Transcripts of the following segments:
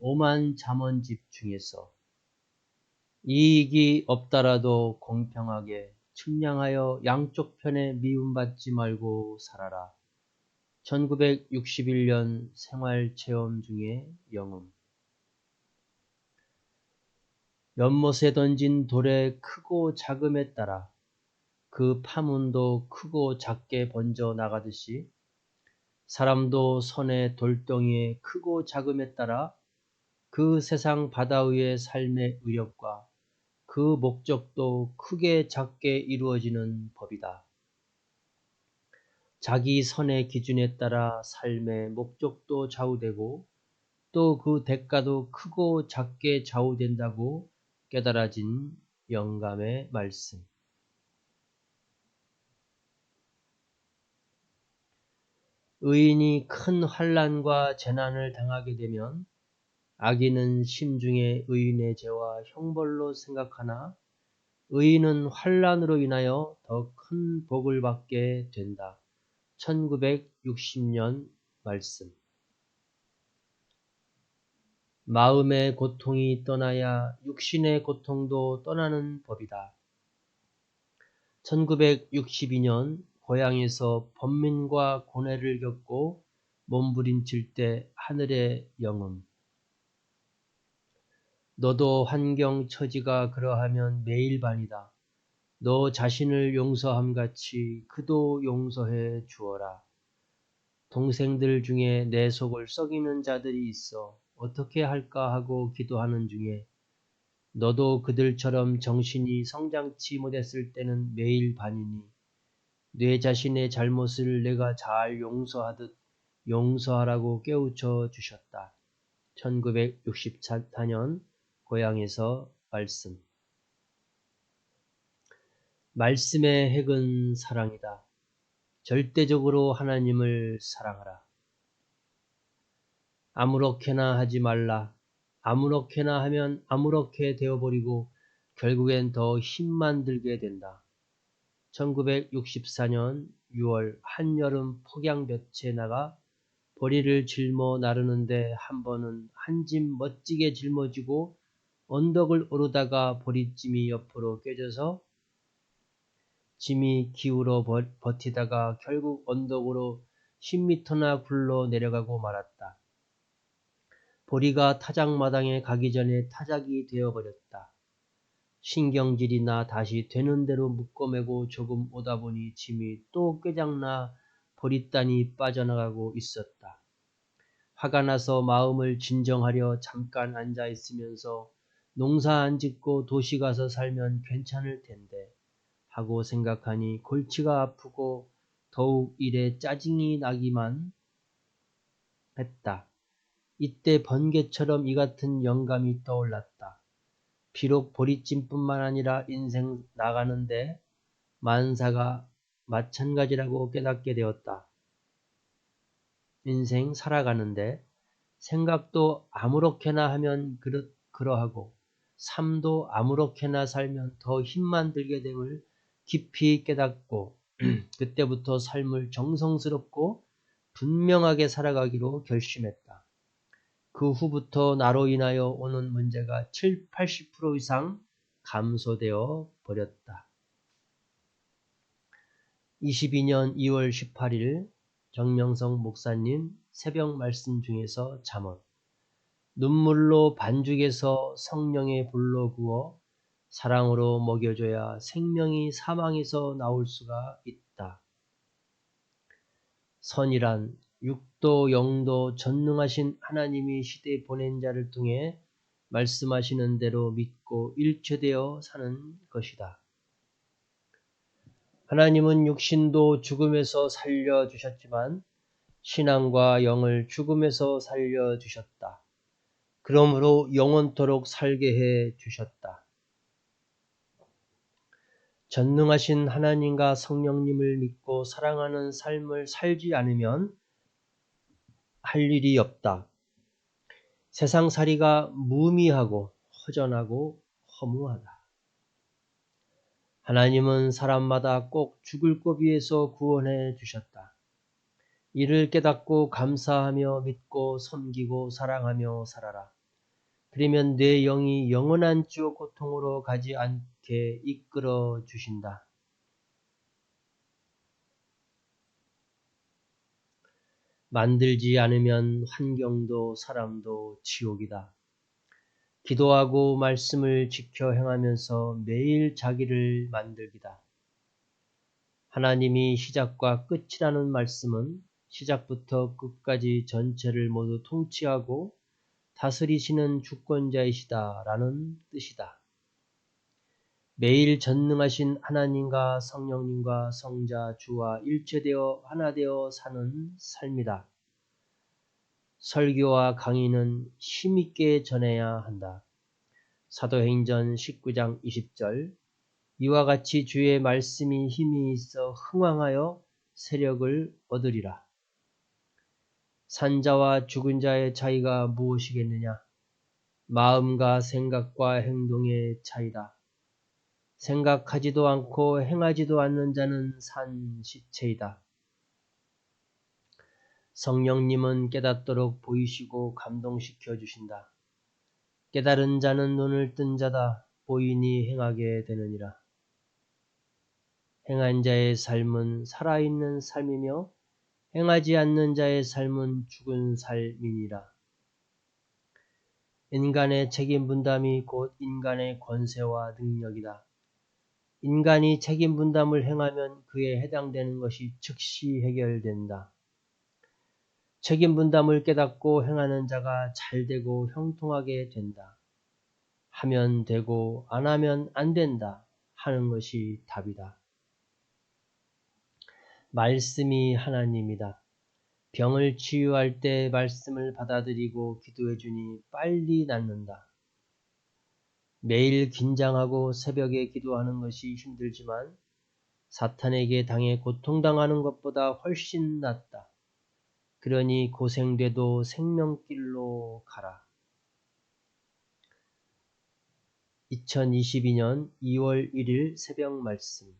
오만 잠언집 중에서 이익이 없더라도 공평하게 측량하여 양쪽 편에 미움받지 말고 살아라. 1961년 생활체험 중에 영음. 연못에 던진 돌의 크고 작음에 따라 그 파문도 크고 작게 번져 나가듯이 사람도 선의 돌덩이의 크고 작음에 따라 그 세상 바다 위의 삶의 위력과 그 목적도 크게 작게 이루어지는 법이다. 자기 선의 기준에 따라 삶의 목적도 좌우되고 또 그 대가도 크고 작게 좌우된다고 깨달아진 영감의 말씀. 의인이 큰 환난과 재난을 당하게 되면 악인은 심중에 의인의 죄와 형벌로 생각하나 의인은 환난으로 인하여 더 큰 복을 받게 된다. 1960년 말씀. 마음의 고통이 떠나야 육신의 고통도 떠나는 법이다. 1962년 고향에서 번민과 고뇌를 겪고 몸부림칠 때 하늘의 영음. 너도 환경 처지가 그러하면 매일 반이다. 너 자신을 용서함같이 그도 용서해 주어라. 동생들 중에 내 속을 썩이는 자들이 있어 어떻게 할까 하고 기도하는 중에 너도 그들처럼 정신이 성장치 못했을 때는 매일 반이니 내 자신의 잘못을 내가 잘 용서하듯 용서하라고 깨우쳐 주셨다. 1964년 고향에서 말씀. 말씀의 핵은 사랑이다. 절대적으로 하나님을 사랑하라. 아무렇게나 하지 말라. 아무렇게나 하면 아무렇게 되어버리고 결국엔 더 힘만 들게 된다. 1964년 6월 한여름 폭양볕에 나가 보리를 짊어 나르는데 한 번은 한 짐 멋지게 짊어지고 언덕을 오르다가 보리짐이 옆으로 깨져서 짐이 기울어 버티다가 결국 언덕으로 10m나 굴러 내려가고 말았다. 보리가 타작마당에 가기 전에 타작이 되어버렸다. 신경질이 나 다시 되는 대로 묶어매고 조금 오다 보니 짐이 또 꾀장나 보리단이 빠져나가고 있었다. 화가 나서 마음을 진정하려 잠깐 앉아 있으면서 농사 안 짓고 도시 가서 살면 괜찮을 텐데 하고 생각하니 골치가 아프고 더욱 일에 짜증이 나기만 했다. 이때 번개처럼 이 같은 영감이 떠올랐다. 비록 보리찜뿐만 아니라 인생 나가는데 만사가 마찬가지라고 깨닫게 되었다. 인생 살아가는데 생각도 아무렇게나 하면 그러하고 삶도 아무렇게나 살면 더 힘만 들게 됨을 깊이 깨닫고 그때부터 삶을 정성스럽고 분명하게 살아가기로 결심했다. 그 후부터 나로 인하여 오는 문제가 80% 이상 감소되어 버렸다. 22년 2월 18일 정명성 목사님 새벽 말씀 중에서 잠언. 눈물로 반죽해서 성령의 불로 구워 사랑으로 먹여줘야 생명이 사망에서 나올 수가 있다. 선이란 육도 영도 전능하신 하나님이 시대에 보낸 자를 통해 말씀하시는 대로 믿고 일체되어 사는 것이다. 하나님은 육신도 죽음에서 살려주셨지만 신앙과 영을 죽음에서 살려주셨다. 그러므로 영원토록 살게 해 주셨다. 전능하신 하나님과 성령님을 믿고 사랑하는 삶을 살지 않으면 할 일이 없다. 세상살이가 무미하고 허전하고 허무하다. 하나님은 사람마다 꼭 죽을 고비에서 구원해 주셨다. 이를 깨닫고 감사하며 믿고 섬기고 사랑하며 살아라. 그러면 내 영이 영원한 지옥 고통으로 가지 않게 이끌어 주신다. 만들지 않으면 환경도 사람도 지옥이다. 기도하고 말씀을 지켜 행하면서 매일 자기를 만들기다. 하나님이 시작과 끝이라는 말씀은 시작부터 끝까지 전체를 모두 통치하고 다스리시는 주권자이시다 라는 뜻이다. 매일 전능하신 하나님과 성령님과 성자 주와 일체되어 하나 되어 사는 삶이다. 설교와 강의는 힘있게 전해야 한다. 사도행전 19장 20절 이와 같이 주의 말씀이 힘이 있어 흥왕하여 세력을 얻으리라. 산자와 죽은 자의 차이가 무엇이겠느냐? 마음과 생각과 행동의 차이다. 생각하지도 않고 행하지도 않는 자는 산 시체이다. 성령님은 깨닫도록 보이시고 감동시켜 주신다. 깨달은 자는 눈을 뜬 자다. 보이니 행하게 되느니라. 행한 자의 삶은 살아있는 삶이며 행하지 않는 자의 삶은 죽은 삶이니라. 인간의 책임 분담이 곧 인간의 권세와 능력이다. 인간이 책임 분담을 행하면 그에 해당되는 것이 즉시 해결된다. 책임 분담을 깨닫고 행하는 자가 잘되고 형통하게 된다. 하면 되고 안 하면 안 된다 하는 것이 답이다. 말씀이 하나님이다. 병을 치유할 때 말씀을 받아들이고 기도해 주니 빨리 낫는다. 매일 긴장하고 새벽에 기도하는 것이 힘들지만 사탄에게 당해 고통당하는 것보다 훨씬 낫다. 그러니 고생돼도 생명길로 가라. 2022년 2월 1일 새벽 말씀.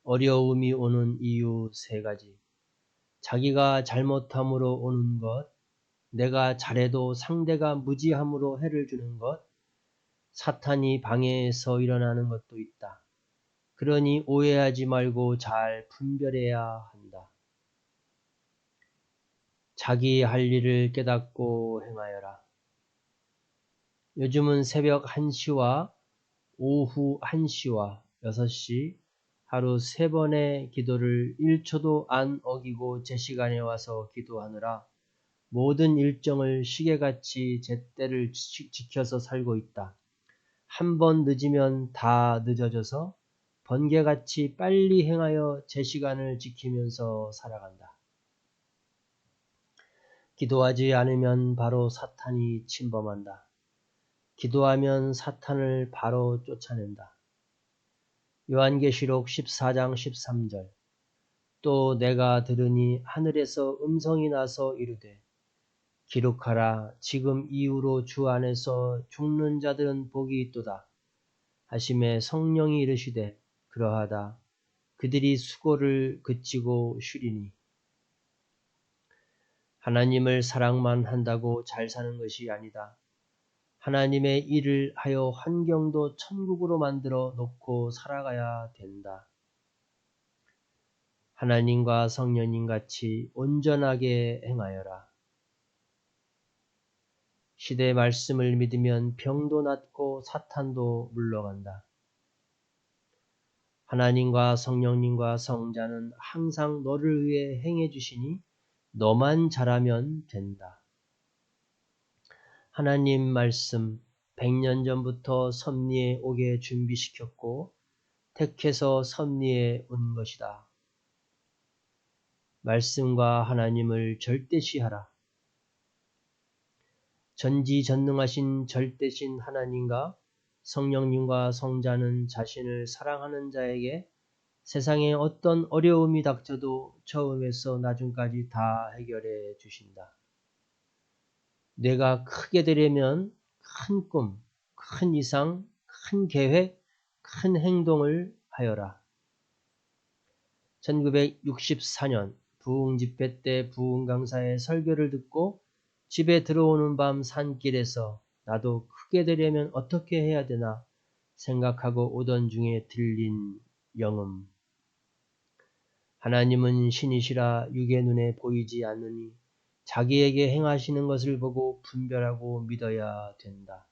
어려움이 오는 이유 3가지. 자기가 잘못함으로 오는 것, 내가 잘해도 상대가 무지함으로 해를 주는 것, 사탄이 방해해서 일어나는 것도 있다. 그러니 오해하지 말고 잘 분별해야 한다. 자기 할 일을 깨닫고 행하여라. 요즘은 새벽 1시와 오후 1시와 6시 하루 3번의 기도를 1초도 안 어기고 제 시간에 와서 기도하느라 모든 일정을 시계같이 제때를 지켜서 살고 있다. 한 번 늦으면 다 늦어져서 번개같이 빨리 행하여 제 시간을 지키면서 살아간다. 기도하지 않으면 바로 사탄이 침범한다. 기도하면 사탄을 바로 쫓아낸다. 요한계시록 14장 13절 또 내가 들으니 하늘에서 음성이 나서 이르되 기록하라. 지금 이후로 주 안에서 죽는 자들은 복이 있도다. 하심에 성령이 이르시되 그러하다. 그들이 수고를 그치고 쉬리니. 하나님을 사랑만 한다고 잘 사는 것이 아니다. 하나님의 일을 하여 환경도 천국으로 만들어 놓고 살아가야 된다. 하나님과 성령님 같이 온전하게 행하여라. 시대 말씀을 믿으면 병도 낫고 사탄도 물러간다. 하나님과 성령님과 성자는 항상 너를 위해 행해 주시니 너만 잘하면 된다. 하나님 말씀 100년 전부터 섭리에 오게 준비시켰고 택해서 섭리에 온 것이다. 말씀과 하나님을 절대시하라. 전지전능하신 절대신 하나님과 성령님과 성자는 자신을 사랑하는 자에게 세상에 어떤 어려움이 닥쳐도 처음에서 나중까지 다 해결해 주신다. 뇌가 크게 되려면 큰 꿈, 큰 이상, 큰 계획, 큰 행동을 하여라. 1964년 부흥 집회 때 부흥 강사의 설교를 듣고 집에 들어오는 밤 산길에서 나도 크게 되려면 어떻게 해야 되나 생각하고 오던 중에 들린 영음. 하나님은 신이시라 육의 눈에 보이지 않으니 자기에게 행하시는 것을 보고 분별하고 믿어야 된다.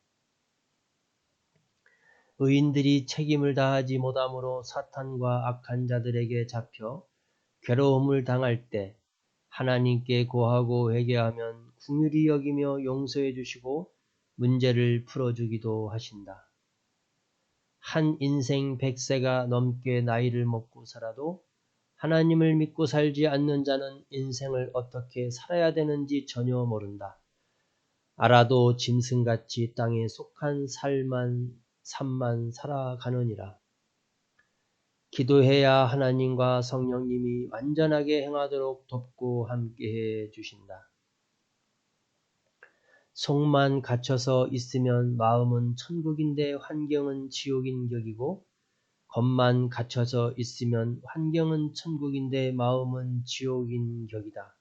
의인들이 책임을 다하지 못함으로 사탄과 악한 자들에게 잡혀 괴로움을 당할 때 하나님께 고하고 회개하면 긍휼히 여기며 용서해 주시고 문제를 풀어주기도 하신다. 한 인생 100세가 넘게 나이를 먹고 살아도 하나님을 믿고 살지 않는 자는 인생을 어떻게 살아야 되는지 전혀 모른다. 알아도 짐승같이 땅에 속한 삶만 살아가느니라. 기도해야 하나님과 성령님이 완전하게 행하도록 돕고 함께해 주신다. 속만 갇혀서 있으면 마음은 천국인데 환경은 지옥인 격이고 겉만 갇혀서 있으면 환경은 천국인데 마음은 지옥인 격이다.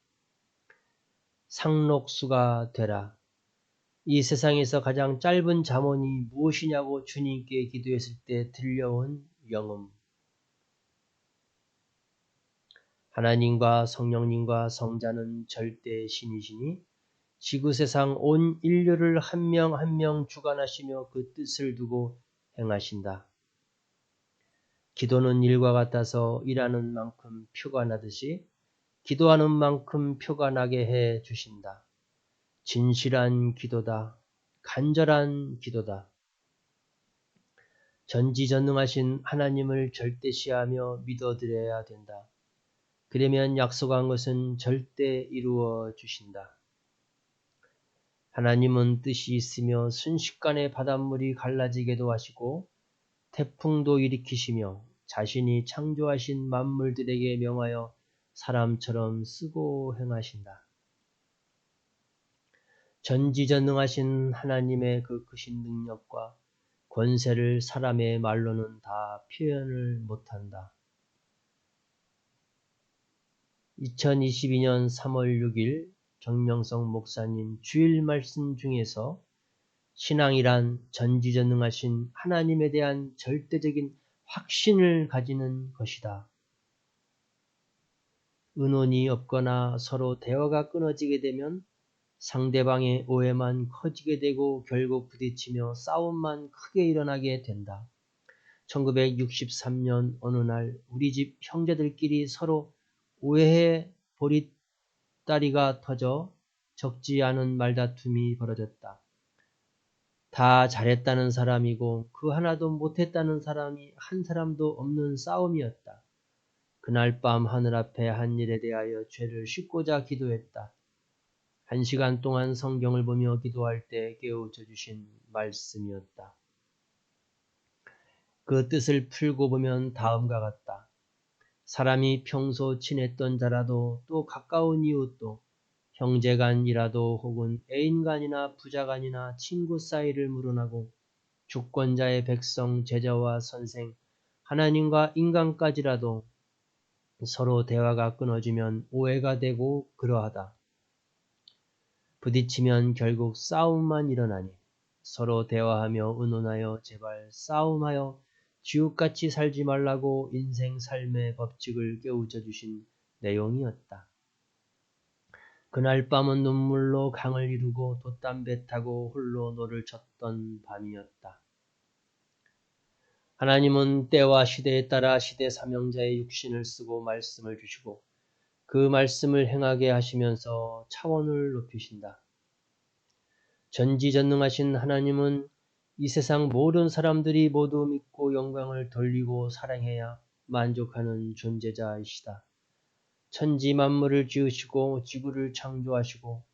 상록수가 되라. 이 세상에서 가장 짧은 잠언이 무엇이냐고 주님께 기도했을 때 들려온 영음. 하나님과 성령님과 성자는 절대 신이시니 지구세상 온 인류를 한 명 한 명 주관하시며 그 뜻을 두고 행하신다. 기도는 일과 같아서 일하는 만큼 표가 나듯이 기도하는 만큼 표가 나게 해 주신다. 진실한 기도다. 간절한 기도다. 전지전능하신 하나님을 절대시하며 믿어드려야 된다. 그러면 약속한 것은 절대 이루어 주신다. 하나님은 뜻이 있으며 순식간에 바닷물이 갈라지게도 하시고 태풍도 일으키시며 자신이 창조하신 만물들에게 명하여 사람처럼 쓰고 행하신다. 전지전능하신 하나님의 그 크신 능력과 권세를 사람의 말로는 다 표현을 못한다. 2022년 3월 6일 정명성 목사님 주일 말씀 중에서 신앙이란 전지전능하신 하나님에 대한 절대적인 확신을 가지는 것이다. 의논이 없거나 서로 대화가 끊어지게 되면 상대방의 오해만 커지게 되고 결국 부딪히며 싸움만 크게 일어나게 된다. 1963년 어느 날 우리 집 형제들끼리 서로 오해해 보릿다리가 터져 적지 않은 말다툼이 벌어졌다. 다 잘했다는 사람이고 그 하나도 못했다는 사람이 한 사람도 없는 싸움이었다. 그날 밤 하늘 앞에 한 일에 대하여 죄를 씻고자 기도했다. 1시간 동안 성경을 보며 기도할 때 깨우쳐 주신 말씀이었다. 그 뜻을 풀고 보면 다음과 같다. 사람이 평소 친했던 자라도 또 가까운 이웃도 형제간이라도 혹은 애인간이나 부자간이나 친구 사이를 물어나고 주권자의 백성, 제자와 선생, 하나님과 인간까지라도 서로 대화가 끊어지면 오해가 되고 그러하다. 부딪히면 결국 싸움만 일어나니 서로 대화하며 의논하여 제발 싸움하여 지옥같이 살지 말라고 인생 삶의 법칙을 깨우쳐 주신 내용이었다. 그날 밤은 눈물로 강을 이루고 돛담배 타고 홀로 노를 쳤던 밤이었다. 하나님은 때와 시대에 따라 시대 사명자의 육신을 쓰고 말씀을 주시고 그 말씀을 행하게 하시면서 차원을 높이신다. 전지전능하신 하나님은 이 세상 모든 사람들이 모두 믿고 영광을 돌리고 사랑해야 만족하는 존재자이시다. 천지 만물을 지으시고 지구를 창조하시고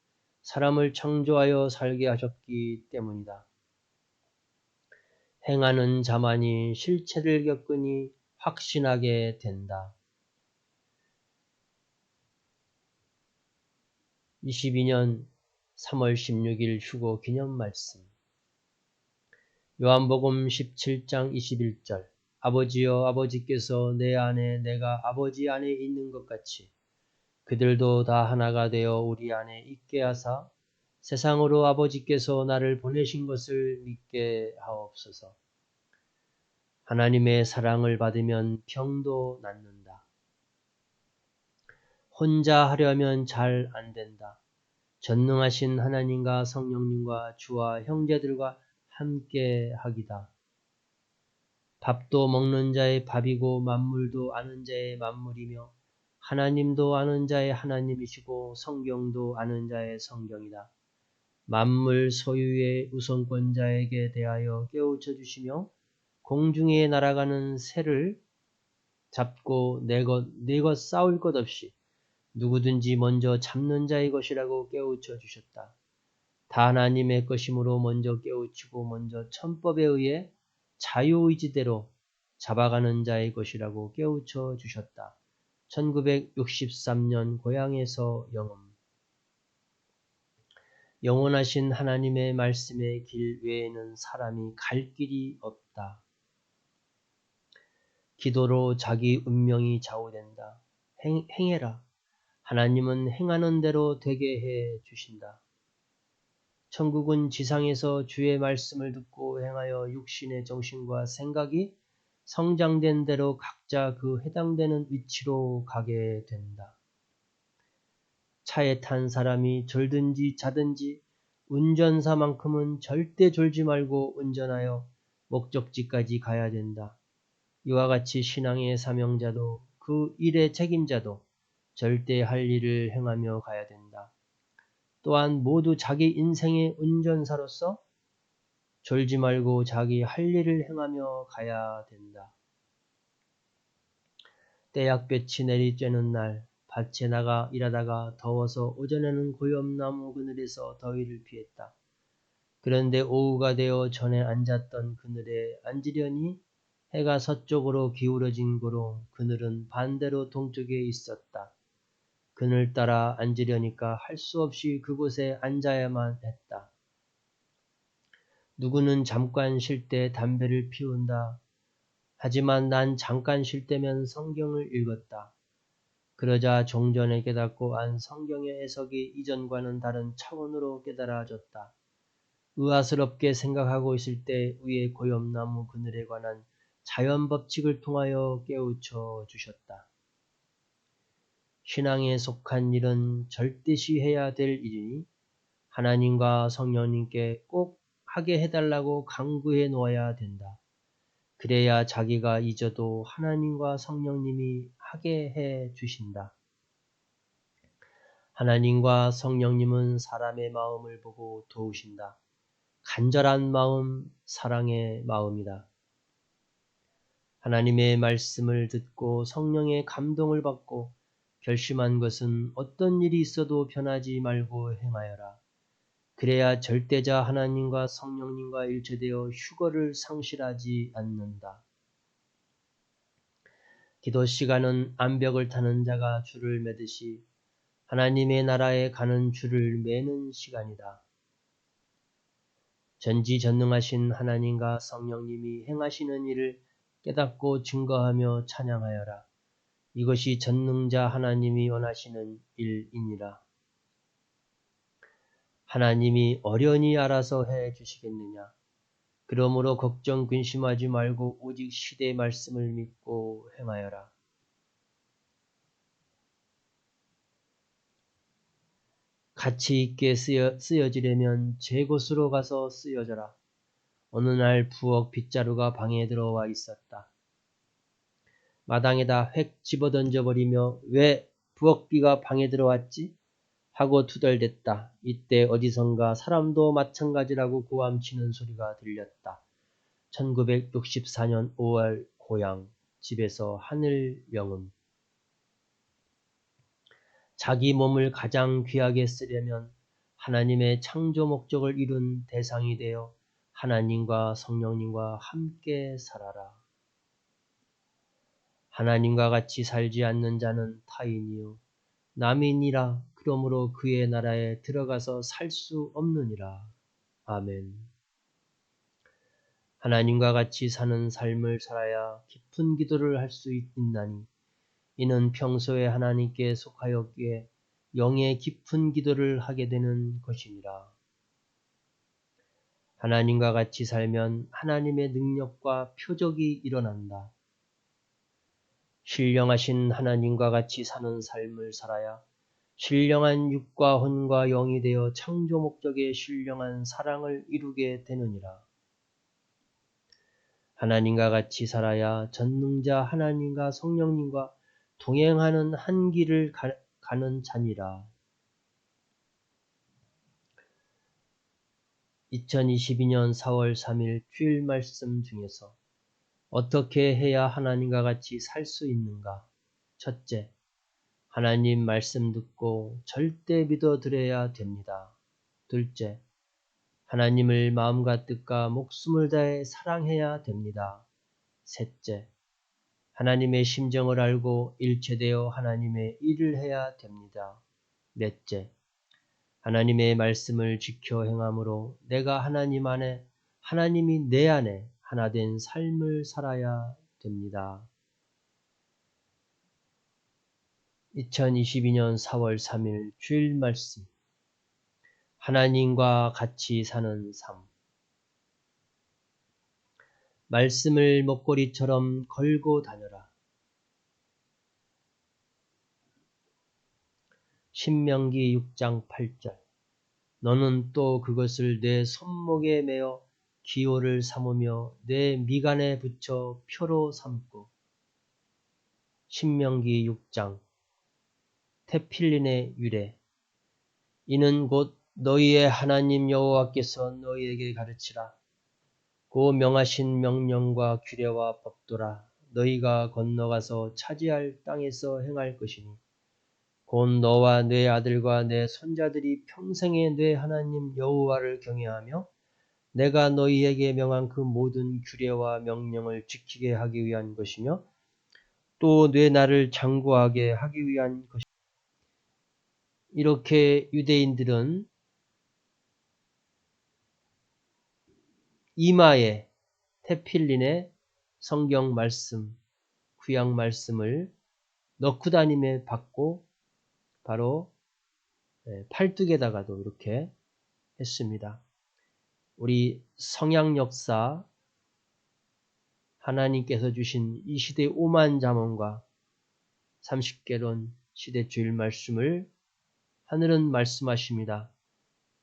사람을 창조하여 살게 하셨기 때문이다. 행하는 자만이 실체를 겪으니 확신하게 된다. 22년 3월 16일 휴거 기념 말씀. 요한복음 17장 21절. 아버지여, 아버지께서 내 안에 내가 아버지 안에 있는 것 같이 그들도 다 하나가 되어 우리 안에 있게 하사 세상으로 아버지께서 나를 보내신 것을 믿게 하옵소서. 하나님의 사랑을 받으면 병도 낫는다. 혼자 하려면 잘 안 된다. 전능하신 하나님과 성령님과 주와 형제들과 함께 하기다. 밥도 먹는 자의 밥이고 만물도 아는 자의 만물이며 하나님도 아는 자의 하나님이시고 성경도 아는 자의 성경이다. 만물 소유의 우선권자에게 대하여 깨우쳐 주시며 공중에 날아가는 새를 잡고 내 것 싸울 것 없이 누구든지 먼저 잡는 자의 것이라고 깨우쳐 주셨다. 다 하나님의 것이므로 먼저 깨우치고 먼저 천법에 의해 자유의지대로 잡아가는 자의 것이라고 깨우쳐 주셨다. 1963년 고향에서 영음. 영원하신 하나님의 말씀의 길 외에는 사람이 갈 길이 없다. 기도로 자기 운명이 좌우된다. 행해라. 하나님은 행하는 대로 되게 해 주신다. 천국은 지상에서 주의 말씀을 듣고 행하여 육신의 정신과 생각이 성장된 대로 각자 그 해당되는 위치로 가게 된다. 차에 탄 사람이 졸든지 자든지 운전사만큼은 절대 졸지 말고 운전하여 목적지까지 가야 된다. 이와 같이 신앙의 사명자도 그 일의 책임자도 절대 할 일을 행하며 가야 된다. 또한 모두 자기 인생의 운전사로서 졸지 말고 자기 할 일을 행하며 가야 된다. 떼약볕이 내리쬐는 날 밭에 나가 일하다가 더워서 오전에는 고염나무 그늘에서 더위를 피했다. 그런데 오후가 되어 전에 앉았던 그늘에 앉으려니 해가 서쪽으로 기울어진 고로 그늘은 반대로 동쪽에 있었다. 그늘 따라 앉으려니까 할 수 없이 그곳에 앉아야만 했다. 누구는 잠깐 쉴 때 담배를 피운다. 하지만 난 잠깐 쉴 때면 성경을 읽었다. 그러자 종전에 깨닫고 안 성경의 해석이 이전과는 다른 차원으로 깨달아졌다. 의아스럽게 생각하고 있을 때 위의 고염나무 그늘에 관한 자연 법칙을 통하여 깨우쳐 주셨다. 신앙에 속한 일은 절대시 해야 될 일이니 하나님과 성령님께 꼭 하게 해달라고 강구해 놓아야 된다. 그래야 자기가 잊어도 하나님과 성령님이 하게 해 주신다. 하나님과 성령님은 사람의 마음을 보고 도우신다. 간절한 마음, 사랑의 마음이다. 하나님의 말씀을 듣고 성령의 감동을 받고 결심한 것은 어떤 일이 있어도 변하지 말고 행하여라. 그래야 절대자 하나님과 성령님과 일체되어 휴거를 상실하지 않는다. 기도 시간은 암벽을 타는 자가 줄을 매듯이 하나님의 나라에 가는 줄을 매는 시간이다. 전지전능하신 하나님과 성령님이 행하시는 일을 깨닫고 증거하며 찬양하여라. 이것이 전능자 하나님이 원하시는 일이니라. 하나님이 어련히 알아서 해 주시겠느냐. 그러므로 걱정 근심하지 말고 오직 시대의 말씀을 믿고 행하여라. 가치 있게 쓰여지려면 제 곳으로 가서 쓰여져라. 어느 날 부엌 빗자루가 방에 들어와 있었다. 마당에다 획 집어던져버리며 왜 부엌비가 방에 들어왔지? 하고 투덜댔다. 이때 어디선가 사람도 마찬가지라고 고함치는 소리가 들렸다. 1964년 5월 고향 집에서 하늘 영음. 자기 몸을 가장 귀하게 쓰려면 하나님의 창조 목적을 이룬 대상이 되어 하나님과 성령님과 함께 살아라. 하나님과 같이 살지 않는 자는 타인이요 남인이라. 그러므로 그의 나라에 들어가서 살 수 없느니라. 아멘. 하나님과 같이 사는 삶을 살아야 깊은 기도를 할 수 있나니 이는 평소에 하나님께 속하였기에 영의 깊은 기도를 하게 되는 것이니라. 하나님과 같이 살면 하나님의 능력과 표적이 일어난다. 신령하신 하나님과 같이 사는 삶을 살아야 신령한 육과 혼과 영이 되어 창조 목적의 신령한 사랑을 이루게 되느니라. 하나님과 같이 살아야 전능자 하나님과 성령님과 동행하는 한 길을 가는 자니라. 2022년 4월 3일 주일 말씀 중에서 어떻게 해야 하나님과 같이 살 수 있는가? 첫째, 하나님 말씀 듣고 절대 믿어드려야 됩니다. 둘째, 하나님을 마음과 뜻과 목숨을 다해 사랑해야 됩니다. 셋째, 하나님의 심정을 알고 일체되어 하나님의 일을 해야 됩니다. 넷째, 하나님의 말씀을 지켜 행함으로 내가 하나님 안에, 하나님이 내 안에 하나 된 삶을 살아야 됩니다. 2022년 4월 3일 주일 말씀. 하나님과 같이 사는 삶. 말씀을 목걸이처럼 걸고 다녀라. 신명기 6장 8절. 너는 또 그것을 내 손목에 매어 기호를 삼으며 내 미간에 붙여 표로 삼고. 신명기 6장. 테필린의 유래. 이는 곧 너희의 하나님 여호와께서 너희에게 가르치라. 고 명하신 명령과 규례와 법도라. 너희가 건너가서 차지할 땅에서 행할 것이니 곧 너와 네 아들과 네 손자들이 평생에 네 하나님 여호와를 경외하며 내가 너희에게 명한 그 모든 규례와 명령을 지키게 하기 위한 것이며 또 네 나를 장구하게 하기 위한 것이다. 이렇게 유대인들은 이마에 테필린의 성경 말씀, 구약 말씀을 넣고 다니며 받고 바로 팔뚝에다가도 이렇게 했습니다. 우리 성약 역사 하나님께서 주신 이 시대의 오만 잠언과 30개론 시대 주일 말씀을 하늘은 말씀하십니다.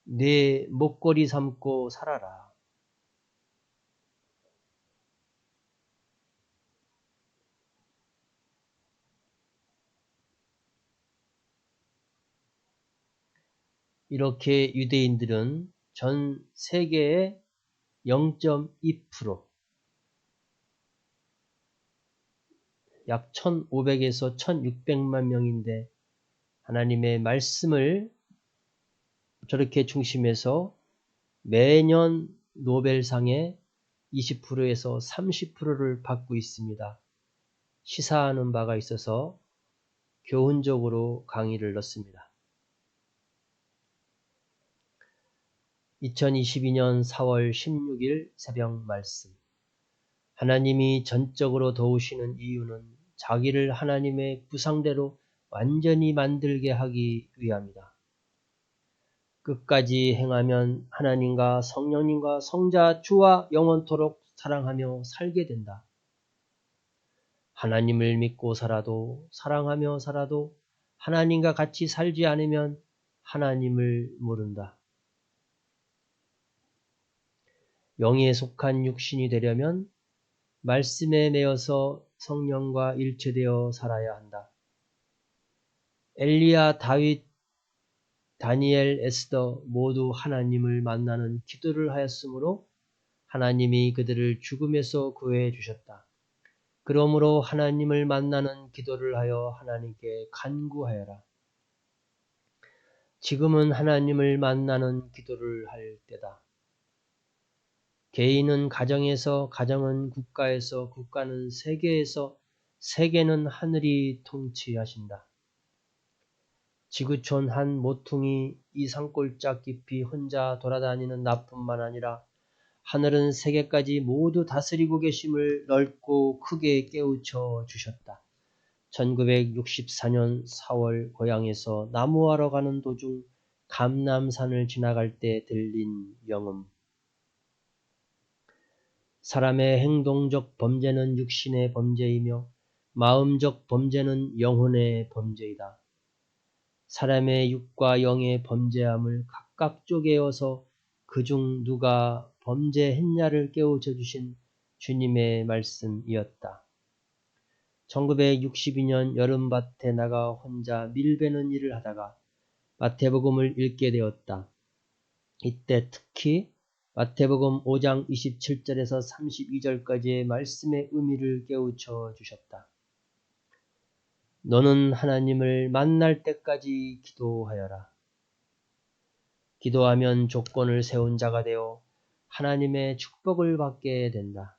내 목걸이 삼고 살아라. 이렇게 유대인들은 전 세계의 0.2%, 약 1500에서 1600만 명인데 하나님의 말씀을 저렇게 중심해서 매년 노벨상의 20%에서 30%를 받고 있습니다. 시사하는 바가 있어서 교훈적으로 강의를 넣습니다. 2022년 4월 16일 새벽 말씀. 하나님이 전적으로 도우시는 이유는 자기를 하나님의 구상대로 완전히 만들게 하기 위함이다. 끝까지 행하면 하나님과 성령님과 성자 주와 영원토록 사랑하며 살게 된다. 하나님을 믿고 살아도 사랑하며 살아도 하나님과 같이 살지 않으면 하나님을 모른다. 영에 속한 육신이 되려면 말씀에 매여서 성령과 일체되어 살아야 한다. 엘리야, 다윗, 다니엘, 에스더 모두 하나님을 만나는 기도를 하였으므로 하나님이 그들을 죽음에서 구해 주셨다. 그러므로 하나님을 만나는 기도를 하여 하나님께 간구하여라. 지금은 하나님을 만나는 기도를 할 때다. 개인은 가정에서, 가정은 국가에서, 국가는 세계에서, 세계는 하늘이 통치하신다. 지구촌 한 모퉁이 이 산골짜 깊이 혼자 돌아다니는 나뿐만 아니라 하늘은 세계까지 모두 다스리고 계심을 넓고 크게 깨우쳐 주셨다. 1964년 4월 고향에서 나무하러 가는 도중 감남산을 지나갈 때 들린 영음. 사람의 행동적 범죄는 육신의 범죄이며 마음적 범죄는 영혼의 범죄이다. 사람의 육과 영의 범죄함을 각각 쪼개어서 그중 누가 범죄했냐를 깨우쳐 주신 주님의 말씀이었다. 1962년 여름밭에 나가 혼자 밀 베는 일을 하다가 마태복음을 읽게 되었다. 이때 특히 마태복음 5장 27절에서 32절까지의 말씀의 의미를 깨우쳐 주셨다. 너는 하나님을 만날 때까지 기도하여라. 기도하면 조건을 세운 자가 되어 하나님의 축복을 받게 된다.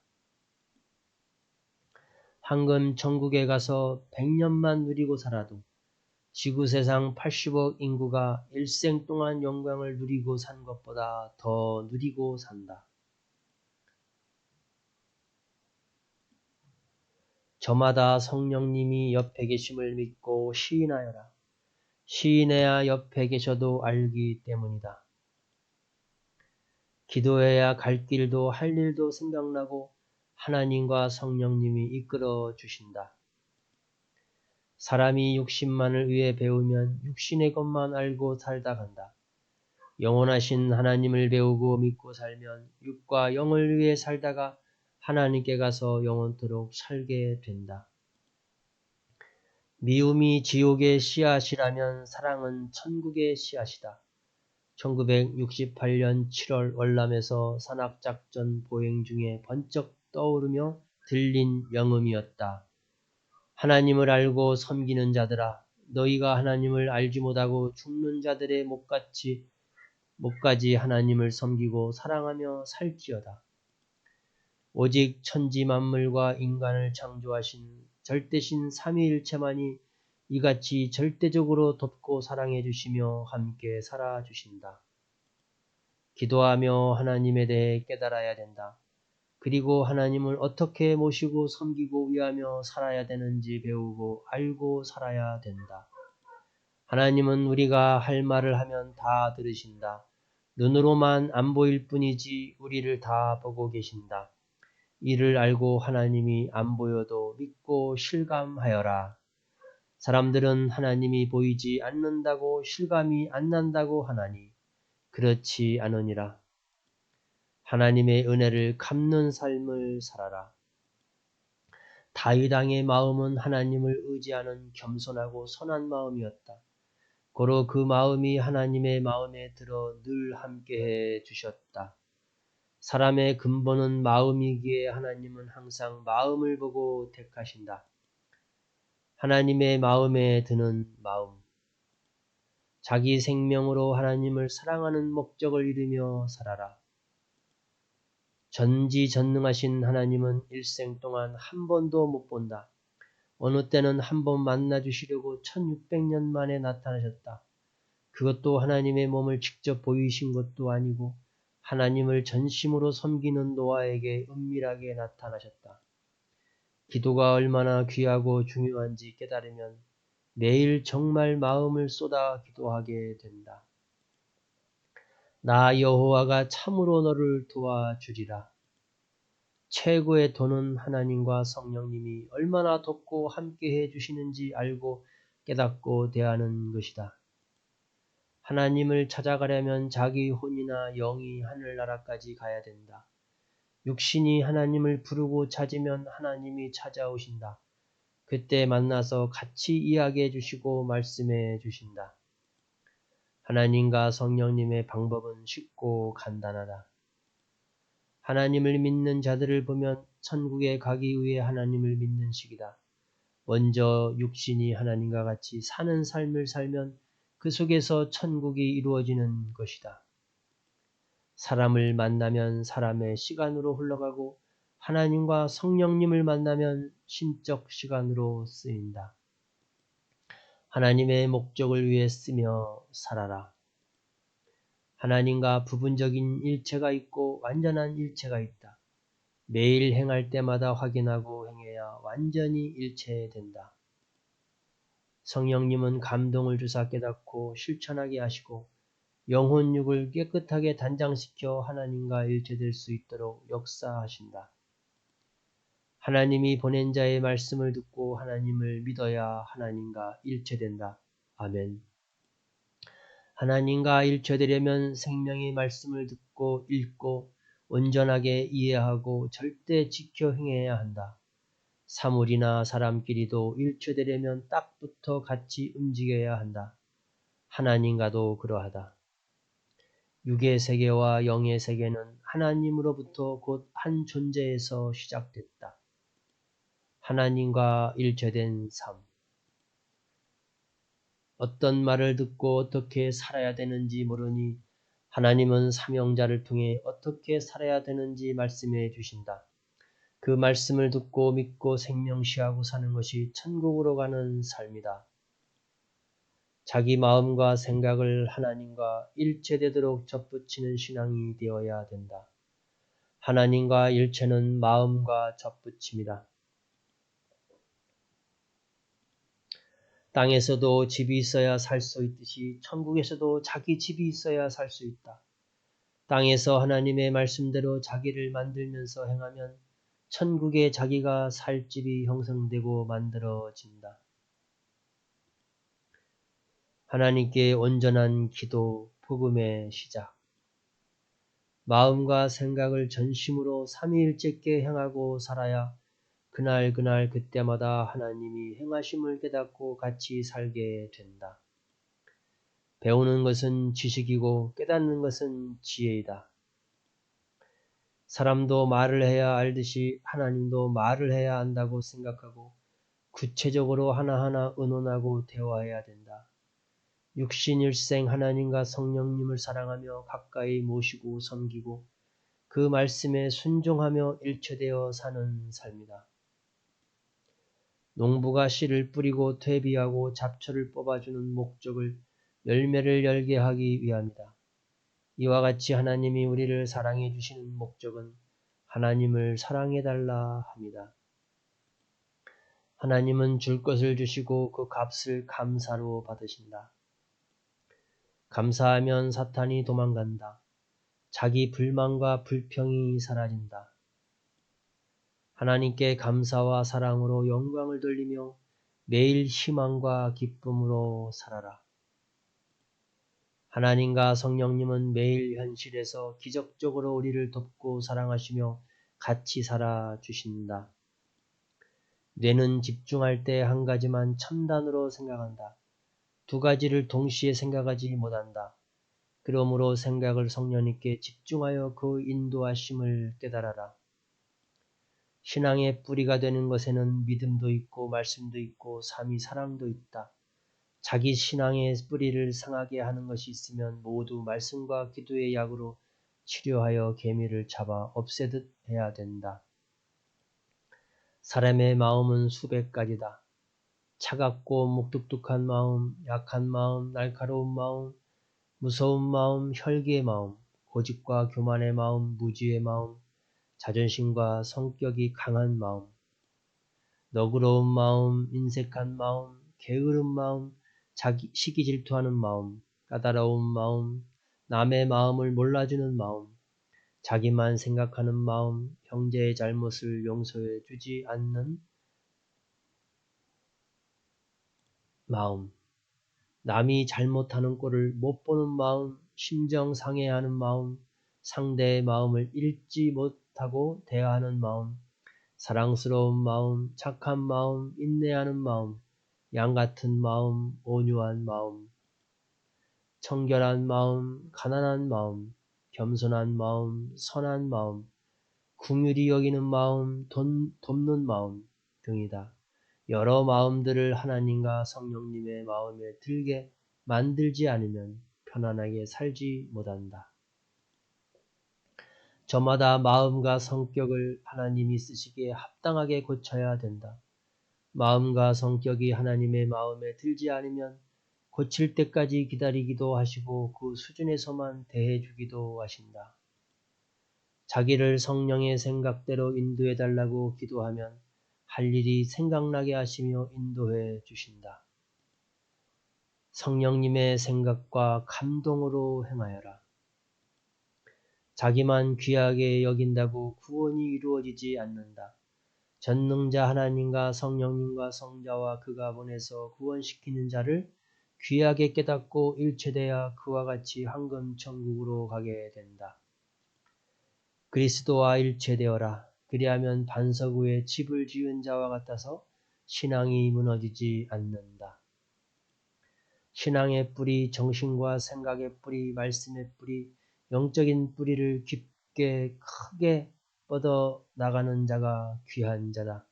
황금 천국에 가서 100년만 누리고 살아도 지구세상 80억 인구가 일생 동안 영광을 누리고 산 것보다 더 누리고 산다. 저마다 성령님이 옆에 계심을 믿고 시인하여라. 시인해야 옆에 계셔도 알기 때문이다. 기도해야 갈 길도 할 일도 생각나고 하나님과 성령님이 이끌어 주신다. 사람이 육신만을 위해 배우면 육신의 것만 알고 살다 간다. 영원하신 하나님을 배우고 믿고 살면 육과 영을 위해 살다가 하나님께 가서 영원토록 살게 된다. 미움이 지옥의 씨앗이라면 사랑은 천국의 씨앗이다. 1968년 7월 월남에서 산악작전 보행 중에 번쩍 떠오르며 들린 영음이었다. 하나님을 알고 섬기는 자들아, 너희가 하나님을 알지 못하고 죽는 자들의 목까지 하나님을 섬기고 사랑하며 살지어다. 오직 천지 만물과 인간을 창조하신 절대신 삼위일체만이 이같이 절대적으로 돕고 사랑해 주시며 함께 살아 주신다. 기도하며 하나님에 대해 깨달아야 된다. 그리고 하나님을 어떻게 모시고 섬기고 위하며 살아야 되는지 배우고 알고 살아야 된다. 하나님은 우리가 할 말을 하면 다 들으신다. 눈으로만 안 보일 뿐이지 우리를 다 보고 계신다. 이를 알고 하나님이 안 보여도 믿고 실감하여라. 사람들은 하나님이 보이지 않는다고 실감이 안 난다고 하나니 그렇지 않으니라. 하나님의 은혜를 갚는 삶을 살아라. 다윗 왕의 마음은 하나님을 의지하는 겸손하고 선한 마음이었다. 고로 그 마음이 하나님의 마음에 들어 늘 함께해 주셨다. 사람의 근본은 마음이기에 하나님은 항상 마음을 보고 택하신다. 하나님의 마음에 드는 마음. 자기 생명으로 하나님을 사랑하는 목적을 이루며 살아라. 전지전능하신 하나님은 일생 동안 한 번도 못 본다. 어느 때는 한 번 만나주시려고 1600년 만에 나타나셨다. 그것도 하나님의 몸을 직접 보이신 것도 아니고 하나님을 전심으로 섬기는 노아에게 은밀하게 나타나셨다. 기도가 얼마나 귀하고 중요한지 깨달으면 매일 정말 마음을 쏟아 기도하게 된다. 나 여호와가 참으로 너를 도와주리라. 최고의 도는 하나님과 성령님이 얼마나 돕고 함께해 주시는지 알고 깨닫고 대하는 것이다. 하나님을 찾아가려면 자기 혼이나 영이 하늘나라까지 가야 된다. 육신이 하나님을 부르고 찾으면 하나님이 찾아오신다. 그때 만나서 같이 이야기해 주시고 말씀해 주신다. 하나님과 성령님의 방법은 쉽고 간단하다. 하나님을 믿는 자들을 보면 천국에 가기 위해 하나님을 믿는 식이다. 먼저 육신이 하나님과 같이 사는 삶을 살면 그 속에서 천국이 이루어지는 것이다. 사람을 만나면 사람의 시간으로 흘러가고 하나님과 성령님을 만나면 신적 시간으로 쓰인다. 하나님의 목적을 위해 쓰며 살아라. 하나님과 부분적인 일체가 있고 완전한 일체가 있다. 매일 행할 때마다 확인하고 행해야 완전히 일체된다. 성령님은 감동을 주사 깨닫고 실천하게 하시고 영혼육을 깨끗하게 단장시켜 하나님과 일체될 수 있도록 역사하신다. 하나님이 보낸 자의 말씀을 듣고 하나님을 믿어야 하나님과 일체된다. 아멘. 하나님과 일체되려면 생명의 말씀을 듣고 읽고 온전하게 이해하고 절대 지켜 행해야 한다. 사물이나 사람끼리도 일체되려면 딱 붙어 같이 움직여야 한다. 하나님과도 그러하다. 육의 세계와 영의 세계는 하나님으로부터 곧 한 존재에서 시작됐다. 하나님과 일체된 삶. 어떤 말을 듣고 어떻게 살아야 되는지 모르니 하나님은 삼형자를 통해 어떻게 살아야 되는지 말씀해 주신다. 그 말씀을 듣고 믿고 생명시하고 사는 것이 천국으로 가는 삶이다. 자기 마음과 생각을 하나님과 일체되도록 접붙이는 신앙이 되어야 된다. 하나님과 일체는 마음과 접붙임이다. 땅에서도 집이 있어야 살 수 있듯이 천국에서도 자기 집이 있어야 살 수 있다. 땅에서 하나님의 말씀대로 자기를 만들면서 행하면 천국에 자기가 살 집이 형성되고 만들어진다. 하나님께 온전한 기도, 복음의 시작. 마음과 생각을 전심으로 삼위일체께 행하고 살아야 그날 그때마다 하나님이 행하심을 깨닫고 같이 살게 된다. 배우는 것은 지식이고 깨닫는 것은 지혜이다. 사람도 말을 해야 알듯이 하나님도 말을 해야 안다고 생각하고 구체적으로 하나하나 의논하고 대화해야 된다. 육신일생 하나님과 성령님을 사랑하며 가까이 모시고 섬기고 그 말씀에 순종하며 일체되어 사는 삶이다. 농부가 씨를 뿌리고 퇴비하고 잡초를 뽑아주는 목적을 열매를 열게 하기 위함이다. 이와 같이 하나님이 우리를 사랑해 주시는 목적은 하나님을 사랑해달라 합니다. 하나님은 줄 것을 주시고 그 값을 감사로 받으신다. 감사하면 사탄이 도망간다. 자기 불만과 불평이 사라진다. 하나님께 감사와 사랑으로 영광을 돌리며 매일 희망과 기쁨으로 살아라. 하나님과 성령님은 매일 현실에서 기적적으로 우리를 돕고 사랑하시며 같이 살아주신다. 뇌는 집중할 때 한 가지만 첨단으로 생각한다. 두 가지를 동시에 생각하지 못한다. 그러므로 생각을 성령님께 집중하여 그 인도하심을 깨달아라. 신앙의 뿌리가 되는 것에는 믿음도 있고 말씀도 있고 삼위 사랑도 있다. 자기 신앙의 뿌리를 상하게 하는 것이 있으면 모두 말씀과 기도의 약으로 치료하여 개미를 잡아 없애듯 해야 된다. 사람의 마음은 수백 가지다. 차갑고 묵뚝뚝한 마음, 약한 마음, 날카로운 마음, 무서운 마음, 혈기의 마음, 고집과 교만의 마음, 무지의 마음, 자존심과 성격이 강한 마음, 너그러운 마음, 인색한 마음, 게으른 마음, 시기 질투하는 마음, 까다로운 마음, 남의 마음을 몰라주는 마음, 자기만 생각하는 마음, 형제의 잘못을 용서해 주지 않는 마음, 남이 잘못하는 꼴을 못 보는 마음, 심정 상해하는 마음, 상대의 마음을 읽지 못하고 대하는 마음, 사랑스러운 마음, 착한 마음, 인내하는 마음, 양같은 마음, 온유한 마음, 청결한 마음, 가난한 마음, 겸손한 마음, 선한 마음, 긍휼히 여기는 마음, 돕는 마음 등이다. 여러 마음들을 하나님과 성령님의 마음에 들게 만들지 않으면 편안하게 살지 못한다. 저마다 마음과 성격을 하나님이 쓰시기에 합당하게 고쳐야 된다. 마음과 성격이 하나님의 마음에 들지 않으면 고칠 때까지 기다리기도 하시고 그 수준에서만 대해주기도 하신다. 자기를 성령의 생각대로 인도해 달라고 기도하면 할 일이 생각나게 하시며 인도해 주신다. 성령님의 생각과 감동으로 행하여라. 자기만 귀하게 여긴다고 구원이 이루어지지 않는다. 전능자 하나님과 성령님과 성자와 그가 보내서 구원시키는 자를 귀하게 깨닫고 일체되어 그와 같이 황금 천국으로 가게 된다. 그리스도와 일체되어라. 그리하면 반석 위에 집을 지은 자와 같아서 신앙이 무너지지 않는다. 신앙의 뿌리, 정신과 생각의 뿌리, 말씀의 뿌리, 영적인 뿌리를 깊게 크게 뻗어 나가는 자가 귀한 자다.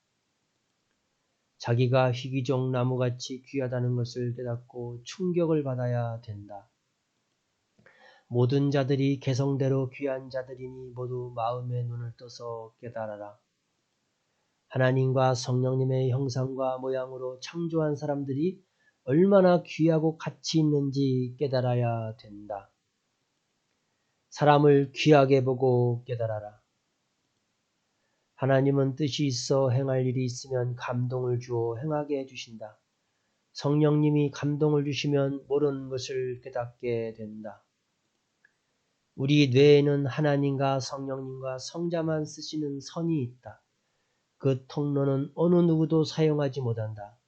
자기가 희귀종 나무같이 귀하다는 것을 깨닫고 충격을 받아야 된다. 모든 자들이 개성대로 귀한 자들이니 모두 마음의 눈을 떠서 깨달아라. 하나님과 성령님의 형상과 모양으로 창조한 사람들이 얼마나 귀하고 가치 있는지 깨달아야 된다. 사람을 귀하게 보고 깨달아라. 하나님은 뜻이 있어 행할 일이 있으면 감동을 주어 행하게 해주신다. 성령님이 감동을 주시면 모르는 것을 깨닫게 된다. 우리 뇌에는 하나님과 성령님과 성자만 쓰시는 선이 있다. 그 통로는 어느 누구도 사용하지 못한다.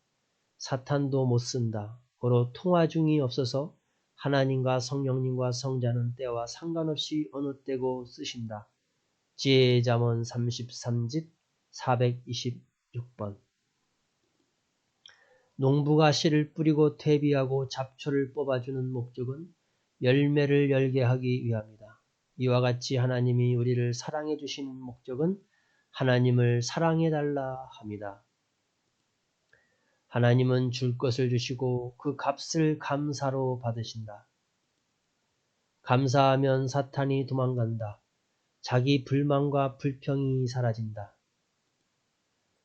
사탄도 못 쓴다. 고로 통화 중이 없어서 하나님과 성령님과 성자는 때와 상관없이 어느 때고 쓰신다. 지혜의 잠언 33집 426번. 농부가 씨를 뿌리고 퇴비하고 잡초를 뽑아주는 목적은 열매를 열게 하기 위함이다. 이와 같이 하나님이 우리를 사랑해 주시는 목적은 하나님을 사랑해 달라 함이다. 하나님은 줄 것을 주시고 그 값을 감사로 받으신다. 감사하면 사탄이 도망간다. 자기 불만과 불평이 사라진다.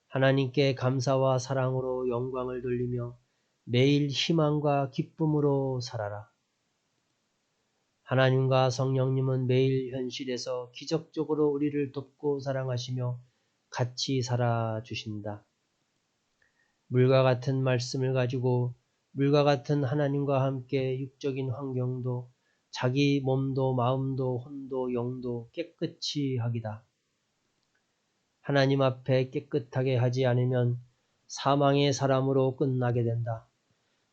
하나님께 감사와 사랑으로 영광을 돌리며 매일 희망과 기쁨으로 살아라. 하나님과 성령님은 매일 현실에서 기적적으로 우리를 돕고 사랑하시며 같이 살아주신다. 물과 같은 말씀을 가지고 물과 같은 하나님과 함께 육적인 환경도 자기 몸도 마음도 혼도 영도 깨끗이 하기다. 하나님 앞에 깨끗하게 하지 않으면 사망의 사람으로 끝나게 된다.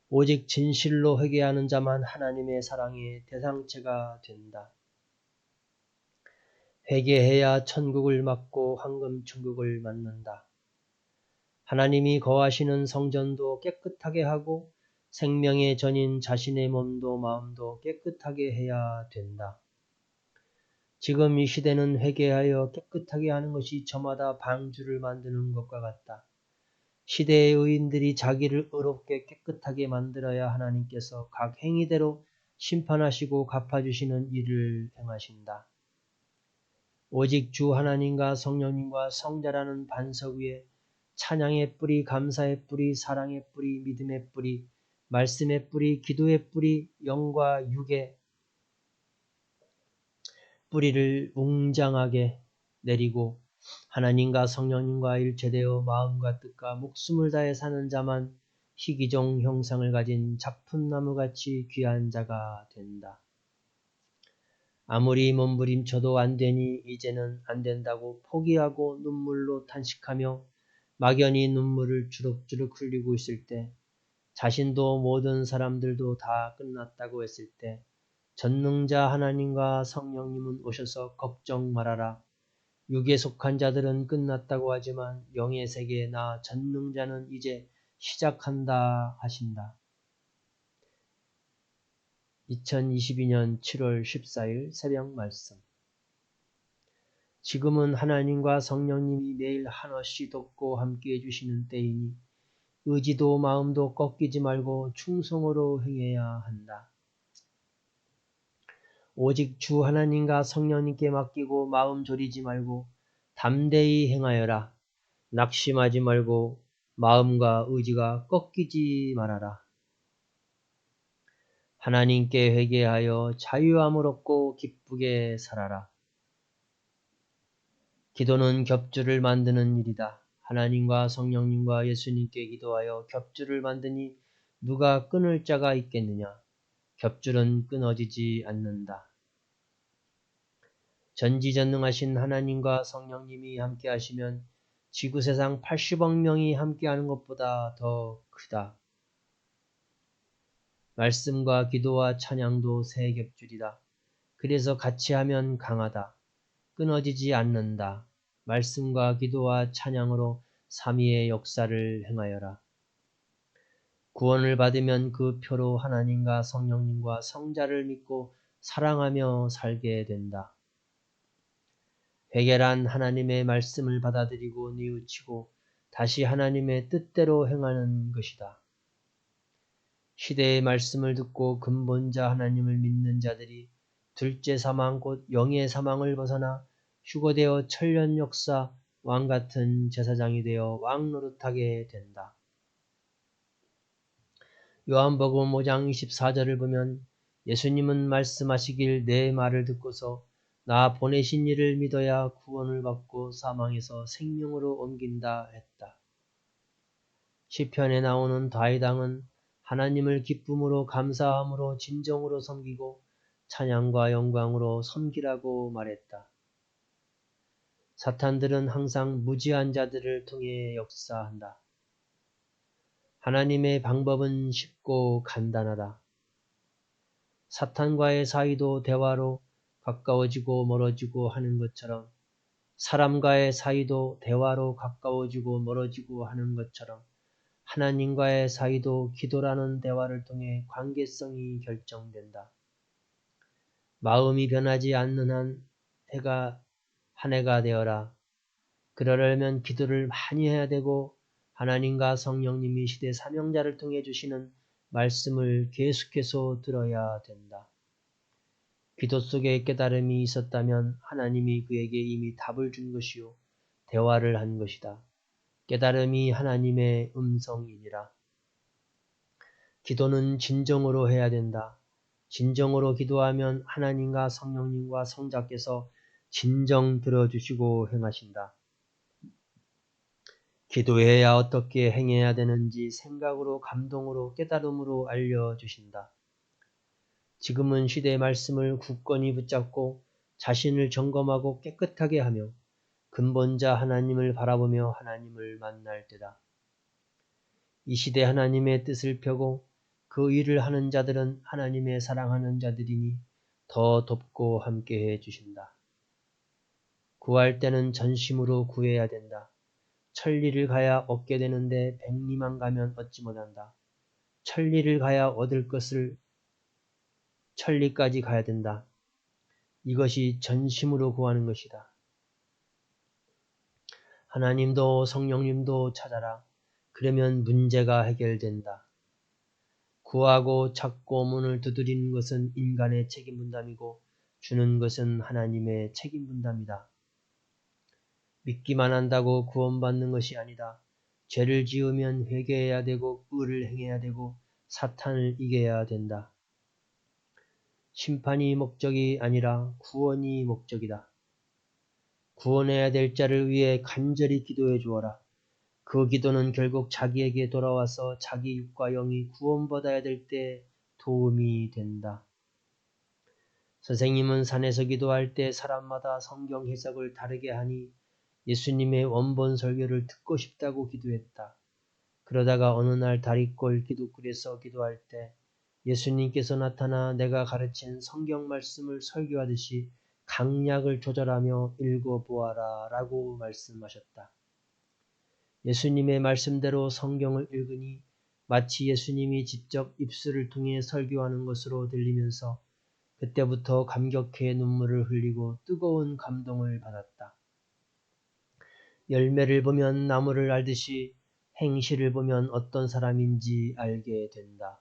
오직 진실로 회개하는 자만 하나님의 사랑의 대상체가 된다. 회개해야 천국을 맞고 황금 천국을 맞는다. 하나님이 거하시는 성전도 깨끗하게 하고 생명의 전인 자신의 몸도 마음도 깨끗하게 해야 된다. 지금 이 시대는 회개하여 깨끗하게 하는 것이 저마다 방주를 만드는 것과 같다. 시대의 의인들이 자기를 의롭게 깨끗하게 만들어야 하나님께서 각 행위대로 심판하시고 갚아주시는 일을 행하신다. 오직 주 하나님과 성령님과 성자라는 반석 위에 찬양의 뿌리, 감사의 뿌리, 사랑의 뿌리, 믿음의 뿌리, 말씀의 뿌리, 기도의 뿌리, 영과 육의 뿌리를 웅장하게 내리고 하나님과 성령님과 일체되어 마음과 뜻과 목숨을 다해 사는 자만 희귀종 형상을 가진 작품나무같이 귀한 자가 된다. 아무리 몸부림쳐도 안 되니 이제는 안 된다고 포기하고 눈물로 탄식하며 막연히 눈물을 주룩주룩 흘리고 있을 때, 자신도 모든 사람들도 다 끝났다고 했을 때 전능자 하나님과 성령님은 오셔서 걱정 말아라. 육에 속한 자들은 끝났다고 하지만 영의 세계에 나 전능자는 이제 시작한다 하신다. 2022년 7월 14일 새벽 말씀. 지금은 하나님과 성령님이 매일 한없이 돕고 함께해 주시는 때이니 의지도 마음도 꺾이지 말고 충성으로 행해야 한다. 오직 주 하나님과 성령님께 맡기고 마음 졸이지 말고 담대히 행하여라. 낙심하지 말고 마음과 의지가 꺾이지 말아라. 하나님께 회개하여 자유함을 얻고 기쁘게 살아라. 기도는 겹줄을 만드는 일이다. 하나님과 성령님과 예수님께 기도하여 겹줄을 만드니 누가 끊을 자가 있겠느냐? 겹줄은 끊어지지 않는다. 전지전능하신 하나님과 성령님이 함께 하시면 지구세상 80억 명이 함께하는 것보다 더 크다. 말씀과 기도와 찬양도 세 겹줄이다. 그래서 같이 하면 강하다. 끊어지지 않는다. 말씀과 기도와 찬양으로 삼위의 역사를 행하여라. 구원을 받으면 그 표로 하나님과 성령님과 성자를 믿고 사랑하며 살게 된다. 회개란 하나님의 말씀을 받아들이고 뉘우치고 다시 하나님의 뜻대로 행하는 것이다. 시대의 말씀을 듣고 근본자 하나님을 믿는 자들이 둘째 사망 곧 영의 사망을 벗어나 휴거되어 천년 역사 왕같은 제사장이 되어 왕 노릇하게 된다. 요한복음 5장 24절을 보면 예수님은 말씀하시길 내 말을 듣고서 나 보내신 이를 믿어야 구원을 받고 사망에서 생명으로 옮긴다 했다. 시편에 나오는 다윗왕은 하나님을 기쁨으로 감사함으로 진정으로 섬기고 찬양과 영광으로 섬기라고 말했다. 사탄들은 항상 무지한 자들을 통해 역사한다. 하나님의 방법은 쉽고 간단하다. 사탄과의 사이도 대화로 가까워지고 멀어지고 하는 것처럼 사람과의 사이도 대화로 가까워지고 멀어지고 하는 것처럼 하나님과의 사이도 기도라는 대화를 통해 관계성이 결정된다. 마음이 변하지 않는 한 해가 한 해가 되어라. 그러려면 기도를 많이 해야 되고 하나님과 성령님이 시대 사명자를 통해 주시는 말씀을 계속해서 들어야 된다. 기도 속에 깨달음이 있었다면 하나님이 그에게 이미 답을 준 것이요 대화를 한 것이다. 깨달음이 하나님의 음성이니라. 기도는 진정으로 해야 된다. 진정으로 기도하면 하나님과 성령님과 성자께서 진정 들어주시고 행하신다. 기도해야 어떻게 행해야 되는지 생각으로 감동으로 깨달음으로 알려주신다. 지금은 시대의 말씀을 굳건히 붙잡고 자신을 점검하고 깨끗하게 하며 근본자 하나님을 바라보며 하나님을 만날 때다. 이 시대 하나님의 뜻을 펴고 그 일을 하는 자들은 하나님의 사랑하는 자들이니 더 돕고 함께해 주신다. 구할 때는 전심으로 구해야 된다. 천리를 가야 얻게 되는데 백리만 가면 얻지 못한다. 천리를 가야 얻을 것을 천리까지 가야 된다. 이것이 전심으로 구하는 것이다. 하나님도 성령님도 찾아라. 그러면 문제가 해결된다. 구하고 찾고 문을 두드리는 것은 인간의 책임 분담이고 주는 것은 하나님의 책임 분담이다. 믿기만 한다고 구원받는 것이 아니다. 죄를 지으면 회개해야 되고 의를 행해야 되고 사탄을 이겨야 된다. 심판이 목적이 아니라 구원이 목적이다. 구원해야 될 자를 위해 간절히 기도해 주어라. 그 기도는 결국 자기에게 돌아와서 자기 육과 영이 구원받아야 될 때 도움이 된다. 선생님은 산에서 기도할 때 사람마다 성경 해석을 다르게 하니 예수님의 원본 설교를 듣고 싶다고 기도했다. 그러다가 어느 날 다리꼴 기둥굴에서 기도할 때 예수님께서 나타나 내가 가르친 성경 말씀을 설교하듯이 강약을 조절하며 읽어보아라 라고 말씀하셨다. 예수님의 말씀대로 성경을 읽으니 마치 예수님이 직접 입술을 통해 설교하는 것으로 들리면서 그때부터 감격해 눈물을 흘리고 뜨거운 감동을 받았다. 열매를 보면 나무를 알듯이 행실을 보면 어떤 사람인지 알게 된다.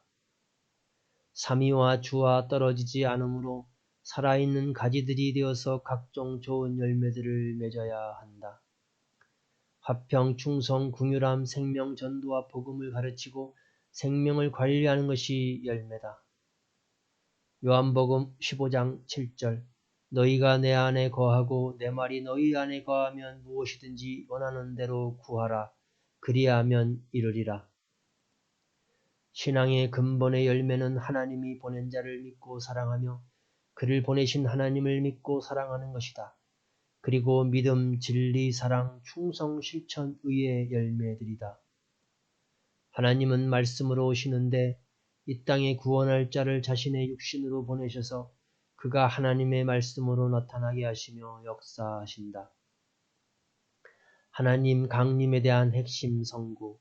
삼위와 주와 떨어지지 않으므로 살아있는 가지들이 되어서 각종 좋은 열매들을 맺어야 한다. 화평, 충성, 궁유람, 생명, 전도와 복음을 가르치고 생명을 관리하는 것이 열매다. 요한복음 15장 7절 너희가 내 안에 거하고 내 말이 너희 안에 거하면 무엇이든지 원하는 대로 구하라. 그리하면 이루리라. 신앙의 근본의 열매는 하나님이 보낸 자를 믿고 사랑하며 그를 보내신 하나님을 믿고 사랑하는 것이다. 그리고 믿음, 진리, 사랑, 충성, 실천, 의의 열매들이다. 하나님은 말씀으로 오시는데 이 땅에 구원할 자를 자신의 육신으로 보내셔서 그가 하나님의 말씀으로 나타나게 하시며 역사하신다. 하나님 강림에 대한 핵심 선구.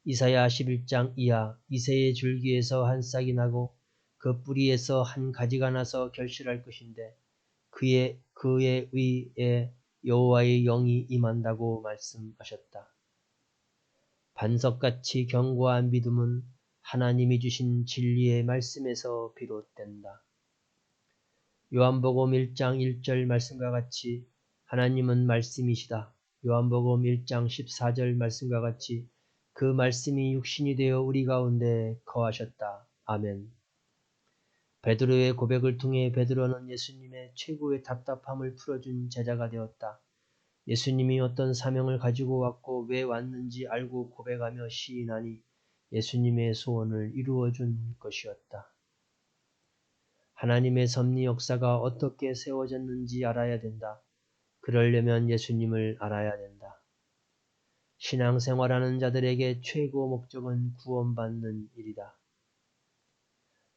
이사야 11장 이하 이새의 줄기에서 한 싹이 나고 그 뿌리에서 한 가지가 나서 결실할 것인데 그의 위에 여호와의 영이 임한다고 말씀하셨다. 반석같이 견고한 믿음은 하나님이 주신 진리의 말씀에서 비롯된다. 요한복음 1장 1절 말씀과 같이 하나님은 말씀이시다. 요한복음 1장 14절 말씀과 같이 그 말씀이 육신이 되어 우리 가운데 거하셨다. 아멘. 베드로의 고백을 통해 베드로는 예수님의 최고의 답답함을 풀어준 제자가 되었다. 예수님이 어떤 사명을 가지고 왔고 왜 왔는지 알고 고백하며 시인하니 예수님의 소원을 이루어준 것이었다. 하나님의 섭리 역사가 어떻게 세워졌는지 알아야 된다. 그러려면 예수님을 알아야 된다. 신앙생활하는 자들에게 최고 목적은 구원받는 일이다.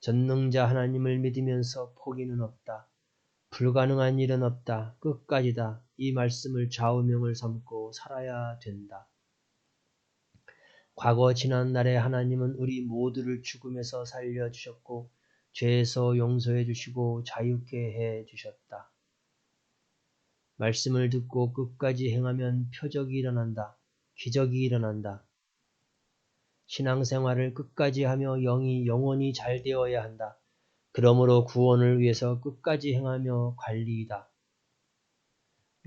전능자 하나님을 믿으면서 포기는 없다. 불가능한 일은 없다. 끝까지다. 이 말씀을 좌우명을 삼고 살아야 된다. 과거 지난날에 하나님은 우리 모두를 죽음에서 살려주셨고 죄에서 용서해 주시고 자유케 해 주셨다. 말씀을 듣고 끝까지 행하면 표적이 일어난다. 기적이 일어난다. 신앙생활을 끝까지 하며 영이 영원히 잘 되어야 한다. 그러므로 구원을 위해서 끝까지 행하며 관리이다.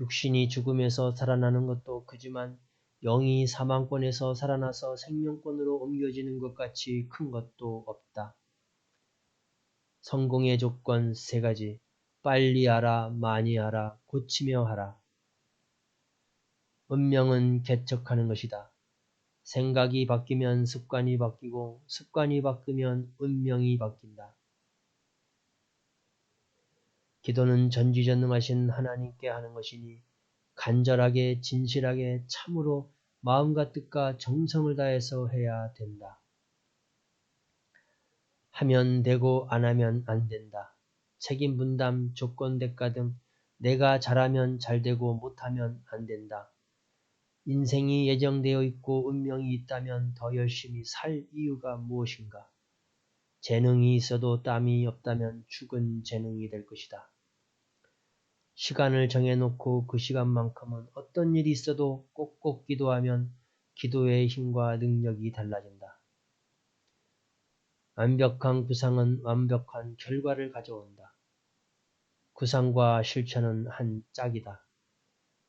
육신이 죽음에서 살아나는 것도 그지만 영이 사망권에서 살아나서 생명권으로 옮겨지는 것 같이 큰 것도 없다. 성공의 조건 3가지. 빨리 하라, 많이 하라, 고치며 하라. 운명은 개척하는 것이다. 생각이 바뀌면 습관이 바뀌고 습관이 바뀌면 운명이 바뀐다. 기도는 전지전능하신 하나님께 하는 것이니 간절하게 진실하게 참으로 마음과 뜻과 정성을 다해서 해야 된다. 하면 되고 안 하면 안 된다. 책임 분담, 조건 대가 등 내가 잘하면 잘 되고 못하면 안 된다. 인생이 예정되어 있고 운명이 있다면 더 열심히 살 이유가 무엇인가? 재능이 있어도 땀이 없다면 죽은 재능이 될 것이다. 시간을 정해놓고 그 시간만큼은 어떤 일이 있어도 꼭꼭 기도하면 기도의 힘과 능력이 달라진다. 완벽한 구상은 완벽한 결과를 가져온다. 구상과 실천은 한 짝이다.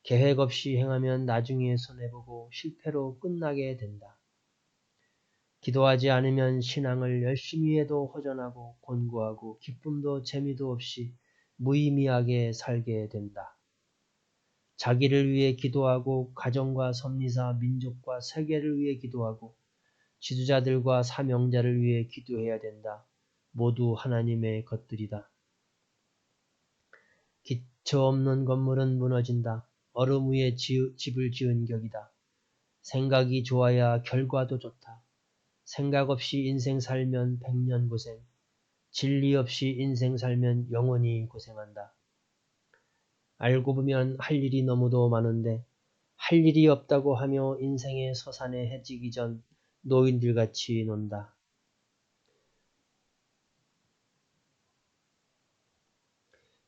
계획 없이 행하면 나중에 손해보고 실패로 끝나게 된다. 기도하지 않으면 신앙을 열심히 해도 허전하고 곤고하고 기쁨도 재미도 없이 무의미하게 살게 된다. 자기를 위해 기도하고 가정과 섭리사, 민족과 세계를 위해 기도하고 지도자들과 사명자를 위해 기도해야 된다. 모두 하나님의 것들이다. 기초 없는 건물은 무너진다. 얼음 위에 집을 지은 격이다. 생각이 좋아야 결과도 좋다. 생각 없이 인생 살면 100년 고생, 진리 없이 인생 살면 영원히 고생한다. 알고 보면 할 일이 너무도 많은데 할 일이 없다고 하며 인생의 서산에 해지기 전 노인들같이 논다.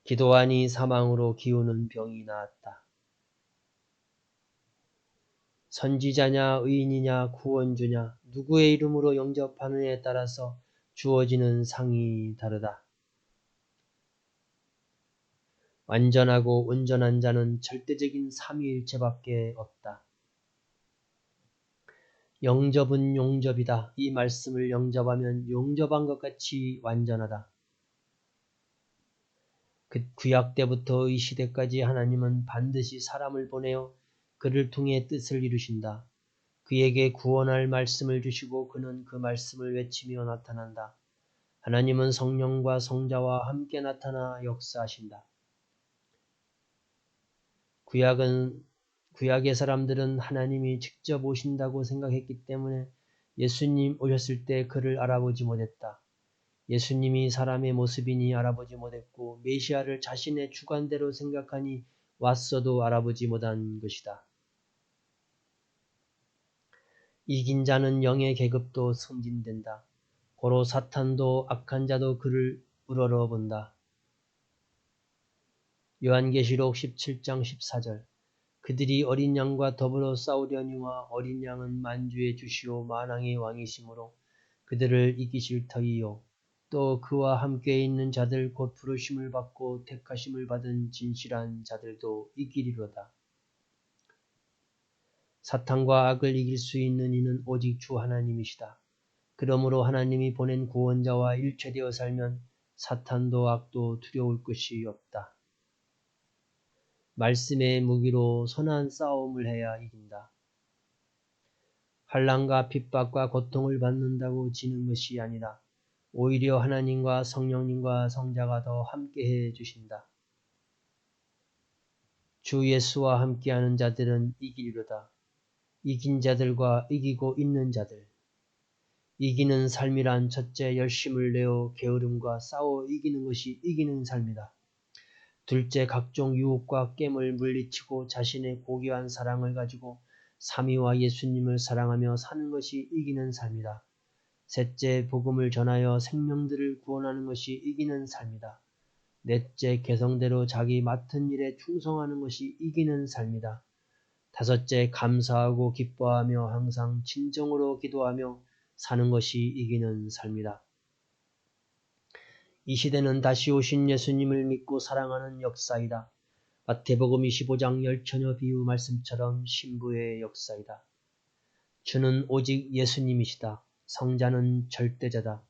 기도하니 사망으로 기우는 병이 나았다. 선지자냐 의인이냐 구원주냐 누구의 이름으로 영접하느냐에 따라서 주어지는 상이 다르다. 완전하고 온전한 자는 절대적인 삼위일체밖에 없다. 영접은 용접이다. 이 말씀을 영접하면 용접한 것 같이 완전하다. 그 구약 때부터 이 시대까지 하나님은 반드시 사람을 보내어 그를 통해 뜻을 이루신다. 그에게 구원할 말씀을 주시고 그는 그 말씀을 외치며 나타난다. 하나님은 성령과 성자와 함께 나타나 역사하신다. 구약의 사람들은 하나님이 직접 오신다고 생각했기 때문에 예수님 오셨을 때 그를 알아보지 못했다. 예수님이 사람의 모습이니 알아보지 못했고 메시아를 자신의 주관대로 생각하니 왔어도 알아보지 못한 것이다. 이긴 자는 영의 계급도 승진된다. 고로 사탄도 악한 자도 그를 우러러본다. 요한계시록 17장 14절 그들이 어린 양과 더불어 싸우려니와 어린 양은 만주의 주시오 만왕의 왕이시므로 그들을 이기실 터이요. 또 그와 함께 있는 자들 곧 부르심을 받고 택하심을 받은 진실한 자들도 이기리로다. 사탄과 악을 이길 수 있는 이는 오직 주 하나님이시다. 그러므로 하나님이 보낸 구원자와 일체되어 살면 사탄도 악도 두려울 것이 없다. 말씀의 무기로 선한 싸움을 해야 이긴다. 환난과 핍박과 고통을 받는다고 지는 것이 아니라 오히려 하나님과 성령님과 성자가 더 함께해 주신다. 주 예수와 함께하는 자들은 이기리로다. 이긴 자들과 이기고 있는 자들. 이기는 삶이란 첫째 열심을 내어 게으름과 싸워 이기는 것이 이기는 삶이다. 둘째 각종 유혹과 깸을 물리치고 자신의 고귀한 사랑을 가지고 삼위와 예수님을 사랑하며 사는 것이 이기는 삶이다. 셋째 복음을 전하여 생명들을 구원하는 것이 이기는 삶이다. 넷째 개성대로 자기 맡은 일에 충성하는 것이 이기는 삶이다. 다섯째 감사하고 기뻐하며 항상 진정으로 기도하며 사는 것이 이기는 삶이다. 이 시대는 다시 오신 예수님을 믿고 사랑하는 역사이다. 마태복음 25장 열처녀 비유 말씀처럼 신부의 역사이다. 주는 오직 예수님이시다. 성자는 절대자다.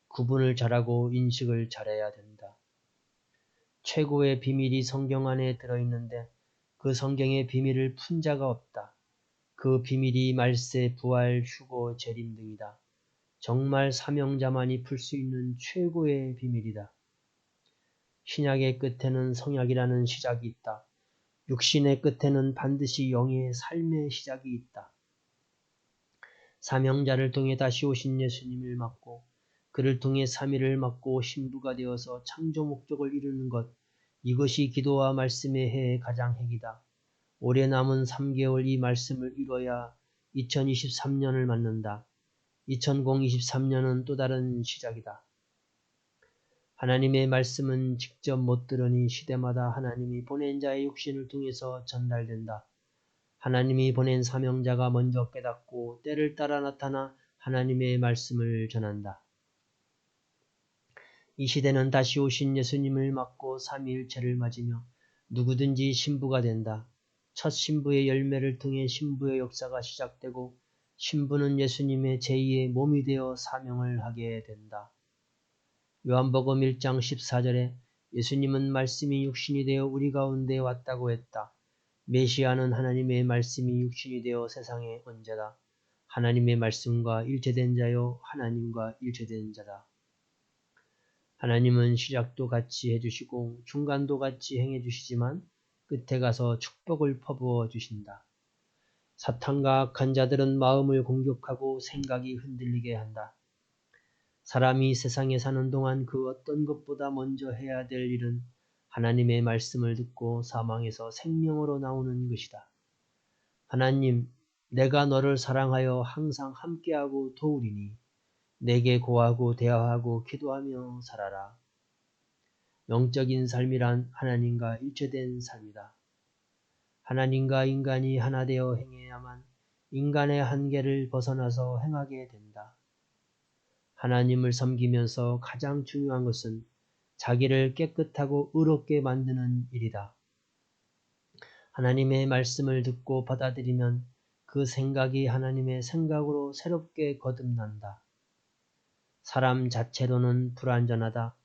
구분을 잘하고 인식을 잘해야 된다. 최고의 비밀이 성경 안에 들어있는데 그 성경의 비밀을 푼 자가 없다. 그 비밀이 말세, 부활, 휴고, 재림 등이다. 정말 사명자만이 풀 수 있는 최고의 비밀이다. 신약의 끝에는 성약이라는 시작이 있다. 육신의 끝에는 반드시 영의 삶의 시작이 있다. 사명자를 통해 다시 오신 예수님을 맞고 그를 통해 3위를 맞고 신부가 되어서 창조 목적을 이루는 것, 이것이 기도와 말씀의 해의 가장 핵이다. 올해 남은 3개월 이 말씀을 이뤄야 2023년을 맞는다. 2023년은 또 다른 시작이다. 하나님의 말씀은 직접 못 들으니 시대마다 하나님이 보낸 자의 육신을 통해서 전달된다. 하나님이 보낸 사명자가 먼저 깨닫고 때를 따라 나타나 하나님의 말씀을 전한다. 이 시대는 다시 오신 예수님을 맞고 삼위일체를 맞으며 누구든지 신부가 된다. 첫 신부의 열매를 통해 신부의 역사가 시작되고 신부는 예수님의 제2의 몸이 되어 사명을 하게 된다. 요한복음 1장 14절에 예수님은 말씀이 육신이 되어 우리 가운데 왔다고 했다. 메시아는 하나님의 말씀이 육신이 되어 세상에 온 자다. 하나님의 말씀과 일체된 자요 하나님과 일체된 자다. 하나님은 시작도 같이 해주시고 중간도 같이 행해주시지만 끝에 가서 축복을 퍼부어 주신다. 사탄과 악한 자들은 마음을 공격하고 생각이 흔들리게 한다. 사람이 세상에 사는 동안 그 어떤 것보다 먼저 해야 될 일은 하나님의 말씀을 듣고 사망에서 생명으로 나오는 것이다. 하나님, 내가 너를 사랑하여 항상 함께하고 도우리니 내게 고하고 대화하고 기도하며 살아라. 영적인 삶이란 하나님과 일체된 삶이다. 하나님과 인간이 하나 되어 행해야만 인간의 한계를 벗어나서 행하게 된다. 하나님을 섬기면서 가장 중요한 것은 자기를 깨끗하고 의롭게 만드는 일이다. 하나님의 말씀을 듣고 받아들이면 그 생각이 하나님의 생각으로 새롭게 거듭난다. 사람 자체로는 불완전하다.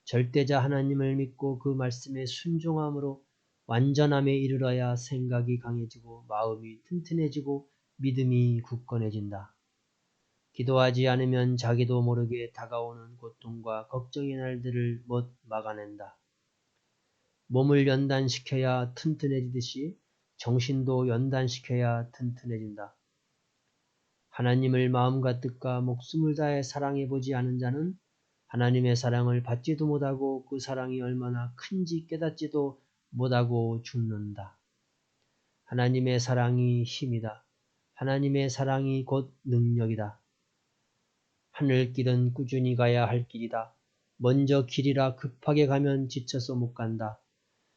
절대자 하나님을 믿고 그 말씀에 순종함으로 완전함에 이르러야 생각이 강해지고 마음이 튼튼해지고 믿음이 굳건해진다. 기도하지 않으면 자기도 모르게 다가오는 고통과 걱정의 날들을 못 막아낸다. 몸을 연단시켜야 튼튼해지듯이 정신도 연단시켜야 튼튼해진다. 하나님을 마음과 뜻과 목숨을 다해 사랑해보지 않은 자는 하나님의 사랑을 받지도 못하고 그 사랑이 얼마나 큰지 깨닫지도 못하고 죽는다. 하나님의 사랑이 힘이다. 하나님의 사랑이 곧 능력이다. 하늘길은 꾸준히 가야 할 길이다. 먼저 길이라 급하게 가면 지쳐서 못 간다.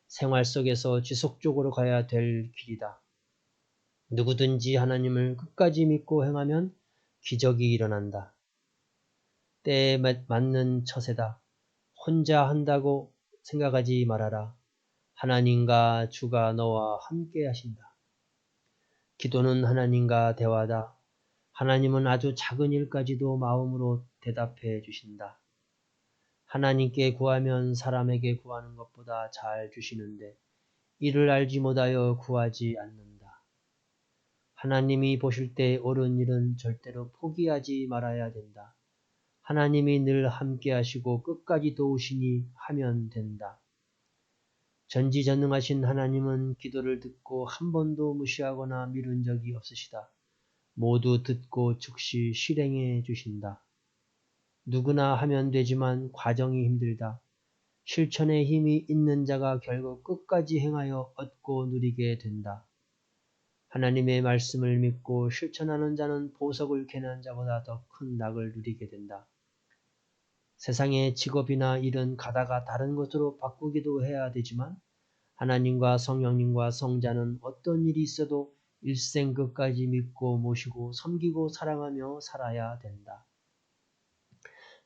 생활 속에서 지속적으로 가야 될 길이다. 누구든지 하나님을 끝까지 믿고 행하면 기적이 일어난다. 때에 맞는 처세다. 혼자 한다고 생각하지 말아라. 하나님과 주가 너와 함께 하신다. 기도는 하나님과 대화다. 하나님은 아주 작은 일까지도 마음으로 대답해 주신다. 하나님께 구하면 사람에게 구하는 것보다 잘 주시는데 이를 알지 못하여 구하지 않는다. 하나님이 보실 때 옳은 일은 절대로 포기하지 말아야 된다. 하나님이 늘 함께 하시고 끝까지 도우시니 하면 된다. 전지전능하신 하나님은 기도를 듣고 한 번도 무시하거나 미룬 적이 없으시다. 모두 듣고 즉시 실행해 주신다. 누구나 하면 되지만 과정이 힘들다. 실천에 힘이 있는 자가 결국 끝까지 행하여 얻고 누리게 된다. 하나님의 말씀을 믿고 실천하는 자는 보석을 캐는 자보다 더 큰 낙을 누리게 된다. 세상의 직업이나 일은 가다가 다른 것으로 바꾸기도 해야 되지만 하나님과 성령님과 성자는 어떤 일이 있어도 일생 끝까지 믿고 모시고 섬기고 사랑하며 살아야 된다.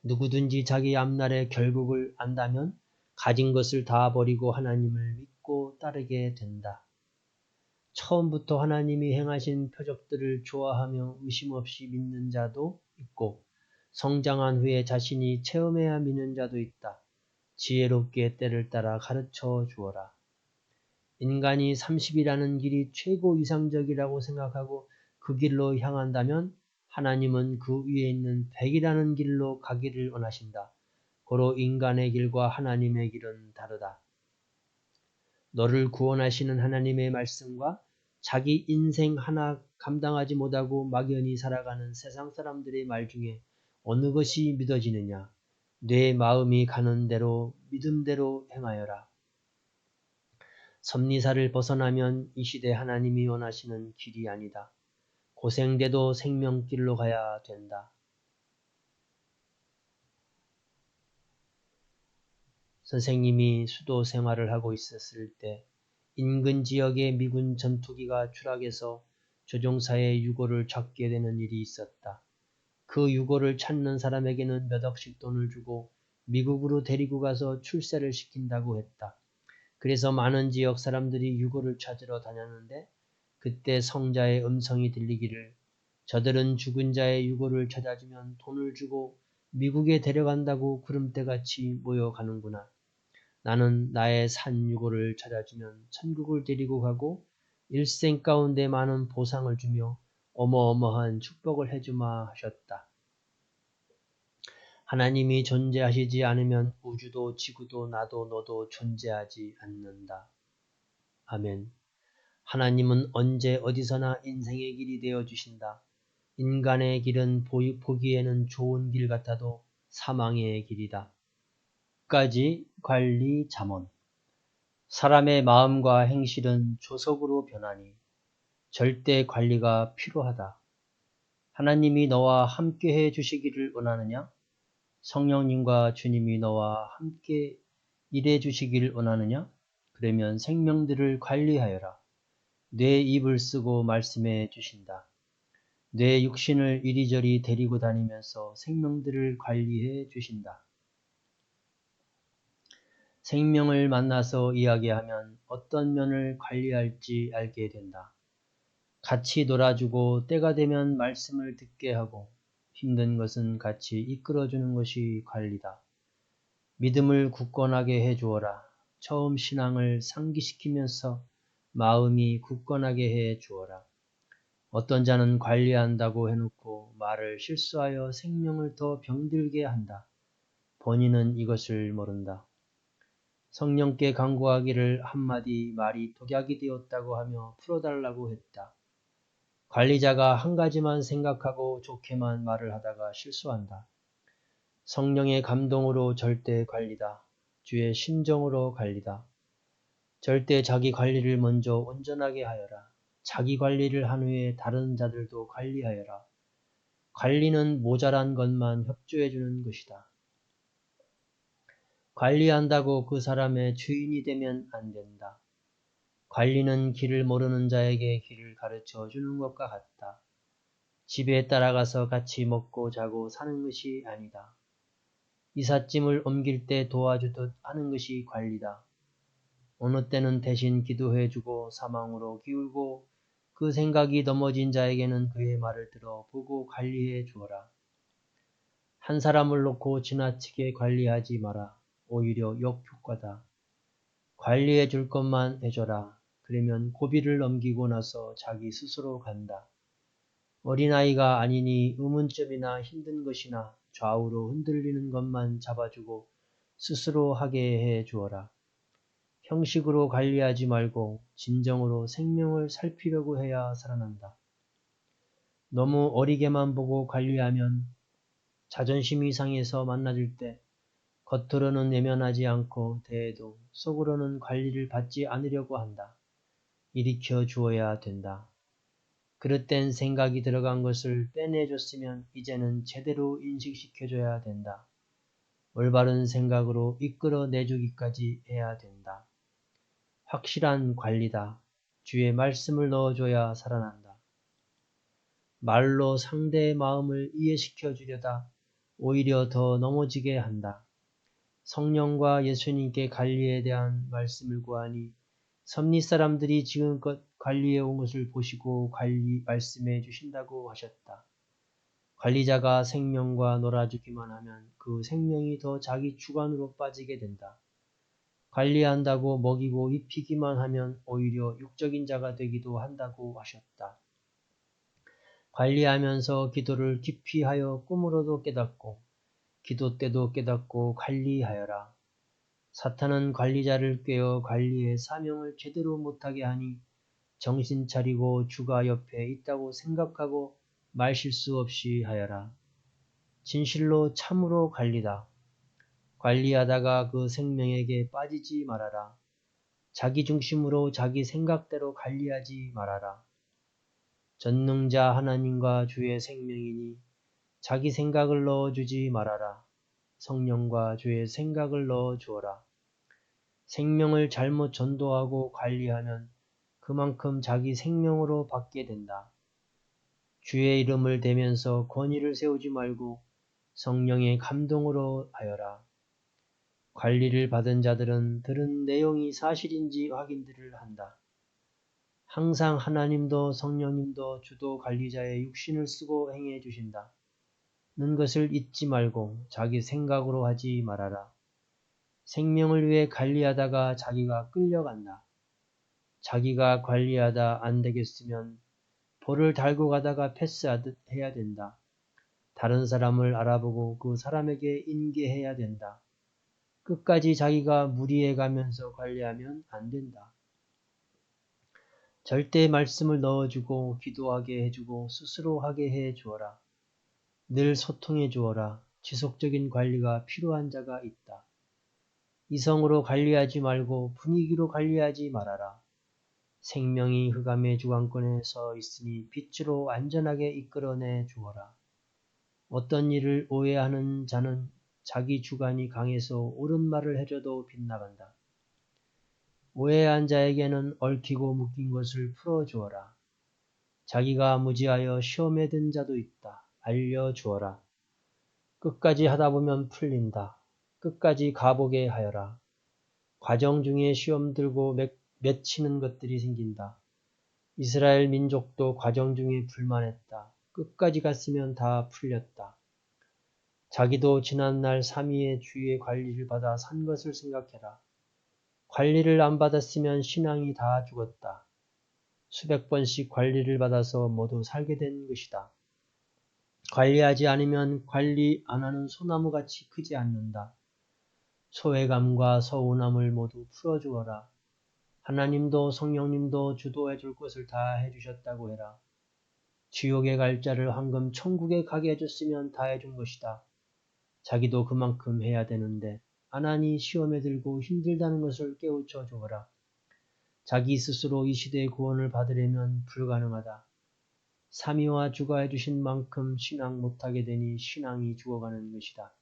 누구든지 자기 앞날의 결국을 안다면 가진 것을 다 버리고 하나님을 믿고 따르게 된다. 처음부터 하나님이 행하신 표적들을 좋아하며 의심 없이 믿는 자도 있고 성장한 후에 자신이 체험해야 믿는 자도 있다. 지혜롭게 때를 따라 가르쳐 주어라. 인간이 30이라는 길이 최고 이상적이라고 생각하고 그 길로 향한다면 하나님은 그 위에 있는 100이라는 길로 가기를 원하신다. 고로 인간의 길과 하나님의 길은 다르다. 너를 구원하시는 하나님의 말씀과 자기 인생 하나 감당하지 못하고 막연히 살아가는 세상 사람들의 말 중에 어느 것이 믿어지느냐? 내 마음이 가는 대로 믿음대로 행하여라. 섭리사를 벗어나면 이 시대 하나님이 원하시는 길이 아니다. 고생돼도 생명길로 가야 된다. 선생님이 수도 생활을 하고 있었을 때 인근 지역에 미군 전투기가 추락해서 조종사의 유골을 찾게 되는 일이 있었다. 그 유골을 찾는 사람에게는 몇 억씩 돈을 주고 미국으로 데리고 가서 출세를 시킨다고 했다. 그래서 많은 지역 사람들이 유골을 찾으러 다녔는데 그때 성자의 음성이 들리기를 저들은 죽은 자의 유골을 찾아주면 돈을 주고 미국에 데려간다고 구름대같이 모여가는구나. 나는 나의 산 유골을 찾아주면 천국을 데리고 가고 일생 가운데 많은 보상을 주며 어마어마한 축복을 해주마 하셨다. 하나님이 존재하시지 않으면 우주도 지구도 나도 너도 존재하지 않는다. 아멘. 하나님은 언제 어디서나 인생의 길이 되어 주신다. 인간의 길은 보기에는 좋은 길 같아도 사망의 길이다. 까지 관리 잠언. 사람의 마음과 행실은 조석으로 변하니 절대 관리가 필요하다. 하나님이 너와 함께 해 주시기를 원하느냐? 성령님과 주님이 너와 함께 일해 주시기를 원하느냐? 그러면 생명들을 관리하여라. 내 입을 쓰고 말씀해 주신다. 내 육신을 이리저리 데리고 다니면서 생명들을 관리해 주신다. 생명을 만나서 이야기하면 어떤 면을 관리할지 알게 된다. 같이 놀아주고 때가 되면 말씀을 듣게 하고 힘든 것은 같이 이끌어주는 것이 관리다. 믿음을 굳건하게 해주어라. 처음 신앙을 상기시키면서 마음이 굳건하게 해주어라. 어떤 자는 관리한다고 해놓고 말을 실수하여 생명을 더 병들게 한다. 본인은 이것을 모른다. 성령께 간구하기를 한마디 말이 독약이 되었다고 하며 풀어달라고 했다. 관리자가 한 가지만 생각하고 좋게만 말을 하다가 실수한다. 성령의 감동으로 절대 관리다. 주의 심정으로 관리다. 절대 자기 관리를 먼저 온전하게 하여라. 자기 관리를 한 후에 다른 자들도 관리하여라. 관리는 모자란 것만 협조해 주는 것이다. 관리한다고 그 사람의 주인이 되면 안 된다. 관리는 길을 모르는 자에게 길을 가르쳐 주는 것과 같다. 집에 따라가서 같이 먹고 자고 사는 것이 아니다. 이삿짐을 옮길 때 도와주듯 하는 것이 관리다. 어느 때는 대신 기도해 주고 사망으로 기울고 그 생각이 넘어진 자에게는 그의 말을 들어 보고 관리해 주어라. 한 사람을 놓고 지나치게 관리하지 마라. 오히려 역효과다. 관리해 줄 것만 해줘라. 그러면 고비를 넘기고 나서 자기 스스로 간다. 어린아이가 아니니 의문점이나 힘든 것이나 좌우로 흔들리는 것만 잡아주고 스스로 하게 해 주어라. 형식으로 관리하지 말고 진정으로 생명을 살피려고 해야 살아난다. 너무 어리게만 보고 관리하면 자존심이 상해서 만나줄 때 겉으로는 내면하지 않고 대해도 속으로는 관리를 받지 않으려고 한다. 일으켜 주어야 된다. 그릇된 생각이 들어간 것을 빼내줬으면 이제는 제대로 인식시켜줘야 된다. 올바른 생각으로 이끌어내주기까지 해야 된다. 확실한 관리다. 주의 말씀을 넣어줘야 살아난다. 말로 상대의 마음을 이해시켜 주려다 오히려 더 넘어지게 한다. 성령과 예수님께 관리에 대한 말씀을 구하니 섭리 사람들이 지금껏 관리해 온 것을 보시고 관리 말씀해 주신다고 하셨다. 관리자가 생명과 놀아주기만 하면 그 생명이 더 자기 주관으로 빠지게 된다. 관리한다고 먹이고 입히기만 하면 오히려 육적인 자가 되기도 한다고 하셨다. 관리하면서 기도를 깊이 하여 꿈으로도 깨닫고 기도 때도 깨닫고 관리하여라. 사탄은 관리자를 꿰어 관리의 사명을 제대로 못하게 하니 정신 차리고 주가 옆에 있다고 생각하고 말실수 없이 하여라. 진실로 참으로 관리다. 관리하다가 그 생명에게 빠지지 말아라. 자기 중심으로 자기 생각대로 관리하지 말아라. 전능자 하나님과 주의 생명이니 자기 생각을 넣어주지 말아라. 성령과 주의 생각을 넣어 주어라. 생명을 잘못 전도하고 관리하면 그만큼 자기 생명으로 받게 된다. 주의 이름을 대면서 권위를 세우지 말고 성령의 감동으로 하여라. 관리를 받은 자들은 들은 내용이 사실인지 확인들을 한다. 항상 하나님도 성령님도 주도 관리자의 육신을 쓰고 행해 주신다. 는 것을 잊지 말고 자기 생각으로 하지 말아라. 생명을 위해 관리하다가 자기가 끌려간다. 자기가 관리하다 안 되겠으면 볼을 달고 가다가 패스하듯 해야 된다. 다른 사람을 알아보고 그 사람에게 인계해야 된다. 끝까지 자기가 무리해 가면서 관리하면 안 된다. 절대 말씀을 넣어주고 기도하게 해주고 스스로 하게 해 주어라. 늘 소통해 주어라. 지속적인 관리가 필요한 자가 있다. 이성으로 관리하지 말고 분위기로 관리하지 말아라. 생명이 흑암의 주관권에 서 있으니 빛으로 안전하게 이끌어내 주어라. 어떤 일을 오해하는 자는 자기 주관이 강해서 옳은 말을 해줘도 빗나간다. 오해한 자에게는 얽히고 묶인 것을 풀어주어라. 자기가 무지하여 시험에 든 자도 있다. 알려주어라. 끝까지 하다 보면 풀린다. 끝까지 가보게 하여라. 과정 중에 시험 들고 맺히는 것들이 생긴다. 이스라엘 민족도 과정 중에 불만했다. 끝까지 갔으면 다 풀렸다. 자기도 지난날 삼위의 주의 관리를 받아 산 것을 생각해라. 관리를 안 받았으면 신앙이 다 죽었다. 수백 번씩 관리를 받아서 모두 살게 된 것이다. 관리하지 않으면 관리 안 하는 소나무같이 크지 않는다. 소외감과 서운함을 모두 풀어주어라. 하나님도 성령님도 주도해 줄 것을 다 해주셨다고 해라. 지옥에 갈 자를 황금 천국에 가게 해줬으면 다 해준 것이다. 자기도 그만큼 해야 되는데 안 하니 시험에 들고 힘들다는 것을 깨우쳐 주어라. 자기 스스로 이 시대의 구원을 받으려면 불가능하다. 삼위와 주가 해주신 만큼 신앙 못하게 되니 신앙이 죽어가는 것이다.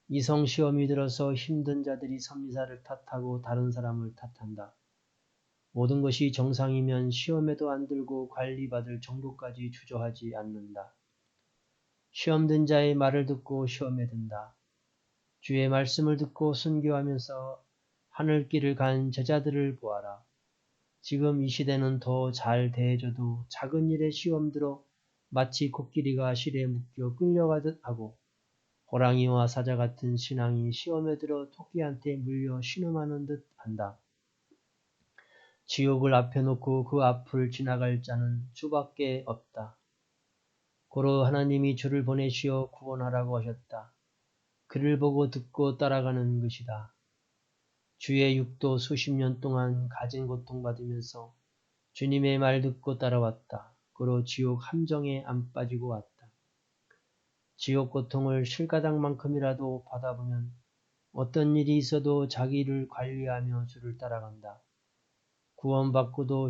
이성 시험이 들어서 힘든 자들이 선미사를 탓하고 다른 사람을 탓한다. 모든 것이 정상이면 시험에도 안 들고 관리받을 정도까지 주저하지 않는다. 시험 든 자의 말을 듣고 시험에 든다. 주의 말씀을 듣고 순교하면서 하늘길을 간 제자들을 보아라. 지금 이 시대는 더 잘 대해줘도 작은 일에 시험 들어 마치 코끼리가 실에 묶여 끌려가듯 하고 호랑이와 사자 같은 신앙이 시험에 들어 토끼한테 물려 신음하는 듯 한다. 지옥을 앞에 놓고 그 앞을 지나갈 자는 주밖에 없다. 고로 하나님이 주를 보내시어 구원하라고 하셨다. 그를 보고 듣고 따라가는 것이다. 주의 육도 수십 년 동안 가진 고통받으면서 주님의 말 듣고 따라왔다. 그로 지옥 함정에 안 빠지고 왔다. 지옥 고통을 실가닥만큼이라도 받아보면 어떤 일이 있어도 자기를 관리하며 주를 따라간다. 구원받고도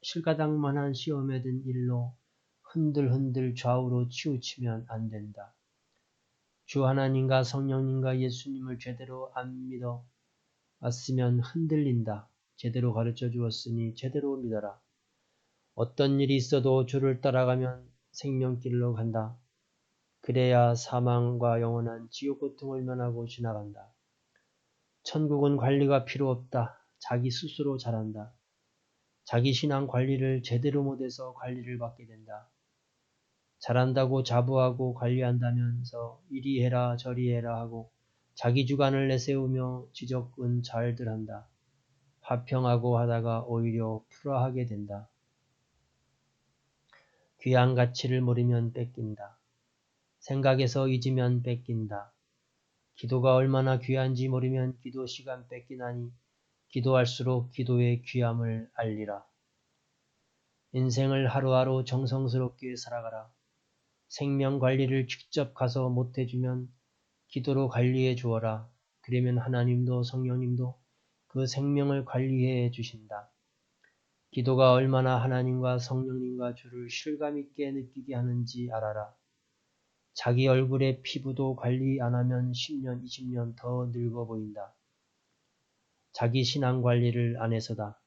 실가닥만한 시험에 든 일로 흔들흔들 좌우로 치우치면 안 된다. 주 하나님과 성령님과 예수님을 제대로 안 믿어 왔으면 흔들린다. 제대로 가르쳐 주었으니 제대로 믿어라. 어떤 일이 있어도 주를 따라가면 생명길로 간다. 그래야 사망과 영원한 지옥 고통을 면하고 지나간다. 천국은 관리가 필요 없다. 자기 스스로 잘한다. 자기 신앙 관리를 제대로 못해서 관리를 받게 된다. 잘한다고 자부하고 관리한다면서 이리 해라 저리 해라 하고 자기 주관을 내세우며 지적은 잘들 한다. 화평하고 하다가 오히려 풀어하게 된다. 귀한 가치를 모르면 뺏긴다. 생각에서 잊으면 뺏긴다. 기도가 얼마나 귀한지 모르면 기도 시간 뺏기나니 기도할수록 기도의 귀함을 알리라. 인생을 하루하루 정성스럽게 살아가라. 생명 관리를 직접 가서 못해주면 기도로 관리해 주어라. 그러면 하나님도 성령님도 그 생명을 관리해 주신다. 기도가 얼마나 하나님과 성령님과 주를 실감있게 느끼게 하는지 알아라. 자기 얼굴의 피부도 관리 안 하면 10년, 20년 더 늙어 보인다. 자기 신앙 관리를 안 해서다.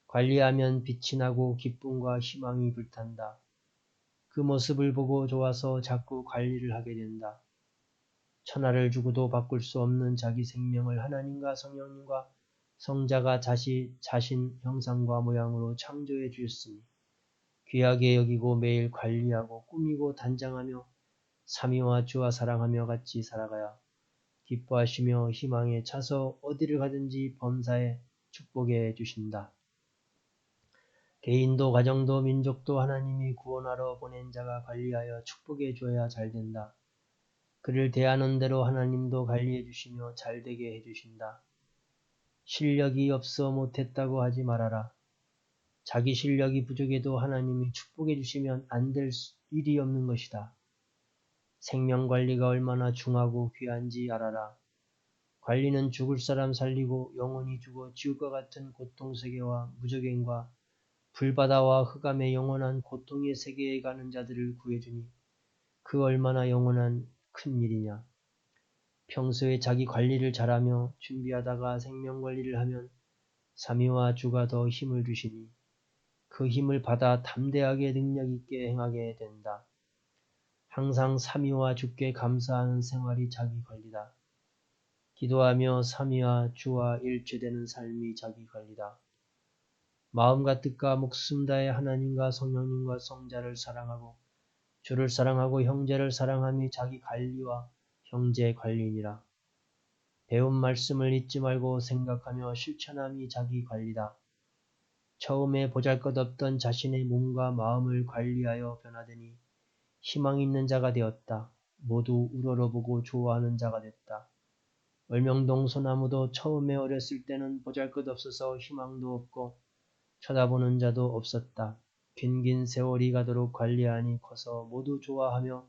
관리하면 빛이 나고 기쁨과 희망이 불탄다. 그 모습을 보고 좋아서 자꾸 관리를 하게 된다. 천하를 주고도 바꿀 수 없는 자기 생명을 하나님과 성령님과 성자가 자신 형상과 모양으로 창조해 주셨으니 귀하게 여기고 매일 관리하고 꾸미고 단장하며 삼위와 주와 사랑하며 같이 살아가야 기뻐하시며 희망에 차서 어디를 가든지 범사에 축복해 주신다. 개인도 가정도 민족도 하나님이 구원하러 보낸 자가 관리하여 축복해 줘야 잘 된다. 그를 대하는 대로 하나님도 관리해 주시며 잘되게 해 주신다. 실력이 없어 못했다고 하지 말아라. 자기 실력이 부족해도 하나님이 축복해 주시면 안 될 일이 없는 것이다. 생명 관리가 얼마나 중하고 귀한지 알아라. 관리는 죽을 사람 살리고 영원히 죽어 지옥과 같은 고통 세계와 무적행과 불바다와 흑암의 영원한 고통의 세계에 가는 자들을 구해주니 그 얼마나 영원한 큰 일이냐. 평소에 자기 관리를 잘하며 준비하다가 생명 관리를 하면 삼위와 주가 더 힘을 주시니 그 힘을 받아 담대하게 능력 있게 행하게 된다. 항상 삼위와 주께 감사하는 생활이 자기 관리다. 기도하며 삼위와 주와 일체되는 삶이 자기 관리다. 마음과 뜻과 목숨 다해 하나님과 성령님과 성자를 사랑하고 주를 사랑하고 형제를 사랑함이 자기 관리와 형제 관리니라. 배운 말씀을 잊지 말고 생각하며 실천함이 자기 관리다. 처음에 보잘것없던 자신의 몸과 마음을 관리하여 변화되니 희망 있는 자가 되었다. 모두 우러러보고 좋아하는 자가 됐다. 월명동 소나무도 처음에 어렸을 때는 보잘것없어서 희망도 없고 쳐다보는 자도 없었다. 긴 세월이 가도록 관리하니 커서 모두 좋아하며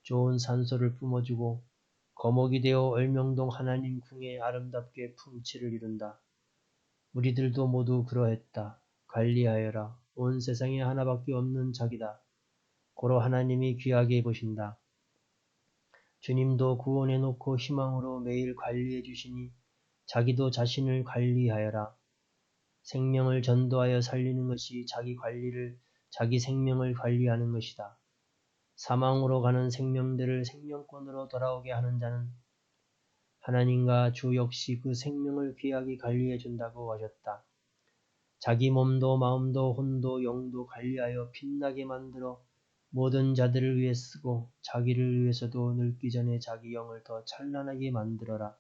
좋은 산소를 뿜어주고 거목이 되어 월명동 하나님 궁에 아름답게 풍치를 이룬다. 우리들도 모두 그러했다. 관리하여라. 온 세상에 하나밖에 없는 자기다. 고로 하나님이 귀하게 보신다. 주님도 구원해 놓고 희망으로 매일 관리해 주시니 자기도 자신을 관리하여라. 생명을 전도하여 살리는 것이 자기 생명을 관리하는 것이다. 사망으로 가는 생명들을 생명권으로 돌아오게 하는 자는 하나님과 주 역시 그 생명을 귀하게 관리해 준다고 하셨다. 자기 몸도 마음도 혼도 영도 관리하여 빛나게 만들어 모든 자들을 위해 쓰고 자기를 위해서도 늙기 전에 자기 영을 더 찬란하게 만들어라.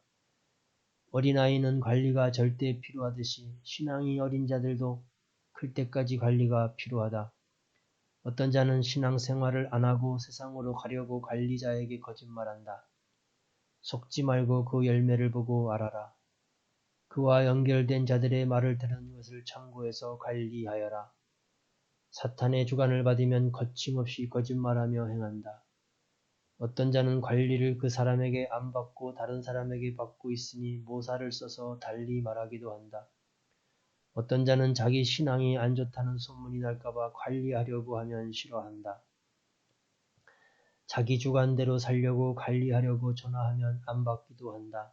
어린아이는 관리가 절대 필요하듯이 신앙이 어린 자들도 클 때까지 관리가 필요하다. 어떤 자는 신앙생활을 안 하고 세상으로 가려고 관리자에게 거짓말한다. 속지 말고 그 열매를 보고 알아라. 그와 연결된 자들의 말을 들은 것을 참고해서 관리하여라. 사탄의 주관을 받으면 거침없이 거짓말하며 행한다. 어떤 자는 관리를 그 사람에게 안 받고 다른 사람에게 받고 있으니 모사를 써서 달리 말하기도 한다. 어떤 자는 자기 신앙이 안 좋다는 소문이 날까봐 관리하려고 하면 싫어한다. 자기 주관대로 살려고 관리하려고 전화하면 안 받기도 한다.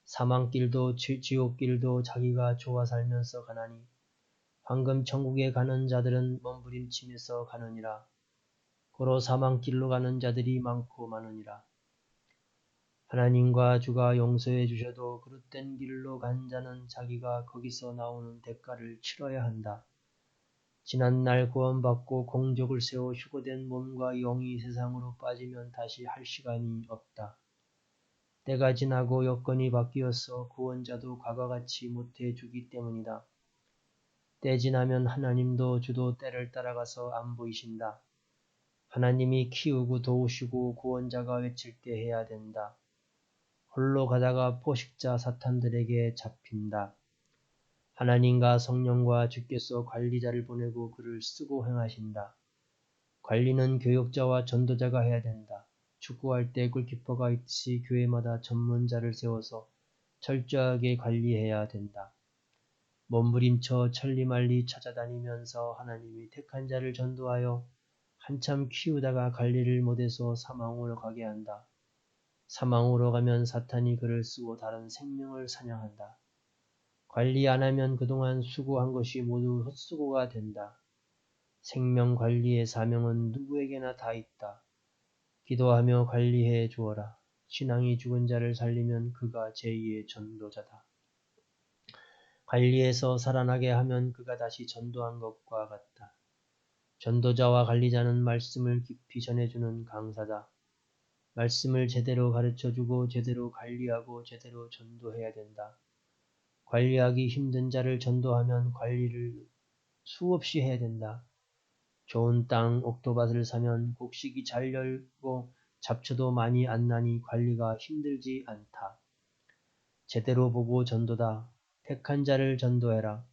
사망길도 지옥길도 자기가 좋아 살면서 가나니 황금 천국에 가는 자들은 몸부림치면서 가느니라. 고로 사망길로 가는 자들이 많고 많으니라. 하나님과 주가 용서해 주셔도 그릇된 길로 간 자는 자기가 거기서 나오는 대가를 치러야 한다. 지난날 구원받고 공적을 세워 휴거된 몸과 영이 세상으로 빠지면 다시 할 시간이 없다. 때가 지나고 여건이 바뀌어서 구원자도 과거같이 못해 주기 때문이다. 때 지나면 하나님도 주도 때를 따라가서 안 보이신다. 하나님이 키우고 도우시고 구원자가 외칠 때 해야 된다. 홀로 가다가 포식자 사탄들에게 잡힌다. 하나님과 성령과 주께서 관리자를 보내고 그를 쓰고 행하신다. 관리는 교역자와 전도자가 해야 된다. 축구할 때 골키퍼가 있듯이 교회마다 전문자를 세워서 철저하게 관리해야 된다. 몸부림쳐 천리말리 찾아다니면서 하나님이 택한 자를 전도하여 한참 키우다가 관리를 못해서 사망으로 가게 한다. 사망으로 가면 사탄이 그를 쓰고 다른 생명을 사냥한다. 관리 안 하면 그동안 수고한 것이 모두 헛수고가 된다. 생명 관리의 사명은 누구에게나 다 있다. 기도하며 관리해 주어라. 신앙이 죽은 자를 살리면 그가 제2의 전도자다. 관리해서 살아나게 하면 그가 다시 전도한 것과 같다. 전도자와 관리자는 말씀을 깊이 전해주는 강사다. 말씀을 제대로 가르쳐주고 제대로 관리하고 제대로 전도해야 된다. 관리하기 힘든 자를 전도하면 관리를 수없이 해야 된다. 좋은 땅 옥토밭을 사면 곡식이 잘 열고 잡초도 많이 안 나니 관리가 힘들지 않다. 제대로 보고 전도다. 택한 자를 전도해라.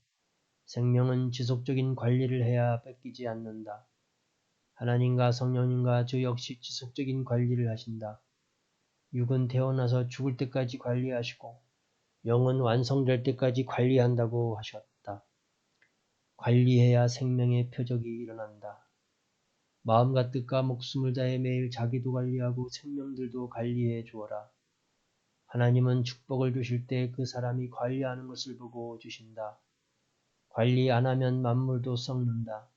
생명은 지속적인 관리를 해야 뺏기지 않는다. 하나님과 성령님과 주 역시 지속적인 관리를 하신다. 육은 태어나서 죽을 때까지 관리하시고 영은 완성될 때까지 관리한다고 하셨다. 관리해야 생명의 표적이 일어난다. 마음과 뜻과 목숨을 다해 매일 자기도 관리하고 생명들도 관리해 주어라. 하나님은 축복을 주실 때 그 사람이 관리하는 것을 보고 주신다. 관리 안 하면 만물도 썩는다.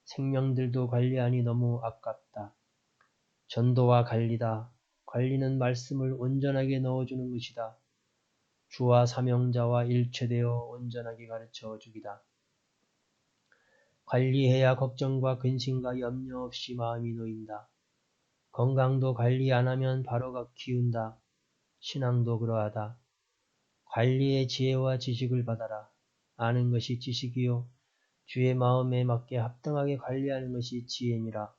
생명들도 관리하니 너무 아깝다. 전도와 관리다. 관리는 말씀을 온전하게 넣어주는 것이다. 주와 사명자와 일체되어 온전하게 가르쳐 주기다. 관리해야 걱정과 근심과 염려 없이 마음이 놓인다. 건강도 관리 안 하면 바로 기운다. 신앙도 그러하다. 관리의 지혜와 지식을 받아라. 아는 것이 지식이요 주의 마음에 맞게 합당하게 관리하는 것이 지혜니라.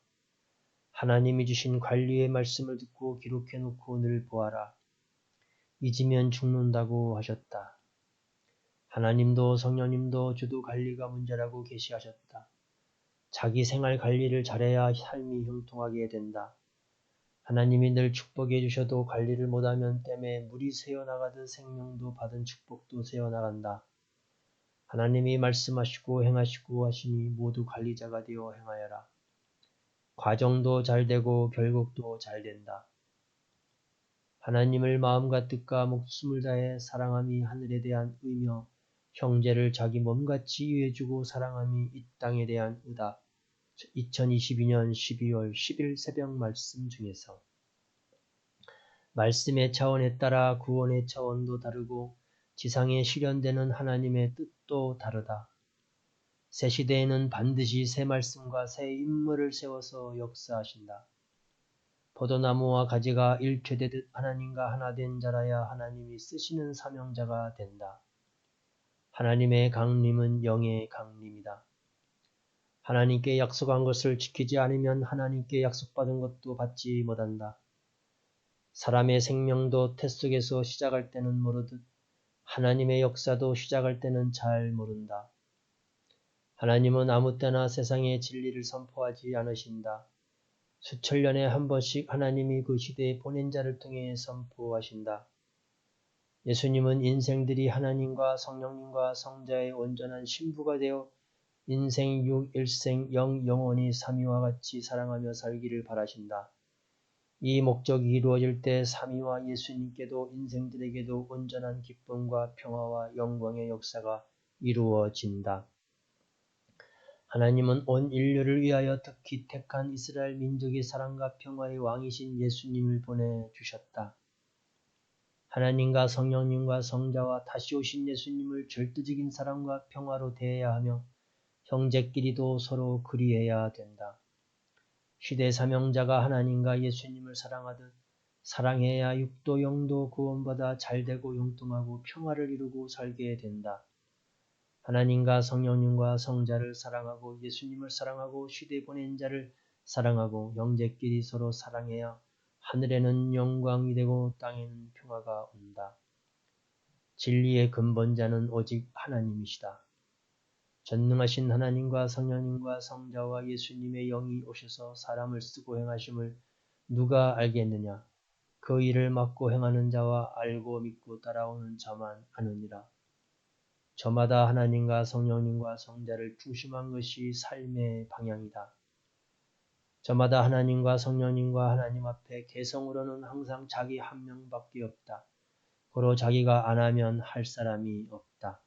하나님이 주신 관리의 말씀을 듣고 기록해 놓고 늘 보아라. 잊으면 죽는다고 하셨다. 하나님도 성령님도 주도 관리가 문제라고 계시하셨다. 자기 생활 관리를 잘해야 삶이 형통하게 된다. 하나님이 늘 축복해 주셔도 관리를 못하면 댐에 물이 새어나가듯 생명도 받은 축복도 새어나간다. 하나님이 말씀하시고 행하시고 하시니 모두 관리자가 되어 행하여라. 과정도 잘 되고 결국도 잘 된다. 하나님을 마음과 뜻과 목숨을 다해 사랑함이 하늘에 대한 의며 형제를 자기 몸같이 위해주고 사랑함이 이 땅에 대한 의다. 2022년 12월 10일 새벽 말씀 중에서 말씀의 차원에 따라 구원의 차원도 다르고 지상에 실현되는 하나님의 뜻도 다르다. 새 시대에는 반드시 새 말씀과 새 인물을 세워서 역사하신다. 포도나무와 가지가 일체되듯 하나님과 하나 된 자라야 하나님이 쓰시는 사명자가 된다. 하나님의 강림은 영의 강림이다. 하나님께 약속한 것을 지키지 않으면 하나님께 약속받은 것도 받지 못한다. 사람의 생명도 태 속에서 시작할 때는 모르듯 하나님의 역사도 시작할 때는 잘 모른다. 하나님은 아무 때나 세상의 진리를 선포하지 않으신다. 수천년에 한 번씩 하나님이 그 시대에 보낸 자를 통해 선포하신다. 예수님은 인생들이 하나님과 성령님과 성자의 온전한 신부가 되어 인생 6, 일생, 영원히 삼위와 같이 사랑하며 살기를 바라신다. 이 목적이 이루어질 때 삼위와 예수님께도 인생들에게도 온전한 기쁨과 평화와 영광의 역사가 이루어진다. 하나님은 온 인류를 위하여 특히 택한 이스라엘 민족의 사랑과 평화의 왕이신 예수님을 보내주셨다. 하나님과 성령님과 성자와 다시 오신 예수님을 절대적인 사랑과 평화로 대해야 하며 형제끼리도 서로 그리해야 된다. 시대 사명자가 하나님과 예수님을 사랑하듯 사랑해야 육도 영도 구원받아 잘되고 형통하고 평화를 이루고 살게 된다. 하나님과 성령님과 성자를 사랑하고 예수님을 사랑하고 시대 보낸 자를 사랑하고 형제끼리 서로 사랑해야 하늘에는 영광이 되고 땅에는 평화가 온다. 진리의 근본자는 오직 하나님이시다. 전능하신 하나님과 성령님과 성자와 예수님의 영이 오셔서 사람을 쓰고 행하심을 누가 알겠느냐? 그 일을 맡고 행하는 자와 알고 믿고 따라오는 자만 아느니라. 저마다 하나님과 성령님과 성자를 중심한 것이 삶의 방향이다. 저마다 하나님과 성령님과 하나님 앞에 개성으로는 항상 자기 한 명밖에 없다. 고로 자기가 안 하면 할 사람이 없다.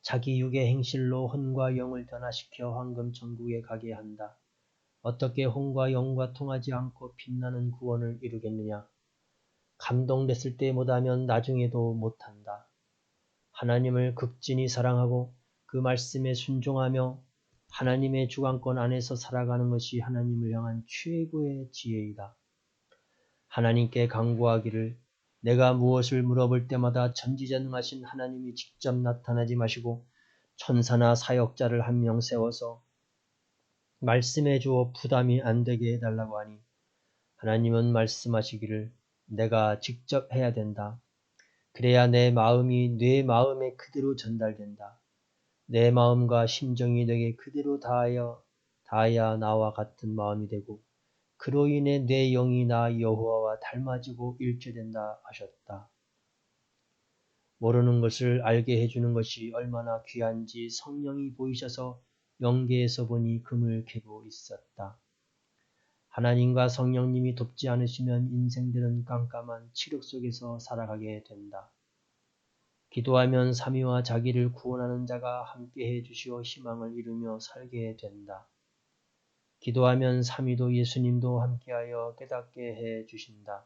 자기 육의 행실로 혼과 영을 변화시켜 황금 천국에 가게 한다. 어떻게 혼과 영과 통하지 않고 빛나는 구원을 이루겠느냐? 감동됐을 때 못하면 나중에도 못한다. 하나님을 극진히 사랑하고 그 말씀에 순종하며 하나님의 주관권 안에서 살아가는 것이 하나님을 향한 최고의 지혜이다. 하나님께 간구하기를 내가 무엇을 물어볼 때마다 전지전능하신 하나님이 직접 나타나지 마시고 천사나 사역자를 한 명 세워서 말씀해 주어 부담이 안 되게 해달라고 하니 하나님은 말씀하시기를 내가 직접 해야 된다. 그래야 내 마음이 내 마음에 그대로 전달된다. 내 마음과 심정이 내게 그대로 닿아야 나와 같은 마음이 되고 그로 인해 내 영이 나 여호와와 닮아지고 일체된다 하셨다. 모르는 것을 알게 해주는 것이 얼마나 귀한지 성령이 보이셔서 영계에서 보니 금을 캐고 있었다. 하나님과 성령님이 돕지 않으시면 인생들은 깜깜한 칠흑 속에서 살아가게 된다. 기도하면 삼위와 자기를 구원하는 자가 함께해 주시어 희망을 이루며 살게 된다. 기도하면 삼위도 예수님도 함께하여 깨닫게 해 주신다.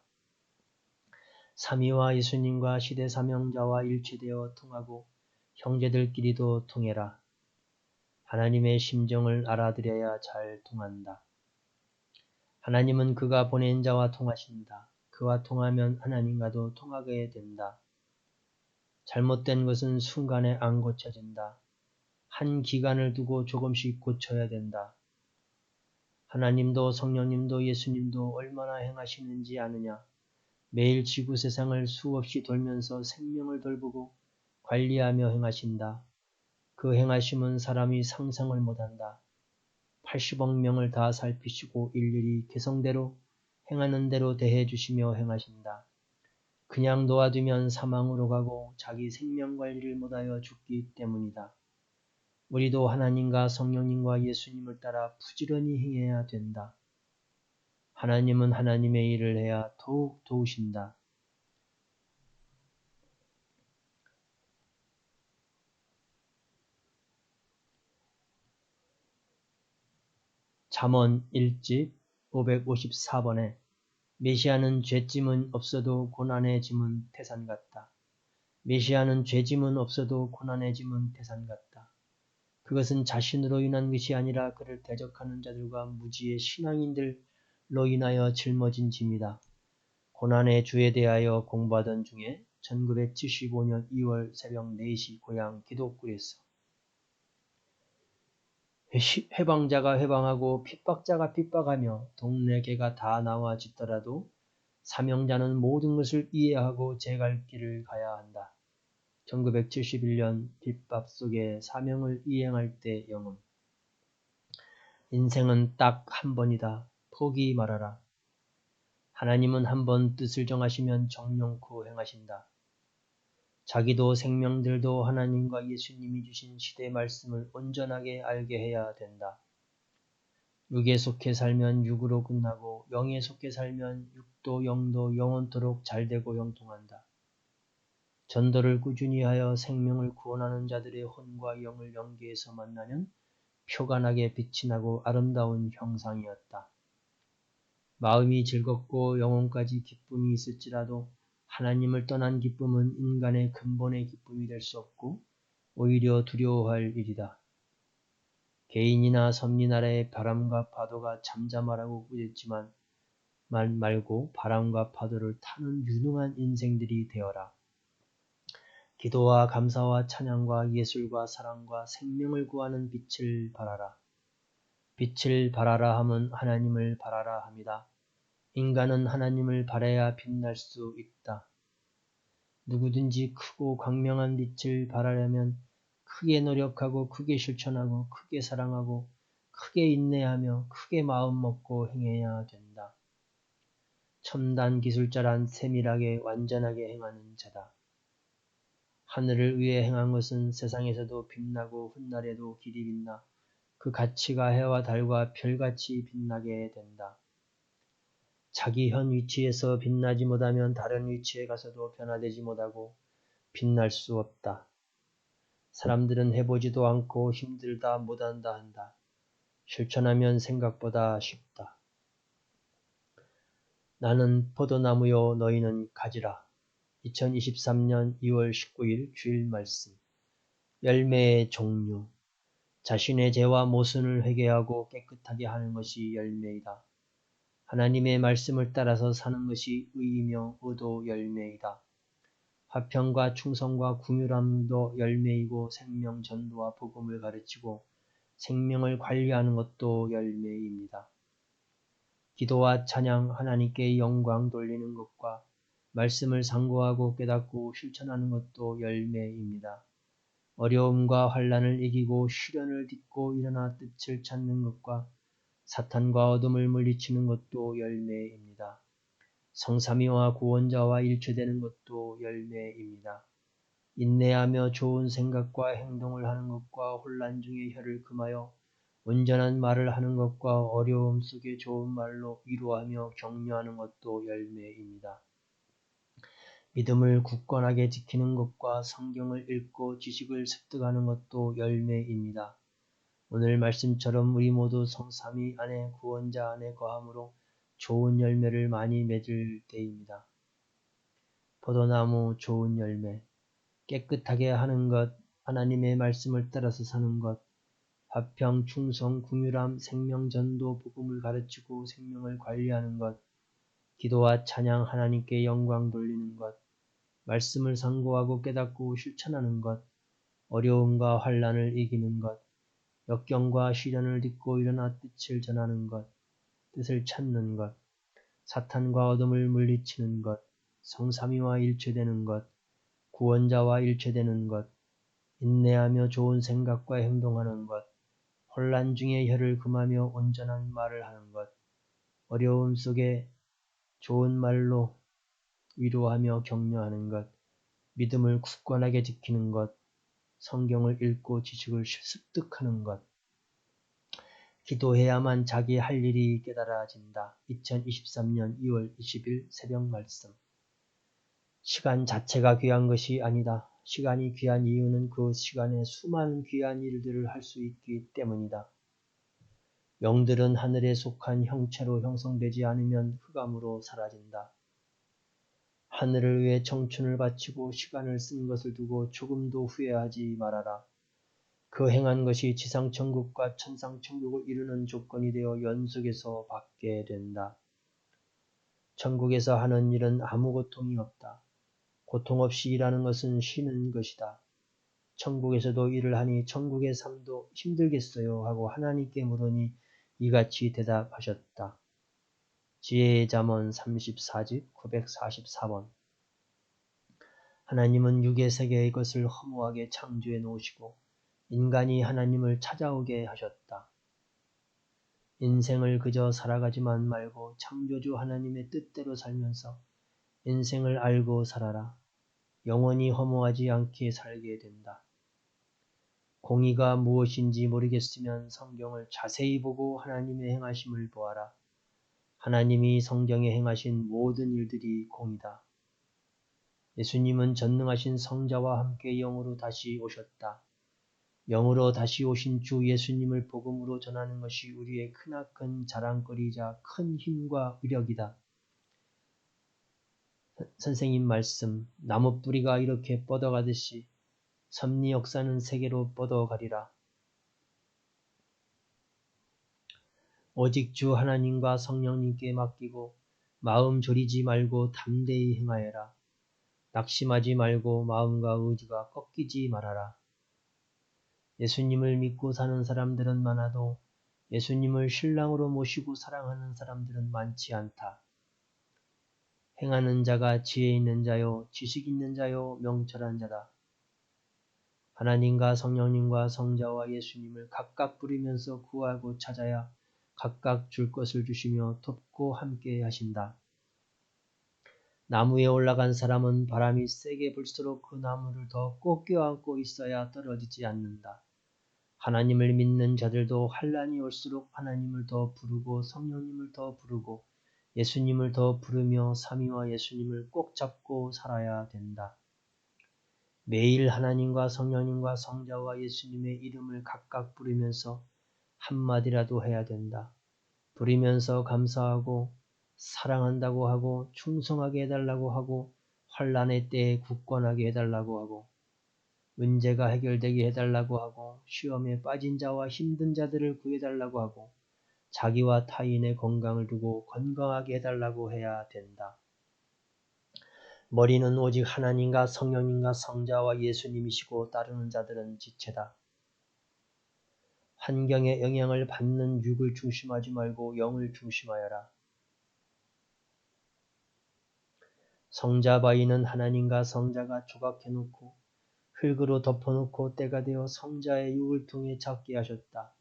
삼위와 예수님과 시대 사명자와 일치되어 통하고 형제들끼리도 통해라. 하나님의 심정을 알아들여야 잘 통한다. 하나님은 그가 보낸 자와 통하신다. 그와 통하면 하나님과도 통하게 된다. 잘못된 것은 순간에 안 고쳐진다. 한 기간을 두고 조금씩 고쳐야 된다. 하나님도 성령님도 예수님도 얼마나 행하시는지 아느냐? 매일 지구 세상을 수없이 돌면서 생명을 돌보고 관리하며 행하신다. 그 행하심은 사람이 상상을 못한다. 80억 명을 다 살피시고 일일이 개성대로 행하는 대로 대해주시며 행하신다. 그냥 놓아두면 사망으로 가고 자기 생명 관리를 못하여 죽기 때문이다. 우리도 하나님과 성령님과 예수님을 따라 부지런히 행해야 된다. 하나님은 하나님의 일을 해야 더욱 도우신다. 잠언 1집 554번에 메시아는 죄짐은 없어도 고난의 짐은 태산 같다. 메시아는 죄짐은 없어도 고난의 짐은 태산 같다. 그것은 자신으로 인한 것이 아니라 그를 대적하는 자들과 무지의 신앙인들로 인하여 짊어진 짐이다. 고난의 주에 대하여 공부하던 중에 1975년 2월 새벽 4시 고향 기독굴에서 회방자가 회방하고 핍박자가 핍박하며 동네 개가 다 나와 짖더라도 사명자는 모든 것을 이해하고 제 갈 길을 가야 한다. 1971년 핍박 속에 사명을 이행할 때 영혼. 인생은 딱 한 번이다. 포기 말아라. 하나님은 한 번 뜻을 정하시면 정령코 행하신다. 자기도 생명들도 하나님과 예수님이 주신 시대 말씀을 온전하게 알게 해야 된다. 육에 속해 살면 육으로 끝나고 영에 속해 살면 육도 영도 영원토록 잘되고 형통한다. 전도를 꾸준히 하여 생명을 구원하는 자들의 혼과 영을 연계해서 만나면 표간하게 빛이 나고 아름다운 형상이었다. 마음이 즐겁고 영혼까지 기쁨이 있을지라도 하나님을 떠난 기쁨은 인간의 근본의 기쁨이 될 수 없고 오히려 두려워할 일이다. 개인이나 섬리나라의 바람과 파도가 잠잠하라고 꾸짖지만 말고 바람과 파도를 타는 유능한 인생들이 되어라. 기도와 감사와 찬양과 예술과 사랑과 생명을 구하는 빛을 발하라. 빛을 발하라 함은 하나님을 발하라 함이다. 인간은 하나님을 바라야 빛날 수 있다. 누구든지 크고 광명한 빛을 발하려면 크게 노력하고 크게 실천하고 크게 사랑하고 크게 인내하며 크게 마음 먹고 행해야 된다. 첨단 기술자란 세밀하게 완전하게 행하는 자다. 하늘을 위해 행한 것은 세상에서도 빛나고 훗날에도 길이 빛나 그 가치가 해와 달과 별같이 빛나게 된다. 자기 현 위치에서 빛나지 못하면 다른 위치에 가서도 변화되지 못하고 빛날 수 없다. 사람들은 해보지도 않고 힘들다 못한다 한다. 실천하면 생각보다 쉽다. 나는 포도나무요 너희는 가지라. 2023년 2월 19일 주일 말씀. 열매의 종류. 자신의 죄와 모순을 회개하고 깨끗하게 하는 것이 열매이다. 하나님의 말씀을 따라서 사는 것이 의이며 의도 열매이다. 화평과 충성과 긍휼함도 열매이고 생명 전도와 복음을 가르치고 생명을 관리하는 것도 열매입니다. 기도와 찬양, 하나님께 영광 돌리는 것과 말씀을 상고하고 깨닫고 실천하는 것도 열매입니다. 어려움과 환난을 이기고 시련을 딛고 일어나 뜻을 찾는 것과 사탄과 어둠을 물리치는 것도 열매입니다. 성삼위와 구원자와 일체되는 것도 열매입니다. 인내하며 좋은 생각과 행동을 하는 것과 혼란 중에 혀를 금하여 온전한 말을 하는 것과 어려움 속에 좋은 말로 위로하며 격려하는 것도 열매입니다. 믿음을 굳건하게 지키는 것과 성경을 읽고 지식을 습득하는 것도 열매입니다. 오늘 말씀처럼 우리 모두 성삼위 안에 구원자 안에 거함으로 좋은 열매를 많이 맺을 때입니다. 포도나무 좋은 열매, 깨끗하게 하는 것, 하나님의 말씀을 따라서 사는 것, 화평, 충성, 긍휼함, 생명 전도, 복음을 가르치고 생명을 관리하는 것, 기도와 찬양, 하나님께 영광 돌리는 것, 말씀을 상고하고 깨닫고 실천하는 것, 어려움과 환난을 이기는 것, 역경과 시련을 딛고 일어나 뜻을 전하는 것, 뜻을 찾는 것, 사탄과 어둠을 물리치는 것, 성삼위와 일체되는 것, 구원자와 일체되는 것, 인내하며 좋은 생각과 행동하는 것, 혼란 중에 혀를 금하며 온전한 말을 하는 것, 어려움 속에 좋은 말로 위로하며 격려하는 것, 믿음을 굳건하게 지키는 것, 성경을 읽고 지식을 습득하는 것, 기도해야만 자기 할 일이 깨달아진다. 2023년 2월 20일 새벽 말씀. 시간 자체가 귀한 것이 아니다. 시간이 귀한 이유는 그 시간에 수많은 귀한 일들을 할 수 있기 때문이다. 영들은 하늘에 속한 형체로 형성되지 않으면 흑암으로 사라진다. 하늘을 위해 청춘을 바치고 시간을 쓴 것을 두고 조금도 후회하지 말아라. 그 행한 것이 지상천국과 천상천국을 이루는 조건이 되어 연속해서 받게 된다. 천국에서 하는 일은 아무 고통이 없다. 고통 없이 일하는 것은 쉬는 것이다. 천국에서도 일을 하니 천국의 삶도 힘들겠어요 하고 하나님께 물으니 이같이 대답하셨다. 지혜의 잠언 34집 944번. 하나님은 육의 세계의 것을 허무하게 창조해 놓으시고 인간이 하나님을 찾아오게 하셨다. 인생을 그저 살아가지만 말고 창조주 하나님의 뜻대로 살면서 인생을 알고 살아라. 영원히 허무하지 않게 살게 된다. 공의가 무엇인지 모르겠으면 성경을 자세히 보고 하나님의 행하심을 보아라. 하나님이 성경에 행하신 모든 일들이 공이다. 예수님은 전능하신 성자와 함께 영으로 다시 오셨다. 영으로 다시 오신 주 예수님을 복음으로 전하는 것이 우리의 크나큰 자랑거리이자 큰 힘과 위력이다. 선생님 말씀, 나무 뿌리가 이렇게 뻗어가듯이 섭리 역사는 세계로 뻗어가리라. 오직 주 하나님과 성령님께 맡기고 마음 졸이지 말고 담대히 행하여라. 낙심하지 말고 마음과 의지가 꺾이지 말아라. 예수님을 믿고 사는 사람들은 많아도 예수님을 신랑으로 모시고 사랑하는 사람들은 많지 않다. 행하는 자가 지혜 있는 자요, 지식 있는 자요, 명철한 자다. 하나님과 성령님과 성자와 예수님을 각각 부르면서 구하고 찾아야 각각 줄 것을 주시며 돕고 함께 하신다. 나무에 올라간 사람은 바람이 세게 불수록 그 나무를 더 꼭 껴안고 있어야 떨어지지 않는다. 하나님을 믿는 자들도 환난이 올수록 하나님을 더 부르고 성령님을 더 부르고 예수님을 더 부르며 삼위와 예수님을 꼭 잡고 살아야 된다. 매일 하나님과 성령님과 성자와 예수님의 이름을 각각 부르면서 한마디라도 해야 된다. 부르면서 감사하고 사랑한다고 하고 충성하게 해달라고 하고 환난의 때에 굳건하게 해달라고 하고 문제가 해결되게 해달라고 하고 시험에 빠진 자와 힘든 자들을 구해달라고 하고 자기와 타인의 건강을 두고 건강하게 해달라고 해야 된다. 머리는 오직 하나님과 성령님과 성자와 예수님이시고 따르는 자들은 지체다. 환경의 영향을 받는 육을 중심하지 말고 영을 중심하여라. 성자 바위는 하나님과 성자가 조각해놓고 흙으로 덮어놓고 때가 되어 성자의 육을 통해 잡게 하셨다.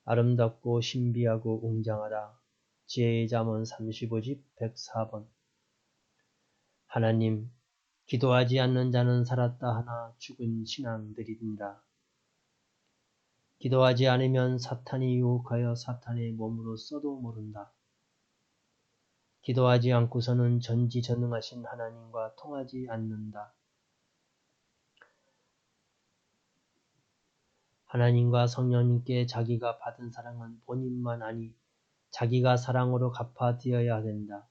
아름답고 신비하고 웅장하다. 지혜의 잠언 35집 104번. 하나님, 기도하지 않는 자는 살았다 하나 죽은 신앙들이니라. 기도하지 않으면 사탄이 유혹하여 사탄의 몸으로 써도 모른다. 기도하지 않고서는 전지전능하신 하나님과 통하지 않는다. 하나님과 성령님께 자기가 받은 사랑은 본인만 아니 자기가 사랑으로 갚아드려야 된다.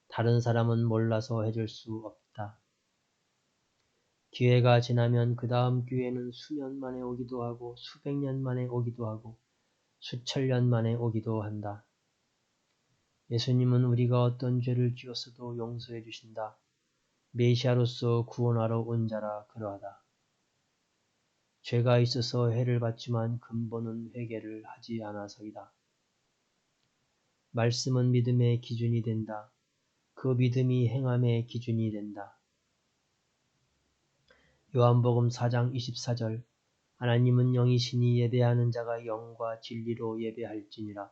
다른 사람은 몰라서 해줄 수 없다. 기회가 지나면 그 다음 기회는 수년 만에 오기도 하고 수백 년 만에 오기도 하고 수천 년 만에 오기도 한다. 예수님은 우리가 어떤 죄를 지었어도 용서해 주신다. 메시아로서 구원하러 온 자라 그러하다. 죄가 있어서 해를 받지만 근본은 회개를 하지 않아서이다. 말씀은 믿음의 기준이 된다. 그 믿음이 행함의 기준이 된다. 요한복음 4장 24절 하나님은 영이시니 예배하는 자가 영과 진리로 예배할지니라.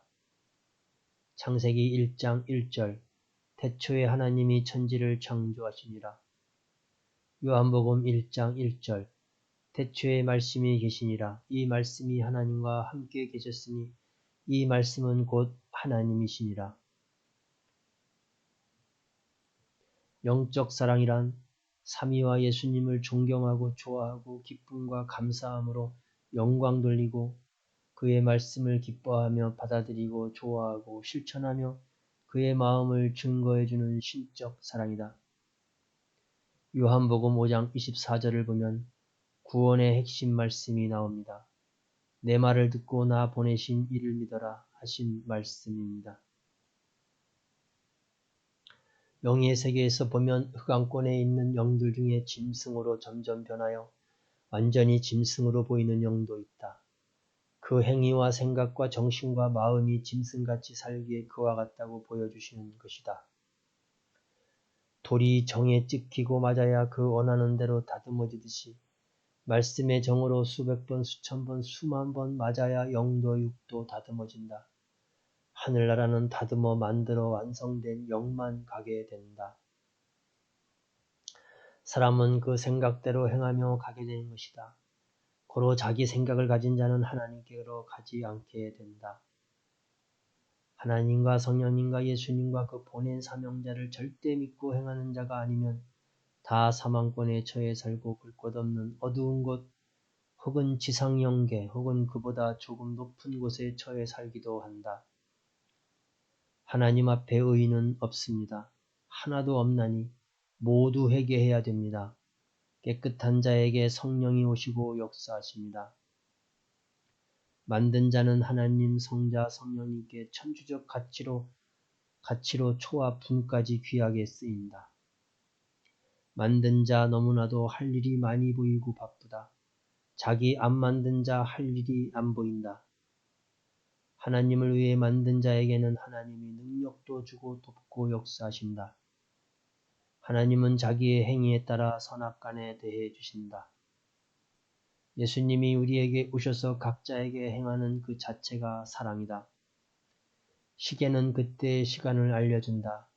창세기 1장 1절 태초에 하나님이 천지를 창조하시니라. 요한복음 1장 1절 태초에 말씀이 계시니라. 이 말씀이 하나님과 함께 계셨으니 이 말씀은 곧 하나님이시니라. 영적 사랑이란 삼위와 예수님을 존경하고 좋아하고 기쁨과 감사함으로 영광 돌리고 그의 말씀을 기뻐하며 받아들이고 좋아하고 실천하며 그의 마음을 증거해주는 신적 사랑이다. 요한복음 5장 24절을 보면 구원의 핵심 말씀이 나옵니다. 내 말을 듣고 나 보내신 이를 믿어라 하신 말씀입니다. 영의 세계에서 보면 흑암권에 있는 영들 중에 짐승으로 점점 변하여 완전히 짐승으로 보이는 영도 있다. 그 행위와 생각과 정신과 마음이 짐승같이 살기에 그와 같다고 보여주시는 것이다. 돌이 정에 찍히고 맞아야 그 원하는 대로 다듬어지듯이 말씀의 정으로 수백 번, 수천 번, 수만 번 맞아야 영도 육도 다듬어진다. 하늘나라는 다듬어 만들어 완성된 영만 가게 된다. 사람은 그 생각대로 행하며 가게 되는 것이다. 고로 자기 생각을 가진 자는 하나님께로 가지 않게 된다. 하나님과 성령님과 예수님과 그 보낸 사명자를 절대 믿고 행하는 자가 아니면 다 사망권에 처해 살고 볼 것 없는 어두운 곳 혹은 지상영계 혹은 그보다 조금 높은 곳에 처해 살기도 한다. 하나님 앞에 의인은 없습니다. 하나도 없나니 모두 회개해야 됩니다. 깨끗한 자에게 성령이 오시고 역사하십니다. 만든 자는 하나님, 성자, 성령님께 천주적 가치로 초와 분까지 귀하게 쓰인다. 만든 자 너무나도 할 일이 많이 보이고 바쁘다. 자기 안 만든 자 할 일이 안 보인다. 하나님을 위해 만든 자에게는 하나님이 능력도 주고 돕고 역사하신다. 하나님은 자기의 행위에 따라 선악간에 대해 주신다. 예수님이 우리에게 오셔서 각자에게 행하는 그 자체가 사랑이다. 시계는 그때의 시간을 알려준다.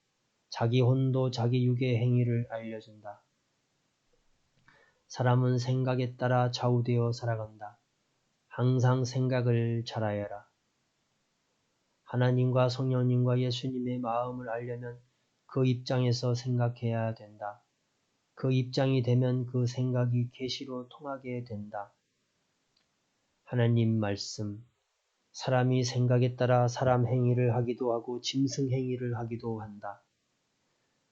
자기 혼도 자기 육의 행위를 알려준다. 사람은 생각에 따라 좌우되어 살아간다. 항상 생각을 잘하여라. 하나님과 성령님과 예수님의 마음을 알려면 그 입장에서 생각해야 된다. 그 입장이 되면 그 생각이 계시로 통하게 된다. 하나님 말씀, 사람이 생각에 따라 사람 행위를 하기도 하고 짐승 행위를 하기도 한다.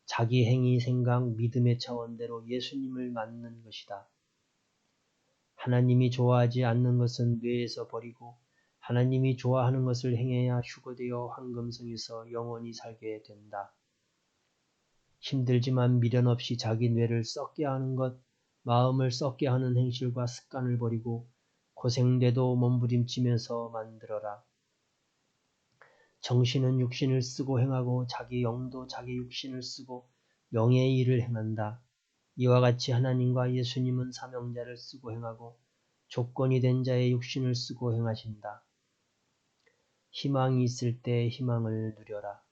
자기 행위, 생각, 믿음의 차원대로 예수님을 맞는 것이다. 하나님이 좋아하지 않는 것은 뇌에서 버리고 하나님이 좋아하는 것을 행해야 휴거되어 황금성에서 영원히 살게 된다. 힘들지만 미련 없이 자기 뇌를 썩게 하는 것, 마음을 썩게 하는 행실과 습관을 버리고 고생돼도 몸부림치면서 만들어라. 정신은 육신을 쓰고 행하고 자기 영도 자기 육신을 쓰고 영의 일을 행한다. 이와 같이 하나님과 예수님은 사명자를 쓰고 행하고 조건이 된 자의 육신을 쓰고 행하신다. 희망이 있을 때 희망을 누려라.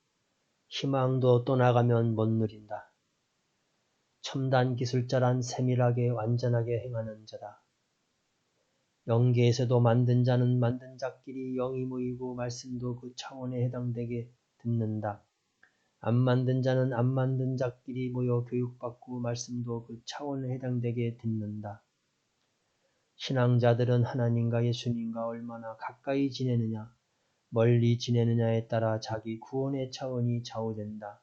희망도 떠나가면 못 누린다. 첨단 기술자란 세밀하게 완전하게 행하는 자다. 영계에서도 만든 자는 만든 자끼리 영이 모이고 말씀도 그 차원에 해당되게 듣는다. 안 만든 자는 안 만든 자끼리 모여 교육받고 말씀도 그 차원에 해당되게 듣는다. 신앙자들은 하나님과 예수님과 얼마나 가까이 지내느냐, 멀리 지내느냐에 따라 자기 구원의 차원이 좌우된다.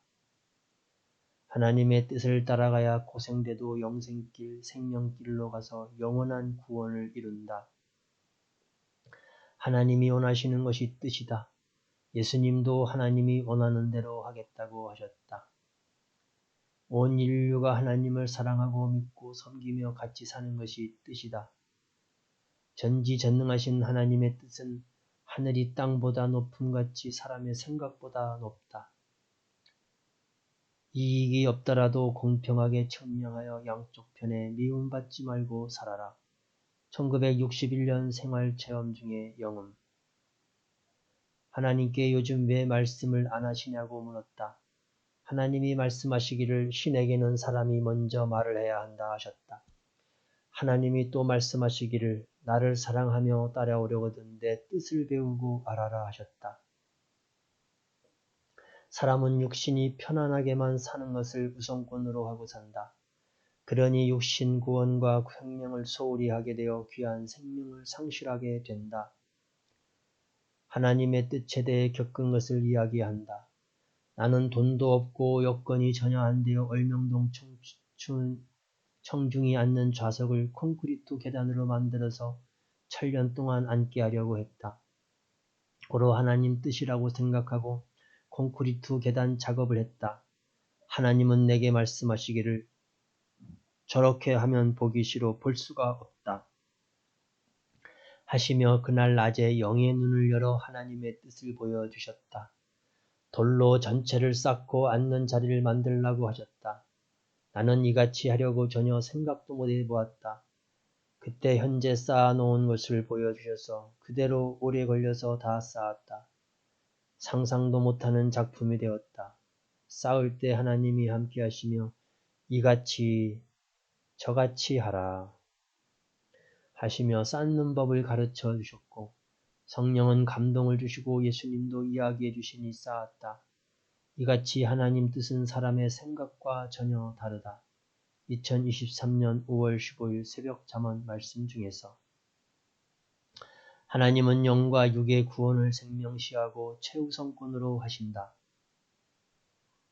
하나님의 뜻을 따라가야 고생돼도 영생길, 생명길로 가서 영원한 구원을 이룬다. 하나님이 원하시는 것이 뜻이다. 예수님도 하나님이 원하는 대로 하겠다고 하셨다. 온 인류가 하나님을 사랑하고 믿고 섬기며 같이 사는 것이 뜻이다. 전지전능하신 하나님의 뜻은 하늘이 땅보다 높음같이 사람의 생각보다 높다. 이익이 없더라도 공평하게 청량하여 양쪽 편에 미움받지 말고 살아라. 1961년 생활체험 중에 영음. 하나님께 요즘 왜 말씀을 안 하시냐고 물었다. 하나님이 말씀하시기를 신에게는 사람이 먼저 말을 해야 한다 하셨다. 하나님이 또 말씀하시기를 나를 사랑하며 따라오려거든 내 뜻을 배우고 알아라 하셨다. 사람은 육신이 편안하게만 사는 것을 우선권으로 하고 산다. 그러니 육신 구원과 횡령을 소홀히 하게 되어 귀한 생명을 상실하게 된다. 하나님의 뜻에 대해 겪은 것을 이야기한다. 나는 돈도 없고 여건이 전혀 안 되어 얼명동 청중이 앉는 좌석을 콘크리트 계단으로 만들어서 천년 동안 앉게 하려고 했다. 고로 하나님 뜻이라고 생각하고 콘크리트 계단 작업을 했다. 하나님은 내게 말씀하시기를 저렇게 하면 보기 싫어 볼 수가 없다. 하시며 그날 낮에 영의 눈을 열어 하나님의 뜻을 보여주셨다. 돌로 전체를 쌓고 앉는 자리를 만들라고 하셨다. 나는 이같이 하려고 전혀 생각도 못 해보았다. 그때 현재 쌓아놓은 것을 보여주셔서 그대로 오래 걸려서 다 쌓았다. 상상도 못하는 작품이 되었다. 쌓을 때 하나님이 함께 하시며 이같이 저같이 하라 하시며 쌓는 법을 가르쳐 주셨고 성령은 감동을 주시고 예수님도 이야기해 주시니 쌓았다. 이같이 하나님 뜻은 사람의 생각과 전혀 다르다. 2023년 5월 15일 새벽 잠언 말씀 중에서 하나님은 영과 육의 구원을 생명시하고 최우선권으로 하신다.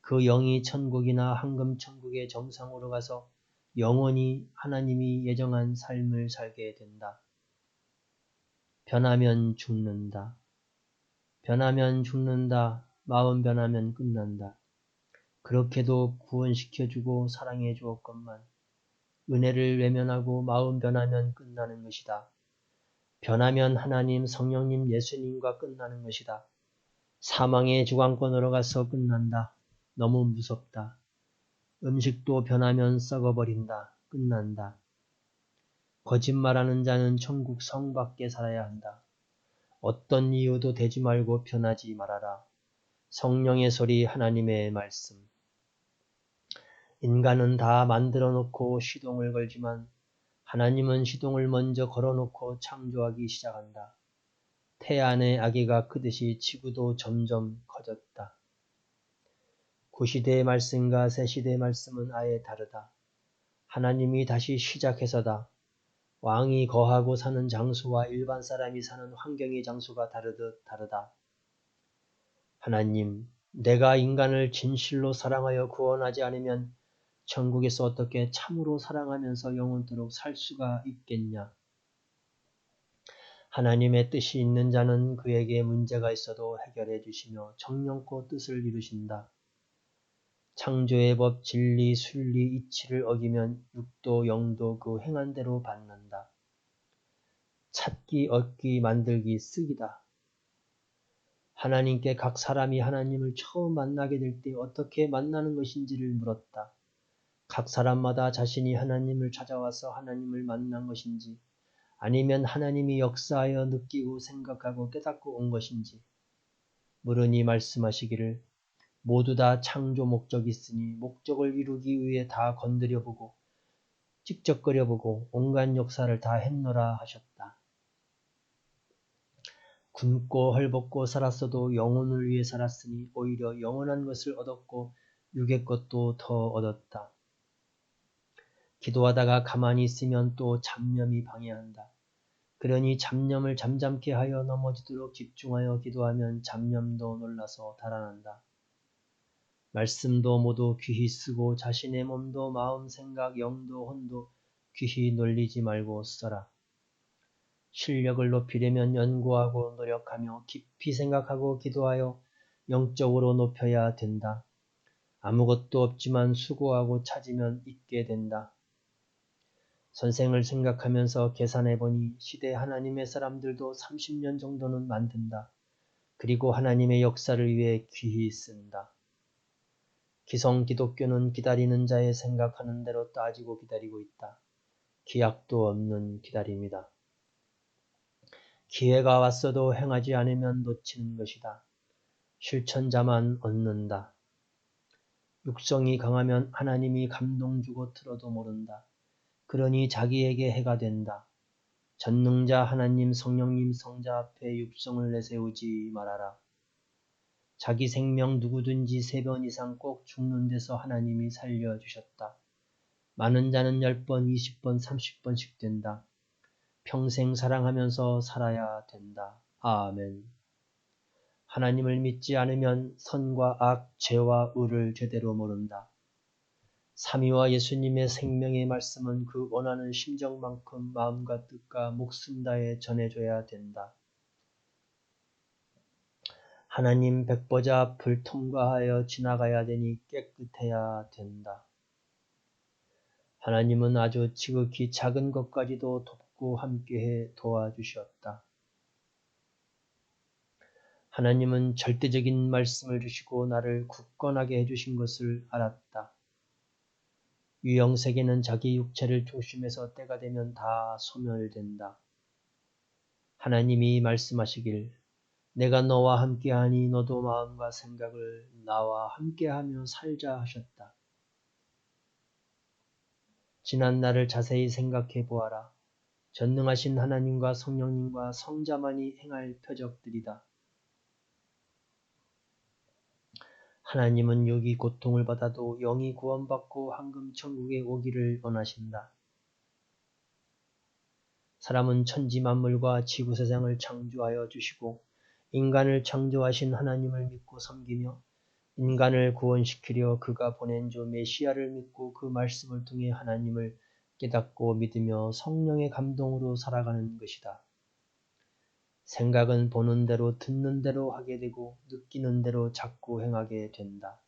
그 영이 천국이나 황금천국의 정상으로 가서 영원히 하나님이 예정한 삶을 살게 된다. 변하면 죽는다. 변하면 죽는다. 마음 변하면 끝난다. 그렇게도 구원시켜주고 사랑해 주었건만 은혜를 외면하고 마음 변하면 끝나는 것이다. 변하면 하나님, 성령님, 예수님과 끝나는 것이다. 사망의 주관권으로 가서 끝난다. 너무 무섭다. 음식도 변하면 썩어버린다. 끝난다. 거짓말하는 자는 천국 성 밖에 살아야 한다. 어떤 이유도 되지 말고 변하지 말아라. 성령의 소리 하나님의 말씀. 인간은 다 만들어 놓고 시동을 걸지만 하나님은 시동을 먼저 걸어놓고 창조하기 시작한다. 태안의 아기가 크듯이 지구도 점점 커졌다. 구시대의 말씀과 새시대의 말씀은 아예 다르다. 하나님이 다시 시작해서다. 왕이 거하고 사는 장소와 일반 사람이 사는 환경의 장소가 다르듯 다르다. 하나님, 내가 인간을 진실로 사랑하여 구원하지 않으면 천국에서 어떻게 참으로 사랑하면서 영원토록 살 수가 있겠냐? 하나님의 뜻이 있는 자는 그에게 문제가 있어도 해결해 주시며 정령코 뜻을 이루신다. 창조의 법, 진리, 순리, 이치를 어기면 육도, 영도 그 행한 대로 받는다. 찾기, 얻기, 만들기, 쓰기다. 하나님께 각 사람이 하나님을 처음 만나게 될 때 어떻게 만나는 것인지를 물었다. 각 사람마다 자신이 하나님을 찾아와서 하나님을 만난 것인지 아니면 하나님이 역사하여 느끼고 생각하고 깨닫고 온 것인지 물으니 말씀하시기를 모두 다 창조 목적이 있으니 목적을 이루기 위해 다 건드려보고 찍적거려보고 온갖 역사를 다 했노라 하셨다. 굶고 헐벗고 살았어도 영혼을 위해 살았으니 오히려 영원한 것을 얻었고 육의 것도 더 얻었다. 기도하다가 가만히 있으면 또 잡념이 방해한다. 그러니 잡념을 잠잠케 하여 넘어지도록 집중하여 기도하면 잡념도 놀라서 달아난다. 말씀도 모두 귀히 쓰고 자신의 몸도 마음, 생각, 영도, 혼도 귀히 놀리지 말고 써라. 실력을 높이려면 연구하고 노력하며 깊이 생각하고 기도하여 영적으로 높여야 된다. 아무것도 없지만 수고하고 찾으면 있게 된다. 선생을 생각하면서 계산해보니 시대 하나님의 사람들도 30년 정도는 만든다. 그리고 하나님의 역사를 위해 귀히 쓴다. 기성 기독교는 기다리는 자의 생각하는 대로 따지고 기다리고 있다. 기약도 없는 기다림이다. 기회가 왔어도 행하지 않으면 놓치는 것이다. 실천자만 얻는다. 육성이 강하면 하나님이 감동 주고 틀어도 모른다. 그러니 자기에게 해가 된다. 전능자 하나님 성령님 성자 앞에 육성을 내세우지 말아라. 자기 생명 누구든지 3번 이상 꼭 죽는 데서 하나님이 살려주셨다. 많은 자는 10번, 20번, 30번씩 된다. 평생 사랑하면서 살아야 된다. 아멘. 하나님을 믿지 않으면 선과 악, 죄와 의를 제대로 모른다. 삼위와 예수님의 생명의 말씀은 그 원하는 심정만큼 마음과 뜻과 목숨 다해 전해줘야 된다. 하나님 백보자 앞을 통과하여 지나가야 되니 깨끗해야 된다. 하나님은 아주 지극히 작은 것까지도 돕고 함께해 도와주셨다. 하나님은 절대적인 말씀을 주시고 나를 굳건하게 해주신 것을 알았다. 유형세계는 자기 육체를 중심해서 때가 되면 다 소멸된다. 하나님이 말씀하시길 내가 너와 함께하니 너도 마음과 생각을 나와 함께하며 살자 하셨다. 지난 날을 자세히 생각해 보아라. 전능하신 하나님과 성령님과 성자만이 행할 표적들이다. 하나님은 육이 고통을 받아도 영이 구원받고 황금 천국에 오기를 원하신다. 사람은 천지 만물과 지구 세상을 창조하여 주시고 인간을 창조하신 하나님을 믿고 섬기며 인간을 구원시키려 그가 보낸 주 메시아를 믿고 그 말씀을 통해 하나님을 깨닫고 믿으며 성령의 감동으로 살아가는 것이다. 생각은 보는 대로 듣는 대로 하게 되고 느끼는 대로 자꾸 행하게 된다.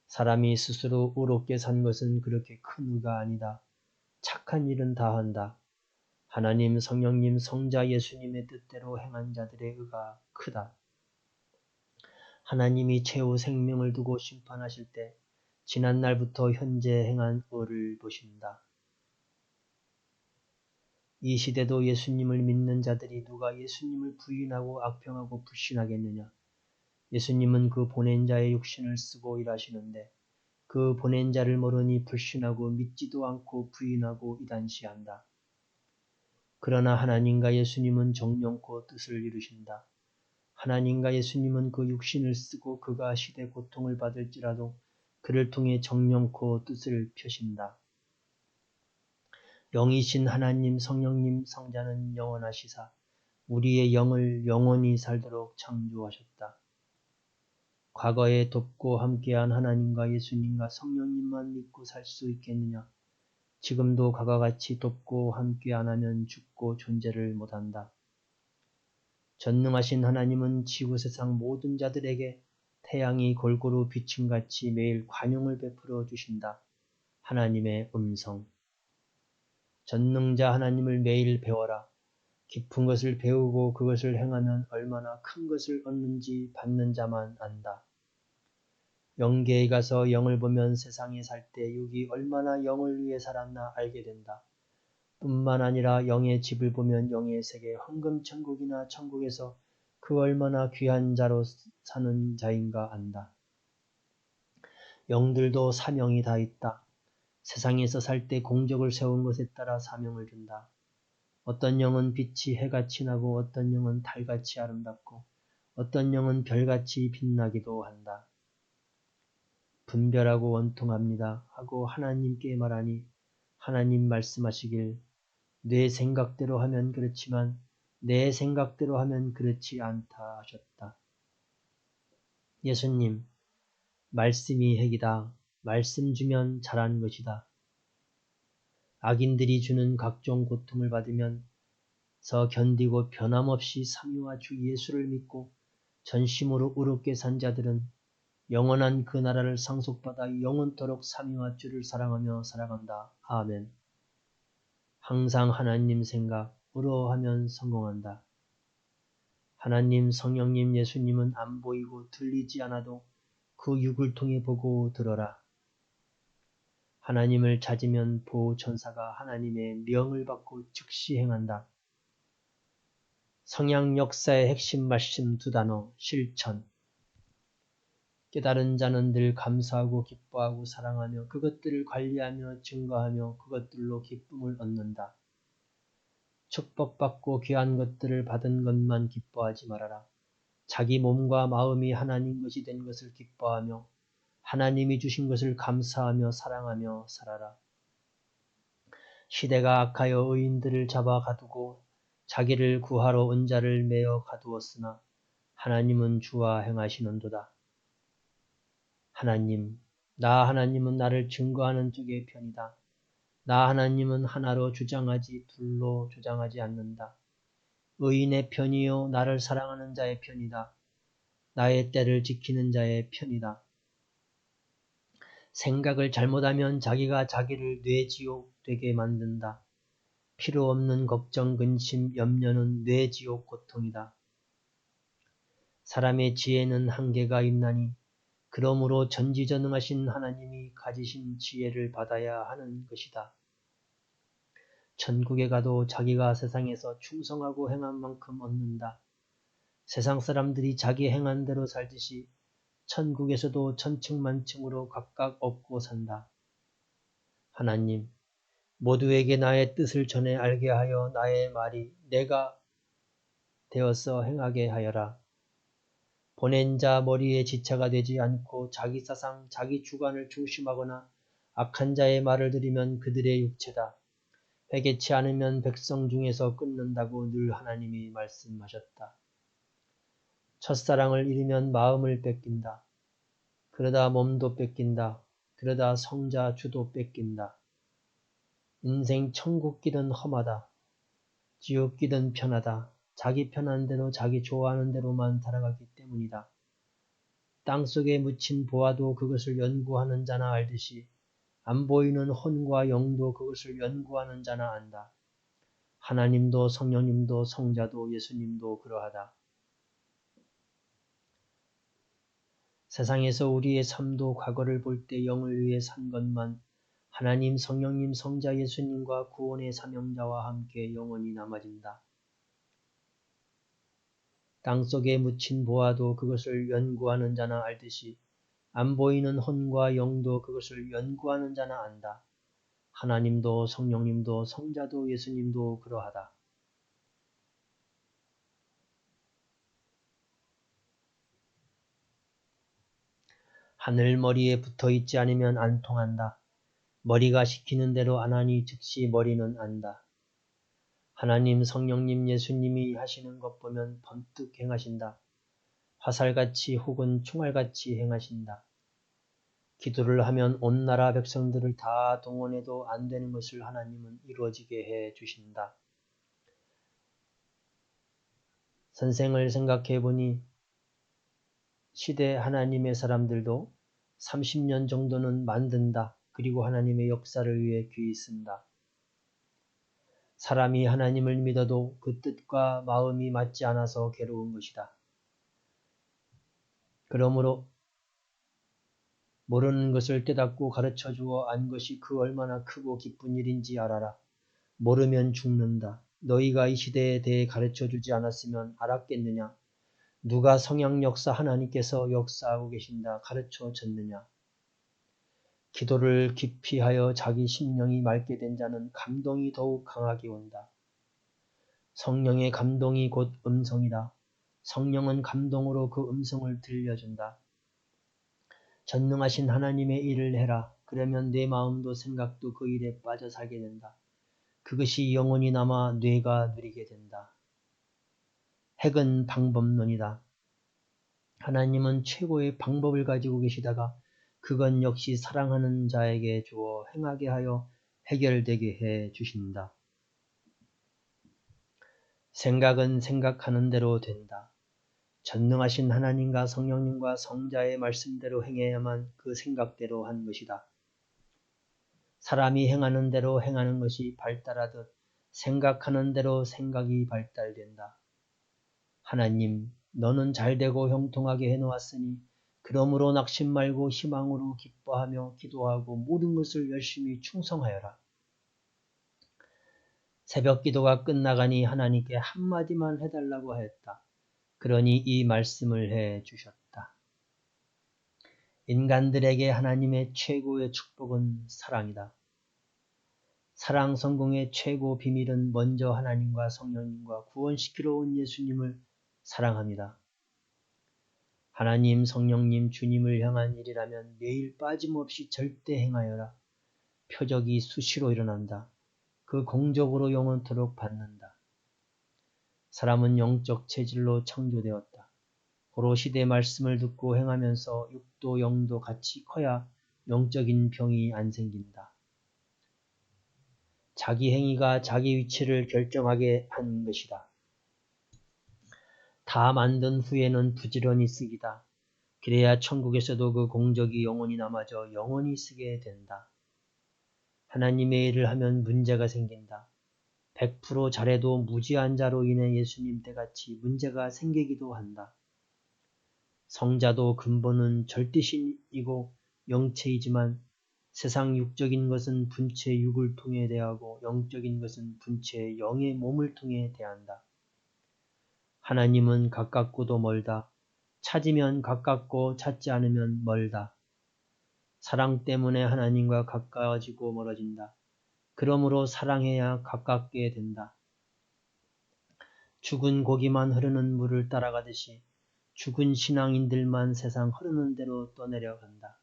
사람이 스스로 의롭게 산 것은 그렇게 큰 의가 아니다. 착한 일은 다 한다. 하나님, 성령님, 성자 예수님의 뜻대로 행한 자들의 의가 크다. 하나님이 최후 생명을 두고 심판하실 때 지난 날부터 현재 행한 의를 보신다. 이 시대도 예수님을 믿는 자들이 누가 예수님을 부인하고 악평하고 불신하겠느냐. 예수님은 그 보낸 자의 육신을 쓰고 일하시는데 그 보낸 자를 모르니 불신하고 믿지도 않고 부인하고 이단시한다. 그러나 하나님과 예수님은 정령코 뜻을 이루신다. 하나님과 예수님은 그 육신을 쓰고 그가 시대 고통을 받을지라도 그를 통해 정령코 뜻을 펴신다. 영이신 하나님 성령님 성자는 영원하시사 우리의 영을 영원히 살도록 창조하셨다. 과거에 돕고 함께한 하나님과 예수님과 성령님만 믿고 살 수 있겠느냐? 지금도 과거 같이 돕고 함께 안 하면 죽고 존재를 못한다. 전능하신 하나님은 지구 세상 모든 자들에게 태양이 골고루 비침같이 매일 관용을 베풀어 주신다. 하나님의 음성. 전능자 하나님을 매일 배워라. 깊은 것을 배우고 그것을 행하면 얼마나 큰 것을 얻는지 받는 자만 안다. 영계에 가서 영을 보면 세상에 살 때 육이 얼마나 영을 위해 살았나 알게 된다. 뿐만 아니라 영의 집을 보면 영의 세계 황금천국이나 천국에서 그 얼마나 귀한 자로 사는 자인가 안다. 영들도 사명이 다 있다. 세상에서 살 때 공적을 세운 것에 따라 사명을 준다. 어떤 영은 빛이 해같이 나고 어떤 영은 달같이 아름답고 어떤 영은 별같이 빛나기도 한다. 분별하고 원통합니다 하고 하나님께 말하니 하나님 말씀하시길 내 생각대로 하면 그렇지만 내 생각대로 하면 그렇지 않다 하셨다. 예수님, 말씀이 핵이다. 말씀 주면 잘한 것이다. 악인들이 주는 각종 고통을 받으면서 견디고 변함없이 삼위와 주 예수를 믿고 전심으로 의롭게 산 자들은 영원한 그 나라를 상속받아 영원토록 삼위와 주를 사랑하며 살아간다. 아멘. 항상 하나님 생각으로 하면 성공한다. 하나님, 성령님, 예수님은 안 보이고 들리지 않아도 그 육을 통해 보고 들어라. 하나님을 찾으면 보호천사가 하나님의 명을 받고 즉시 행한다. 성양 역사의 핵심 말씀 두 단어, 실천. 깨달은 자는 늘 감사하고 기뻐하고 사랑하며 그것들을 관리하며 증거하며 그것들로 기쁨을 얻는다. 축복받고 귀한 것들을 받은 것만 기뻐하지 말아라. 자기 몸과 마음이 하나님 것이 된 것을 기뻐하며 하나님이 주신 것을 감사하며 사랑하며 살아라. 시대가 악하여 의인들을 잡아 가두고 자기를 구하러 온 자를 메어 가두었으나 하나님은 주와 행하시는도다. 하나님, 나 하나님은 나를 증거하는 쪽의 편이다. 나 하나님은 하나로 주장하지 둘로 주장하지 않는다. 의인의 편이요 나를 사랑하는 자의 편이다. 나의 때를 지키는 자의 편이다. 생각을 잘못하면 자기가 자기를 뇌지옥 되게 만든다. 필요 없는 걱정, 근심, 염려는 뇌지옥 고통이다. 사람의 지혜는 한계가 있나니 그러므로 전지전능하신 하나님이 가지신 지혜를 받아야 하는 것이다. 천국에 가도 자기가 세상에서 충성하고 행한 만큼 얻는다. 세상 사람들이 자기 행한 대로 살듯이 천국에서도 천층만층으로 각각 얻고 산다. 하나님, 모두에게 나의 뜻을 전해 알게 하여 나의 말이 내가 되어서 행하게 하여라. 보낸 자 머리에 지체가 되지 않고 자기 사상, 자기 주관을 중심하거나 악한 자의 말을 들으면 그들의 육체다. 회개치 않으면 백성 중에서 끊는다고 늘 하나님이 말씀하셨다. 첫사랑을 잃으면 마음을 뺏긴다. 그러다 몸도 뺏긴다. 그러다 성자 주도 뺏긴다. 인생 천국 길은 험하다. 지옥 길은 편하다. 자기 편한 대로 자기 좋아하는 대로만 살아가기 때문이다. 땅속에 묻힌 보화도 그것을 연구하는 자나 알듯이 안 보이는 혼과 영도 그것을 연구하는 자나 안다. 하나님도 성령님도 성자도 예수님도 그러하다. 세상에서 우리의 삶도 과거를 볼 때 영을 위해 산 것만 하나님, 성령님, 성자 예수님과 구원의 사명자와 함께 영원히 남아진다. 땅속에 묻힌 보화도 그것을 연구하는 자나 알듯이 안 보이는 혼과 영도 그것을 연구하는 자나 안다. 하나님도 성령님도 성자도 예수님도 그러하다. 하늘 머리에 붙어있지 않으면 안 통한다. 머리가 시키는 대로 안 하니 즉시 머리는 안다. 하나님, 성령님, 예수님이 하시는 것 보면 번뜩 행하신다. 화살같이 혹은 총알같이 행하신다. 기도를 하면 온 나라 백성들을 다 동원해도 안 되는 것을 하나님은 이루어지게 해 주신다. 선생을 생각해 보니 시대 하나님의 사람들도 30년 정도는 만든다. 그리고 하나님의 역사를 위해 귀히 쓴다. 사람이 하나님을 믿어도 그 뜻과 마음이 맞지 않아서 괴로운 것이다. 그러므로 모르는 것을 깨닫고 가르쳐 주어 안 것이 그 얼마나 크고 기쁜 일인지 알아라. 모르면 죽는다. 너희가 이 시대에 대해 가르쳐 주지 않았으면 알았겠느냐? 누가 성양 역사 하나님께서 역사하고 계신다 가르쳐 줬느냐? 기도를 깊이 하여 자기 심령이 맑게 된 자는 감동이 더욱 강하게 온다. 성령의 감동이 곧 음성이다. 성령은 감동으로 그 음성을 들려준다. 전능하신 하나님의 일을 해라. 그러면 내 마음도 생각도 그 일에 빠져 살게 된다. 그것이 영원히 남아 뇌가 누리게 된다. 핵은 방법론이다. 하나님은 최고의 방법을 가지고 계시다가 그건 역시 사랑하는 자에게 주어 행하게 하여 해결되게 해 주신다. 생각은 생각하는 대로 된다. 전능하신 하나님과 성령님과 성자의 말씀대로 행해야만 그 생각대로 한 것이다. 사람이 행하는 대로 행하는 것이 발달하듯 생각하는 대로 생각이 발달된다. 하나님, 너는 잘되고 형통하게 해놓았으니 그러므로 낙심 말고 희망으로 기뻐하며 기도하고 모든 것을 열심히 충성하여라. 새벽 기도가 끝나가니 하나님께 한마디만 해달라고 하였다. 그러니 이 말씀을 해 주셨다. 인간들에게 하나님의 최고의 축복은 사랑이다. 사랑 성공의 최고 비밀은 먼저 하나님과 성령님과 구원시키러 온 예수님을 사랑합니다. 하나님, 성령님, 주님을 향한 일이라면 매일 빠짐없이 절대 행하여라. 표적이 수시로 일어난다. 그 공적으로 영원토록 받는다. 사람은 영적 체질로 창조되었다. 오롯이 말씀을 듣고 행하면서 육도 영도 같이 커야 영적인 병이 안 생긴다. 자기 행위가 자기 위치를 결정하게 한 것이다. 다 만든 후에는 부지런히 쓰기다. 그래야 천국에서도 그 공적이 영원히 남아져 영원히 쓰게 된다. 하나님의 일을 하면 문제가 생긴다. 100% 잘해도 무지한 자로 인해 예수님 때같이 문제가 생기기도 한다. 성자도 근본은 절대신이고 영체이지만 세상 육적인 것은 분체 육을 통해 대하고 영적인 것은 분체 영의 몸을 통해 대한다. 하나님은 가깝고도 멀다. 찾으면 가깝고 찾지 않으면 멀다. 사랑 때문에 하나님과 가까워지고 멀어진다. 그러므로 사랑해야 가깝게 된다. 죽은 고기만 흐르는 물을 따라가듯이 죽은 신앙인들만 세상 흐르는 대로 떠내려간다.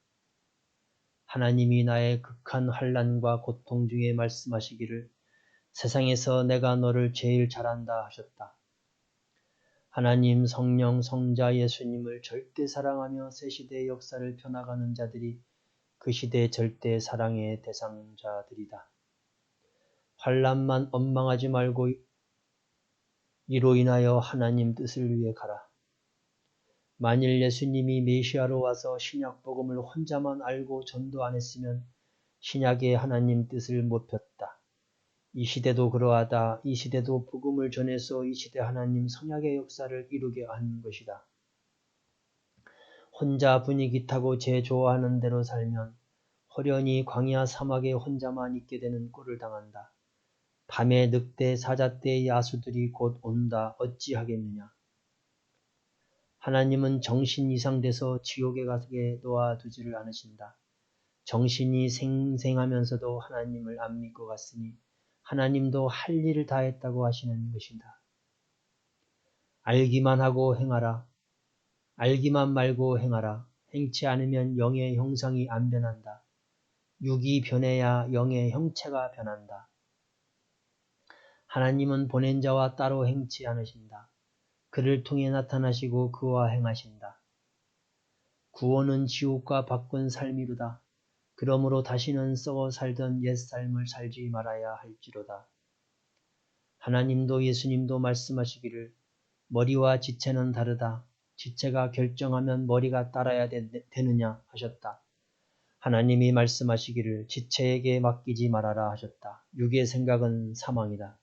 하나님이 나의 극한 환난과 고통 중에 말씀하시기를 세상에서 내가 너를 제일 잘한다 하셨다. 하나님, 성령, 성자 예수님을 절대 사랑하며 새 시대의 역사를 펴나가는 자들이 그 시대 절대 사랑의 대상자들이다. 환난만 원망하지 말고 이로 인하여 하나님 뜻을 위해 가라. 만일 예수님이 메시아로 와서 신약 복음을 혼자만 알고 전도 안 했으면 신약의 하나님 뜻을 못 폈다. 이 시대도 그러하다. 이 시대도 복음을 전해서 이 시대 하나님 성약의 역사를 이루게 한 것이다. 혼자 분위기 타고 제 좋아하는 대로 살면 호련히 광야 사막에 혼자만 있게 되는 꼴을 당한다. 밤에 늑대 사자떼의 야수들이 곧 온다. 어찌하겠느냐. 하나님은 정신 이상돼서 지옥에 가게 놓아두지를 않으신다. 정신이 생생하면서도 하나님을 안 믿고 갔으니 하나님도 할 일을 다 했다고 하시는 것이다. 알기만 하고 행하라. 알기만 말고 행하라. 행치 않으면 영의 형상이 안 변한다. 육이 변해야 영의 형체가 변한다. 하나님은 보낸 자와 따로 행치 않으신다. 그를 통해 나타나시고 그와 행하신다. 구원은 지옥과 바꾼 삶이로다. 그러므로 다시는 썩어 살던 옛 삶을 살지 말아야 할지로다. 하나님도 예수님도 말씀하시기를 머리와 지체는 다르다. 지체가 결정하면 머리가 따라야 되느냐 하셨다. 하나님이 말씀하시기를 지체에게 맡기지 말아라 하셨다. 육의 생각은 사망이다.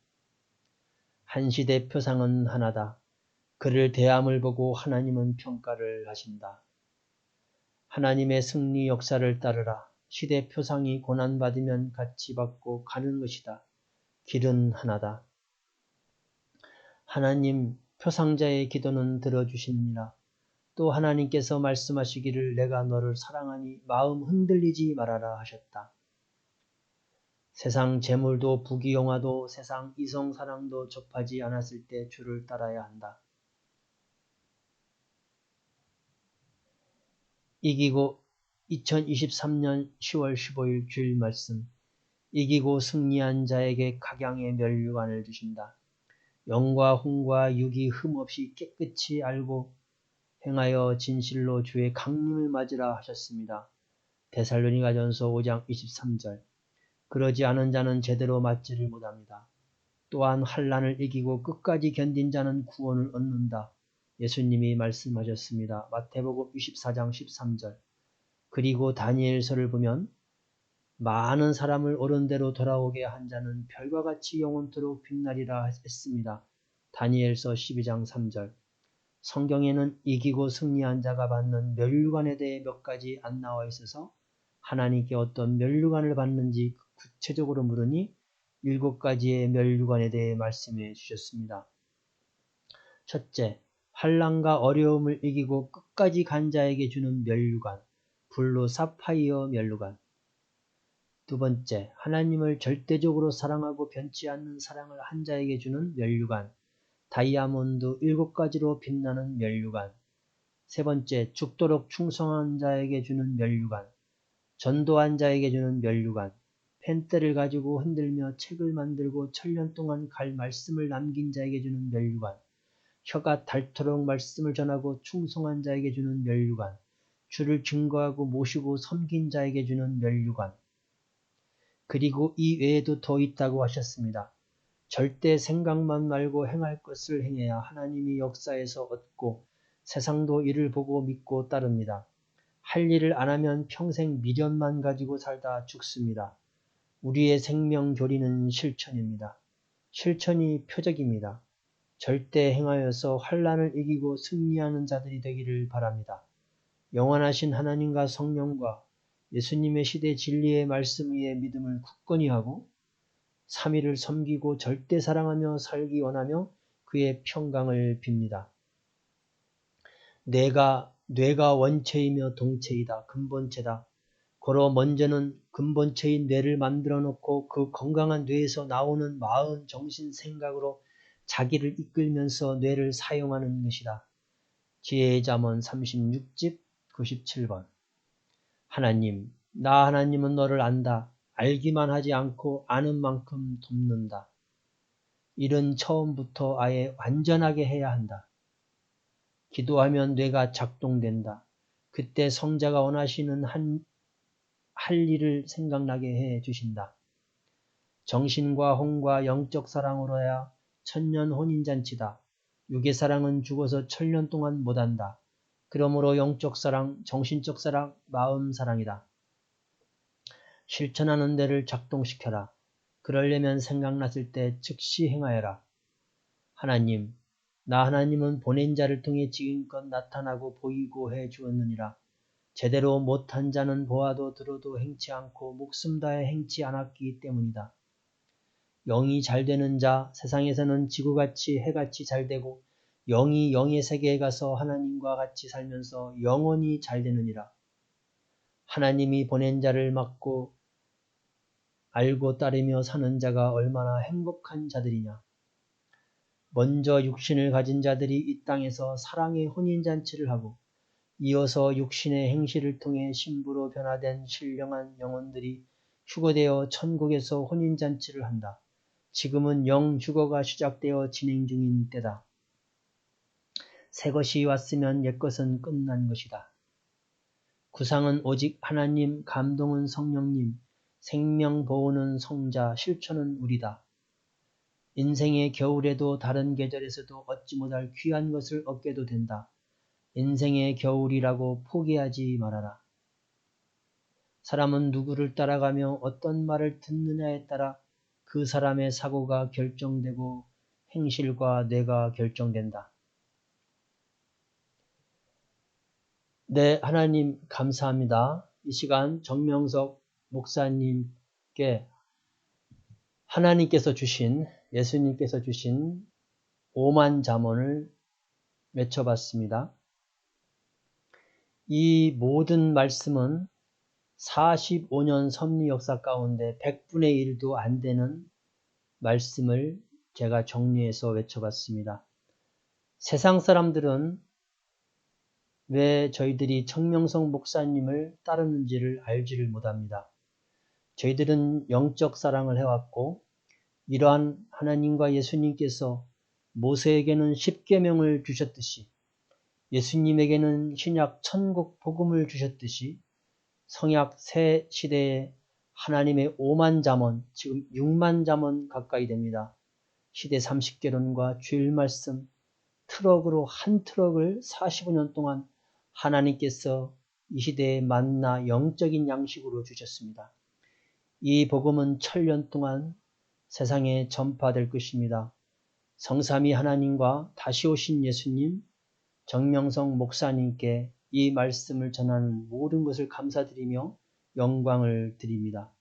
한 시대 표상은 하나다. 그를 대함을 보고 하나님은 평가를 하신다. 하나님의 승리 역사를 따르라. 시대 표상이 고난받으면 같이 받고 가는 것이다. 길은 하나다. 하나님, 표상자의 기도는 들어주시느니라. 또 하나님께서 말씀하시기를 내가 너를 사랑하니 마음 흔들리지 말아라 하셨다. 세상 재물도 부귀영화도 세상 이성사랑도 접하지 않았을 때 주를 따라야 한다. 이기고 2023년 10월 15일 주일 말씀. 이기고 승리한 자에게 각양의 면류관을 주신다. 영과 혼과 육이 흠없이 깨끗이 알고 행하여 진실로 주의 강림을 맞으라 하셨습니다. 데살로니가전서 5장 23절. 그러지 않은 자는 제대로 맞지를 못합니다. 또한 환난을 이기고 끝까지 견딘 자는 구원을 얻는다. 예수님이 말씀하셨습니다. 마태복음 24장 13절. 그리고 다니엘서를 보면 많은 사람을 옳은 대로 돌아오게 한 자는 별과 같이 영원토록 빛나리라 했습니다. 다니엘서 12장 3절. 성경에는 이기고 승리한 자가 받는 면류관에 대해 몇 가지 안 나와 있어서 하나님께 어떤 면류관을 받는지 구체적으로 물으니 7가지의 면류관에 대해 말씀해 주셨습니다. 첫째, 환난과 어려움을 이기고 끝까지 간 자에게 주는 면류관, 블루 사파이어 면류관. 두 번째, 하나님을 절대적으로 사랑하고 변치 않는 사랑을 한 자에게 주는 면류관, 다이아몬드 7가지로 빛나는 면류관. 세 번째, 죽도록 충성한 자에게 주는 면류관, 전도한 자에게 주는 면류관, 펜대를 가지고 흔들며 책을 만들고 천년 동안 갈 말씀을 남긴 자에게 주는 면류관, 혀가 닳도록 말씀을 전하고 충성한 자에게 주는 면류관, 주를 증거하고 모시고 섬긴 자에게 주는 면류관. 그리고 이 외에도 더 있다고 하셨습니다. 절대 생각만 말고 행할 것을 행해야 하나님이 역사에서 얻고 세상도 이를 보고 믿고 따릅니다. 할 일을 안 하면 평생 미련만 가지고 살다 죽습니다. 우리의 생명 교리는 실천입니다. 실천이 표적입니다. 절대 행하여서 환난을 이기고 승리하는 자들이 되기를 바랍니다. 영원하신 하나님과 성령과 예수님의 시대 진리의 말씀 위에 믿음을 굳건히 하고 삼위를 섬기고 절대 사랑하며 살기 원하며 그의 평강을 빕니다. 뇌가 원체이며 동체이다. 근본체다. 고로 먼저는 근본체인 뇌를 만들어 놓고 그 건강한 뇌에서 나오는 마음, 정신, 생각으로 자기를 이끌면서 뇌를 사용하는 것이다. 지혜의 잠언 36집 97번. 하나님, 나 하나님은 너를 안다. 알기만 하지 않고 아는 만큼 돕는다. 일은 처음부터 아예 완전하게 해야 한다. 기도하면 뇌가 작동된다. 그때 성자가 원하시는 할 일을 생각나게 해 주신다. 정신과 혼과 영적 사랑으로야 천년 혼인잔치다. 육의 사랑은 죽어서 천년 동안 못한다. 그러므로 영적 사랑, 정신적 사랑, 마음 사랑이다. 실천하는 데를 작동시켜라. 그러려면 생각났을 때 즉시 행하여라. 하나님, 나 하나님은 보낸 자를 통해 지금껏 나타나고 보이고 해 주었느니라. 제대로 못한 자는 보아도 들어도 행치 않고 목숨 다해 행치 않았기 때문이다. 영이 잘 되는 자, 세상에서는 지구같이 해같이 잘 되고 영이 영의 세계에 가서 하나님과 같이 살면서 영원히 잘 되느니라. 하나님이 보낸 자를 맡고 알고 따르며 사는 자가 얼마나 행복한 자들이냐. 먼저 육신을 가진 자들이 이 땅에서 사랑의 혼인잔치를 하고 이어서 육신의 행실을 통해 신부로 변화된 신령한 영혼들이 휴거되어 천국에서 혼인잔치를 한다. 지금은 영휴거가 시작되어 진행 중인 때다. 새 것이 왔으면 옛 것은 끝난 것이다. 구상은 오직 하나님, 감동은 성령님, 생명 보호는 성자, 실천은 우리다. 인생의 겨울에도 다른 계절에서도 얻지 못할 귀한 것을 얻게도 된다. 인생의 겨울이라고 포기하지 말아라. 사람은 누구를 따라가며 어떤 말을 듣느냐에 따라 그 사람의 사고가 결정되고 행실과 뇌가 결정된다. 네, 하나님 감사합니다. 이 시간 정명석 목사님께 하나님께서 주신, 예수님께서 주신 오만 잠언을 맺혀봤습니다. 이 모든 말씀은 45년 섭리 역사 가운데 100분의 1도 안 되는 말씀을 제가 정리해서 외쳐봤습니다. 세상 사람들은 왜 저희들이 정명석 목사님을 따르는지를 알지를 못합니다. 저희들은 영적 사랑을 해왔고 이러한 하나님과 예수님께서 모세에게는 10계명을 주셨듯이 예수님에게는 신약 천국 복음을 주셨듯이 성약 새 시대에 하나님의 5만 잠언, 지금 6만 잠언 가까이 됩니다. 시대 30개론과 주일 말씀, 트럭으로 한 트럭을 45년 동안 하나님께서 이 시대에 만나 영적인 양식으로 주셨습니다. 이 복음은 1000년 동안 세상에 전파될 것입니다. 성삼위 하나님과 다시 오신 예수님, 정명성 목사님께 이 말씀을 전하는 모든 것을 감사드리며 영광을 드립니다.